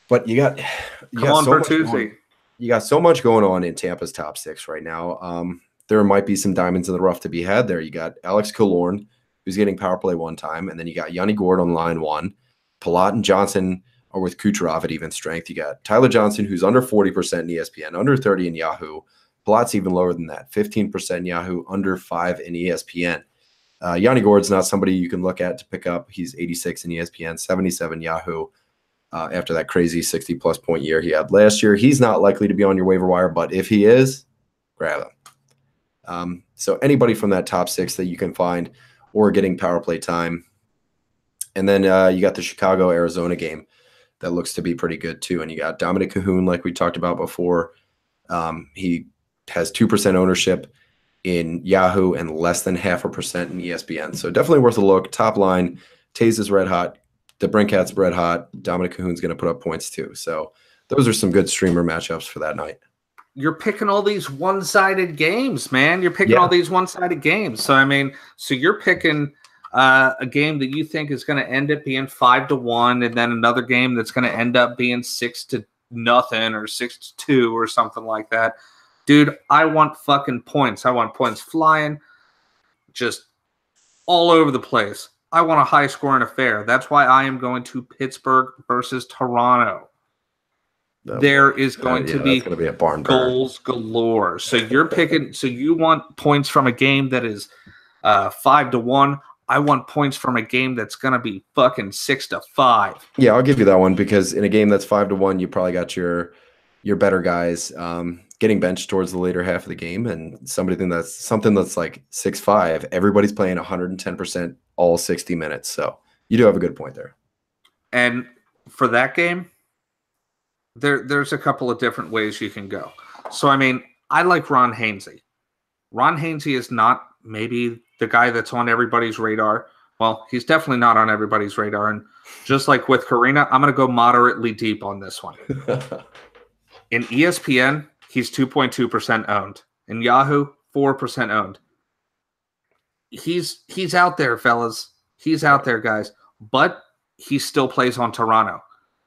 But you got so much going on in Tampa's top 6 right now. There might be some diamonds in the rough to be had there. You got Alex Killorn, who's getting power play 1 time, and then you got Yanni Gourde on line 1. Palat and Johnson are with Kucherov at even strength. You got Tyler Johnson, who's under 40% in ESPN, under 30 in Yahoo. Palat's even lower than that, 15% in Yahoo, under 5 in ESPN. Yanni Gourde's not somebody you can look at to pick up. He's 86 in ESPN, 77 Yahoo. After that crazy 60-plus point year he had last year. He's not likely to be on your waiver wire, but if he is, grab him. So anybody from that top 6 that you can find or getting power play time. And then you got the Chicago-Arizona game that looks to be pretty good too. And you got Dominic Cahoon, like we talked about before. He has 2% ownership in Yahoo and less than 0.5% in ESPN. So definitely worth a look. Top line, Taze is red hot. The Brinkat's red hot. Dominic Cahoon's going to put up points too. So those are some good streamer matchups for that night. You're picking all these one-sided games, man. You're picking all these one-sided games. So, I mean, you're picking a game that you think is going to end up being 5-1, and then another game that's going to end up being 6-0 or 6-2 or something like that. Dude, I want fucking points. I want points flying just all over the place. I want a high-scoring affair. That's why I am going to Pittsburgh versus Toronto. there is going to be that's going to be a barn burner. goals galore. So you're picking. So you want points from a game that is 5-1. I want points from a game that's going to be fucking 6-5. Yeah, I'll give you that one because in a game that's 5-1, you probably got your better guys getting benched towards the later half of the game, and something that's like 6-5. Everybody's playing 110% all 60 minutes. So you do have a good point there. And for that game, there's a couple of different ways you can go. So I mean, I like Ron Hainsey. Ron Hainsey is not maybe the guy that's on everybody's radar. Well, he's definitely not on everybody's radar. And just like with Karina, I'm going to go moderately deep on this one. In ESPN, he's 2.2% owned. In Yahoo, 4% owned. He's out there, fellas. He's out there, guys. But he still plays on Toronto.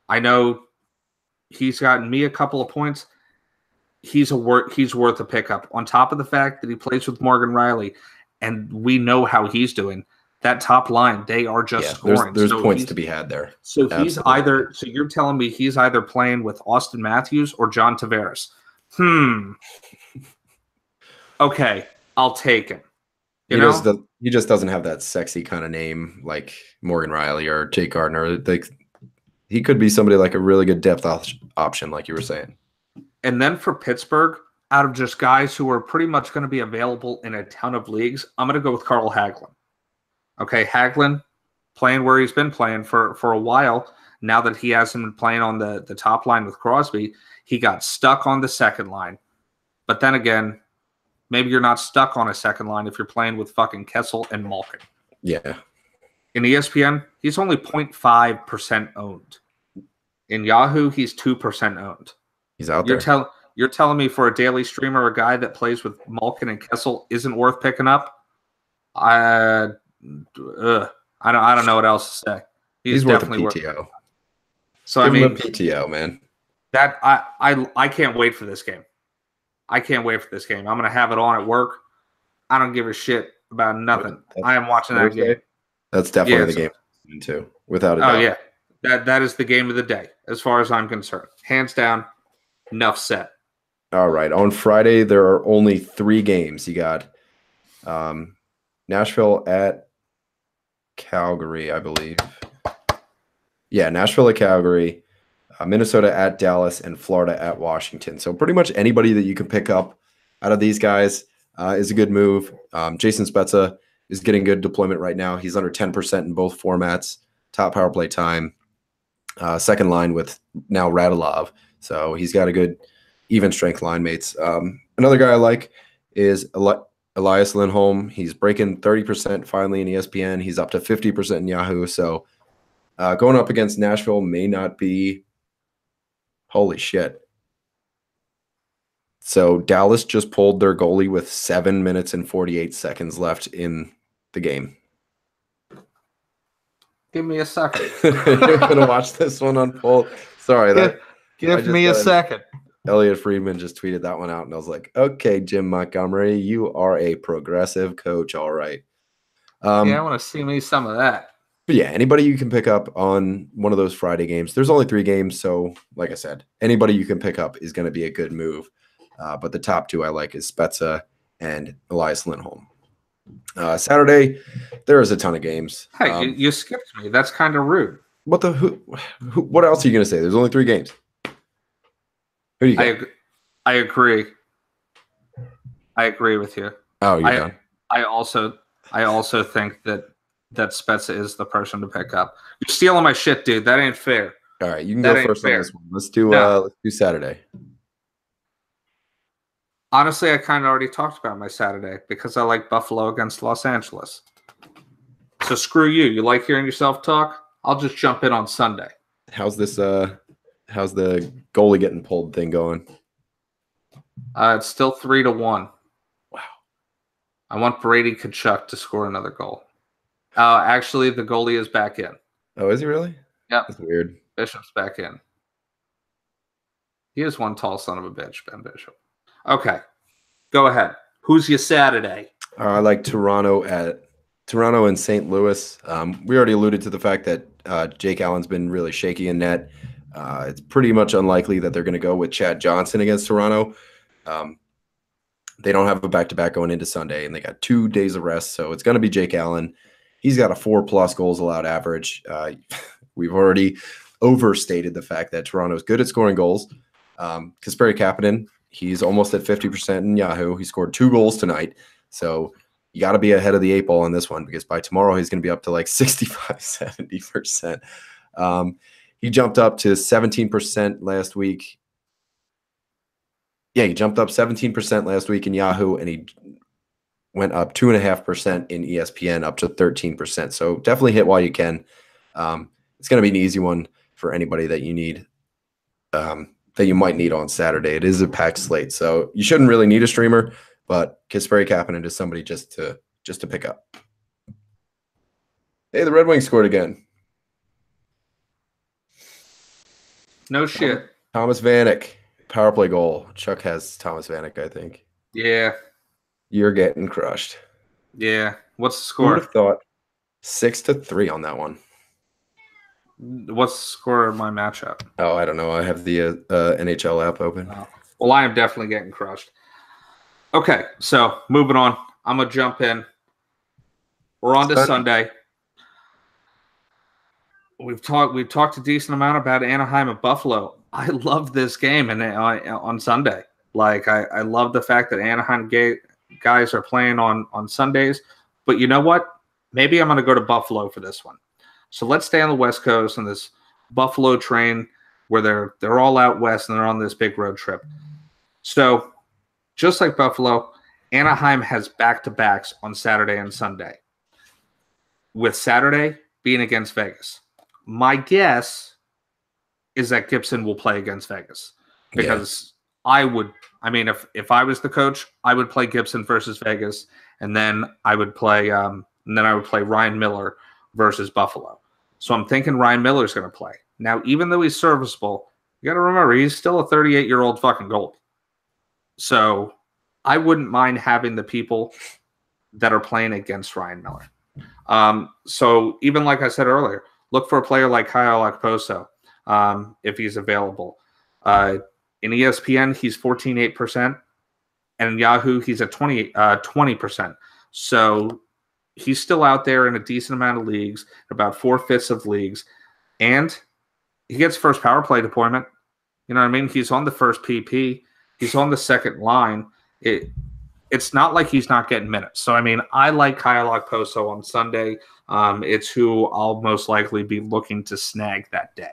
I know he's gotten me a couple of points. He's worth a pickup. On top of the fact that he plays with Morgan Riley, and we know how he's doing. That top line, they are just scoring. There's points to be had there. So he's either. So you're telling me he's either playing with Austin Matthews or John Tavares? Okay, I'll take him. He just doesn't have that sexy kind of name like Morgan Riley or Jake Gardner. He could be somebody like a really good depth option, like you were saying. And then for Pittsburgh, out of just guys who are pretty much going to be available in a ton of leagues, I'm going to go with Carl Hagelin. Okay, Hagelin playing where he's been playing for a while. Now that he hasn't been playing on the top line with Crosby, he got stuck on the second line. But then again, maybe you're not stuck on a second line if you're playing with fucking Kessel and Malkin. Yeah. In ESPN, he's only 0.5% owned. In Yahoo, he's 2% owned. He's out there. You're telling me for a daily streamer, a guy that plays with Malkin and Kessel isn't worth picking up? I don't know what else to say. He's definitely worth a PTO. So Give I mean, him a PTO, man. That I can't wait for this game. I can't wait for this game. I'm gonna have it on at work. I don't give a shit about nothing. I am watching that game. That's definitely the game too, without a doubt. Oh yeah, that is the game of the day as far as I'm concerned. Hands down. Enough said. All right. On Friday, there are only 3 games. You got Nashville at Calgary, I believe. Yeah, Nashville at Calgary, Minnesota at Dallas, and Florida at Washington. So pretty much anybody that you can pick up out of these guys is a good move. Jason Spezza is getting good deployment right now. He's under 10% in both formats. Top power play time. Second line with now Radulov. So he's got a good even strength line mates. Another guy I like is Elias Lindholm. He's breaking 30% finally in ESPN. He's up to 50% in Yahoo. So going up against Nashville may not be holy shit. So Dallas just pulled their goalie with 7 minutes and 48 seconds left in the game. Give me a second. You're gonna watch this one unfold. Sorry, give me a second. Elliot Friedman just tweeted that one out, and I was like, "Okay, Jim Montgomery, you are a progressive coach, all right." Yeah, I want to see me some of that. But yeah, anybody you can pick up on one of those Friday games. There's only 3 games, so like I said, anybody you can pick up is going to be a good move. But the top 2 I like is Spezza and Elias Lindholm. Saturday, there is a ton of games. Hey, you skipped me. That's kind of rude. What else are you going to say? There's only 3 games. Who do you got? I agree. I agree with you. Oh, you're done. I also think that Spezza is the person to pick up. You're stealing my shit, dude. That ain't fair. All right, you can go first on this one. Let's do Saturday. Honestly, I kind of already talked about my Saturday because I like Buffalo against Los Angeles. So screw you. You like hearing yourself talk? I'll just jump in on Sunday. How's this? How's the goalie getting pulled thing going? It's still 3-1. Wow. I want Brady Tkachuk to score another goal. Actually, the goalie is back in. Oh, is he really? Yep. That's weird. Bishop's back in. He is one tall son of a bitch, Ben Bishop. Okay, go ahead. Who's your Saturday? I like Toronto and St. Louis. We already alluded to the fact that Jake Allen's been really shaky in net. It's pretty much unlikely that they're going to go with Chad Johnson against Toronto. They don't have a back-to-back going into Sunday, and they got 2 days of rest, so it's going to be Jake Allen. He's got a 4+ goals allowed average. We've already overstated the fact that Toronto's good at scoring goals. Kasperi Kapanen, he's almost at 50% in Yahoo. He scored 2 goals tonight, so you got to be ahead of the 8 ball on this one, because by tomorrow he's going to be up to like 65, 70%. He jumped up to 17% last week. Yeah, he jumped up 17% last week in Yahoo, and he went up 2.5% in ESPN, up to 13%. So definitely hit while you can. It's going to be an easy one for anybody that you need, that you might need on Saturday. It is a packed slate, so you shouldn't really need a streamer, but Kasperi Kapanen is somebody just to pick up. Hey, the Red Wings scored again. No shit. Thomas Vanek, power play goal. Chuck has Thomas Vanek, I think. Yeah. You're getting crushed. Yeah. What's the Who would score? have thought 6-3 on that one? What's the score of my matchup? Oh, I don't know. I have the NHL app open. Oh. Well, I am definitely getting crushed. Okay, so moving on. I'm going to jump in. We're on to Sunday. We've talked a decent amount about Anaheim and Buffalo. I love this game on Sunday. Like, I love the fact that Anaheim guys are playing on Sundays. But you know what? Maybe I'm going to go to Buffalo for this one. So let's stay on the West Coast on this Buffalo train where they're all out west and they're on this big road trip. So just like Buffalo, Anaheim has back-to-backs on Saturday and Sunday, with Saturday being against Vegas. My guess is that Gibson will play against Vegas, because if I was the coach, I would play Gibson versus Vegas, and then I would play Ryan Miller versus Buffalo. So I'm thinking Ryan Miller's going to play. Now, even though he's serviceable, you got to remember he's still a 38-year-old fucking goalie. So I wouldn't mind having the people that are playing against Ryan Miller. So even like I said earlier, look for a player like Kyle Okposo if he's available. In ESPN, he's 14.8%, and in Yahoo, he's at 20%. So he's still out there in a decent amount of leagues, about 4/5 of leagues, and he gets first power play deployment. You know what I mean? He's on the first PP. He's on the second line. It's not like he's not getting minutes. So, I mean, I like Kyle Okposo on Sunday. It's who I'll most likely be looking to snag that day.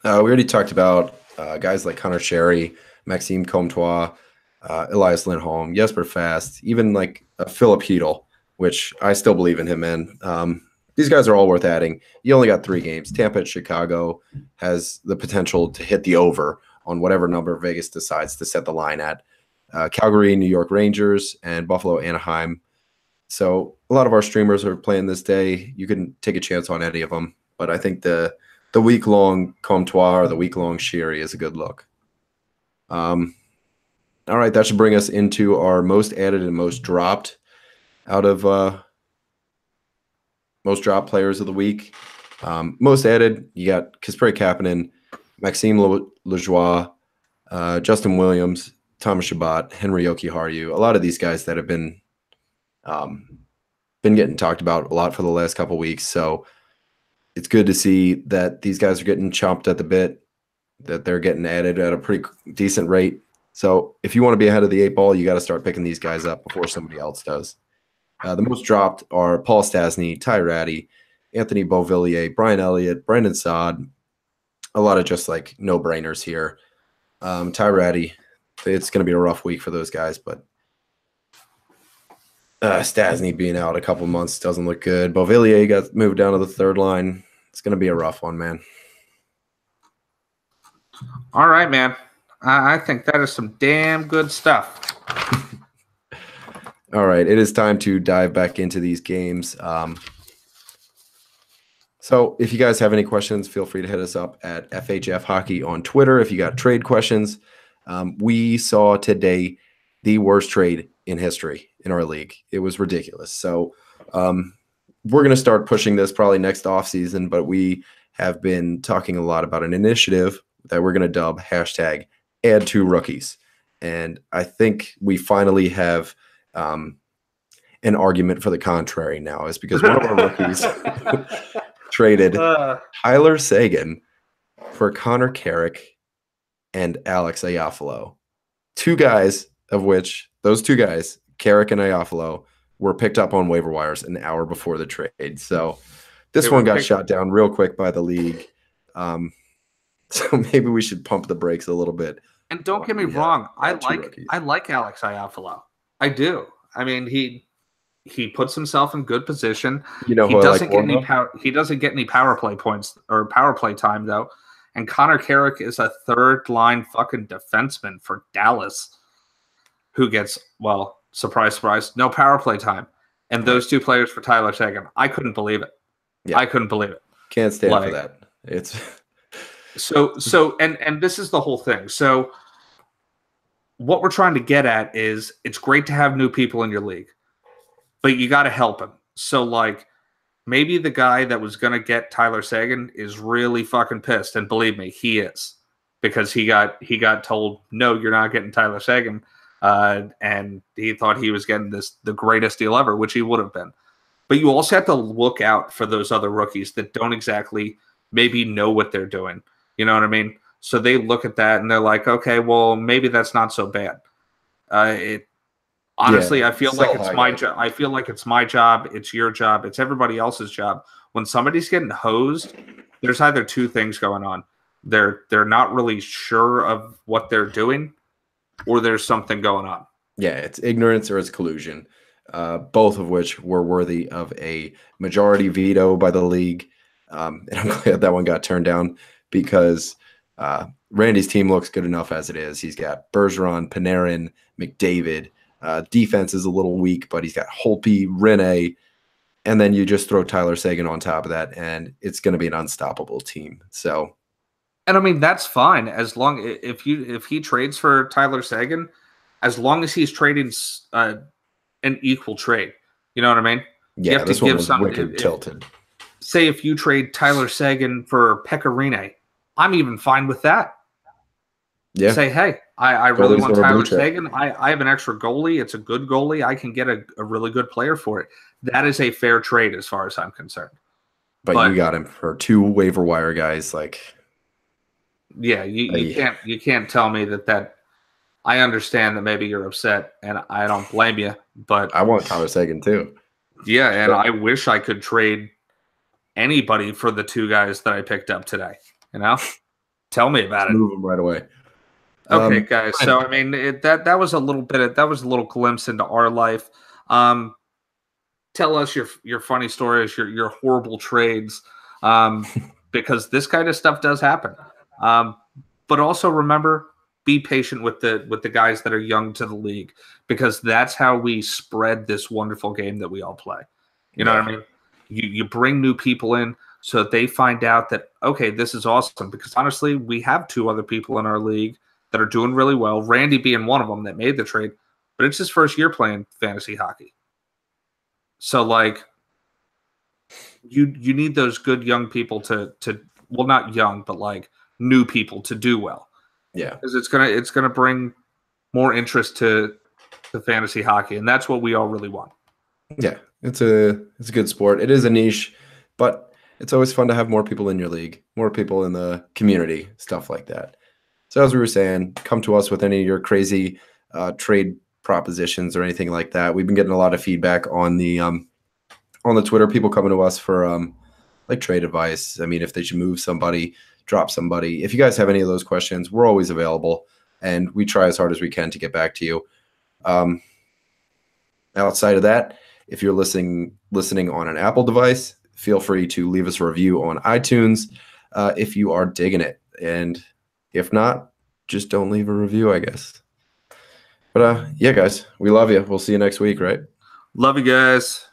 We already talked about guys like Connor Sherry, Maxime Comtois, Elias Lindholm, Jesper Fast, even like Philip Hedl, which I still believe in him, man. These guys are all worth adding. You only got 3 games. Tampa at Chicago has the potential to hit the over on whatever number Vegas decides to set the line at. Calgary, New York Rangers, and Buffalo, Anaheim. So a lot of our streamers are playing this day. You can take a chance on any of them, but I think the week-long Comtois or the week-long Sherry is a good look. All right, that should bring us into our most added and most dropped out of most dropped players of the week. Most added, you got Kasperi Kapanen, Maxime Lajoie, Justin Williams, Thomas Chabot, Henry Jokiharju. A lot of these guys that have been getting talked about a lot for the last couple weeks. So it's good to see that these guys are getting chomped at the bit, that they're getting added at a pretty decent rate. So if you want to be ahead of the 8 ball, you got to start picking these guys up before somebody else does. The most dropped are Paul Stastny, Ty Ratty, Anthony Beauvillier, Brian Elliott, Brendan Saad. A lot of just like no-brainers here. Ty Ratty, it's going to be a rough week for those guys, but Stastny being out a couple months doesn't look good. Beauvillier got moved down to the 3rd line. It's going to be a rough one, man. All right, man. I think that is some damn good stuff. All right, it is time to dive back into these games. So if you guys have any questions, feel free to hit us up at FHF Hockey on Twitter. If you got trade questions, we saw today the worst trade in history in our league. It was ridiculous. So we're going to start pushing this probably next offseason, but we have been talking a lot about an initiative that we're going to dub hashtag add two rookies. And I think we finally have an argument for the contrary now, is because one of our rookies traded Tyler Seguin for Connor Carrick and Alex Iafalo. Two guys of which, those two guys, Carrick and Iafalo, were picked up on waiver wires an hour before the trade. So this one got shot down real quick by the league. So maybe we should pump the brakes a little bit. And don't get me wrong, I like Alex Iafalo. I do. I mean, he puts himself in good position. You know, he doesn't get any power play points or power play time though. And Connor Carrick is a third line fucking defenseman for Dallas, who gets, well, surprise, surprise, no power play time. And those two players for Tyler Seguin, I couldn't believe it. Yeah. I couldn't believe it. Can't stand for that. It's so and this is the whole thing. So what we're trying to get at is it's great to have new people in your league, but you got to help them. So like maybe the guy that was going to get Tyler Seguin is really fucking pissed, and believe me, he is, because he got told, no, you're not getting Tyler Seguin, and he thought he was getting the greatest deal ever, which he would have been. But you also have to look out for those other rookies that don't exactly maybe know what they're doing. You know what I mean? So they look at that and they're like, okay, well, maybe that's not so bad. Honestly, I feel like it's my job. I feel like it's my job. It's your job. It's everybody else's job. When somebody's getting hosed, there's either two things going on. They're not really sure of what they're doing, or there's something going on. Yeah, it's ignorance or it's collusion. Both of which were worthy of a majority veto by the league. And I'm glad that one got turned down, because Randy's team looks good enough as it is. He's got Bergeron, Panarin, McDavid. Defense is a little weak, but he's got Holtby, Rene, and then you just throw Tyler Seguin on top of that, and it's going to be an unstoppable team. So, and I mean, that's fine as long if he trades for Tyler Seguin, as long as he's trading an equal trade. You know what I mean? Yeah, you have this to give one was wicked tilted. Say if you trade Tyler Seguin for Pekka Rinne, I'm even fine with that. Yeah. Say, hey, I really want Tyler Seguin. I have an extra goalie. It's a good goalie. I can get a really good player for it. That is a fair trade as far as I'm concerned. But you got him for two waiver wire guys. Like, yeah, you can't tell me that. I understand that maybe you're upset, and I don't blame you. But I want Tyler Seguin too. Yeah, and I wish I could trade anybody for the two guys that I picked up today. You know, tell me about it. Move them right away. Okay, guys. So I mean, that was a little glimpse into our life. Tell us your funny stories, your horrible trades, because this kind of stuff does happen. But also remember, be patient with the guys that are young to the league, because that's how we spread this wonderful game that we all play. You know what I mean? You bring new people in so that they find out that, okay, this is awesome. Because honestly, we have two other people in our league that are doing really well. Randy being one of them that made the trade, but it's his first year playing fantasy hockey. So like, you need those good young people to well, not young, but like new people to do well. Yeah, because it's gonna bring more interest to fantasy hockey, and that's what we all really want. Yeah, it's a good sport. It is a niche, but it's always fun to have more people in your league, more people in the community, stuff like that. So as we were saying, come to us with any of your crazy trade propositions or anything like that. We've been getting a lot of feedback on the Twitter, people coming to us for like trade advice. I mean, if they should move somebody, drop somebody. If you guys have any of those questions, we're always available, and we try as hard as we can to get back to you. Outside of that, if you're listening on an Apple device, feel free to leave us a review on iTunes if you are digging it. And if not, just don't leave a review, I guess. But yeah, guys, we love you. We'll see you next week, right? Love you guys.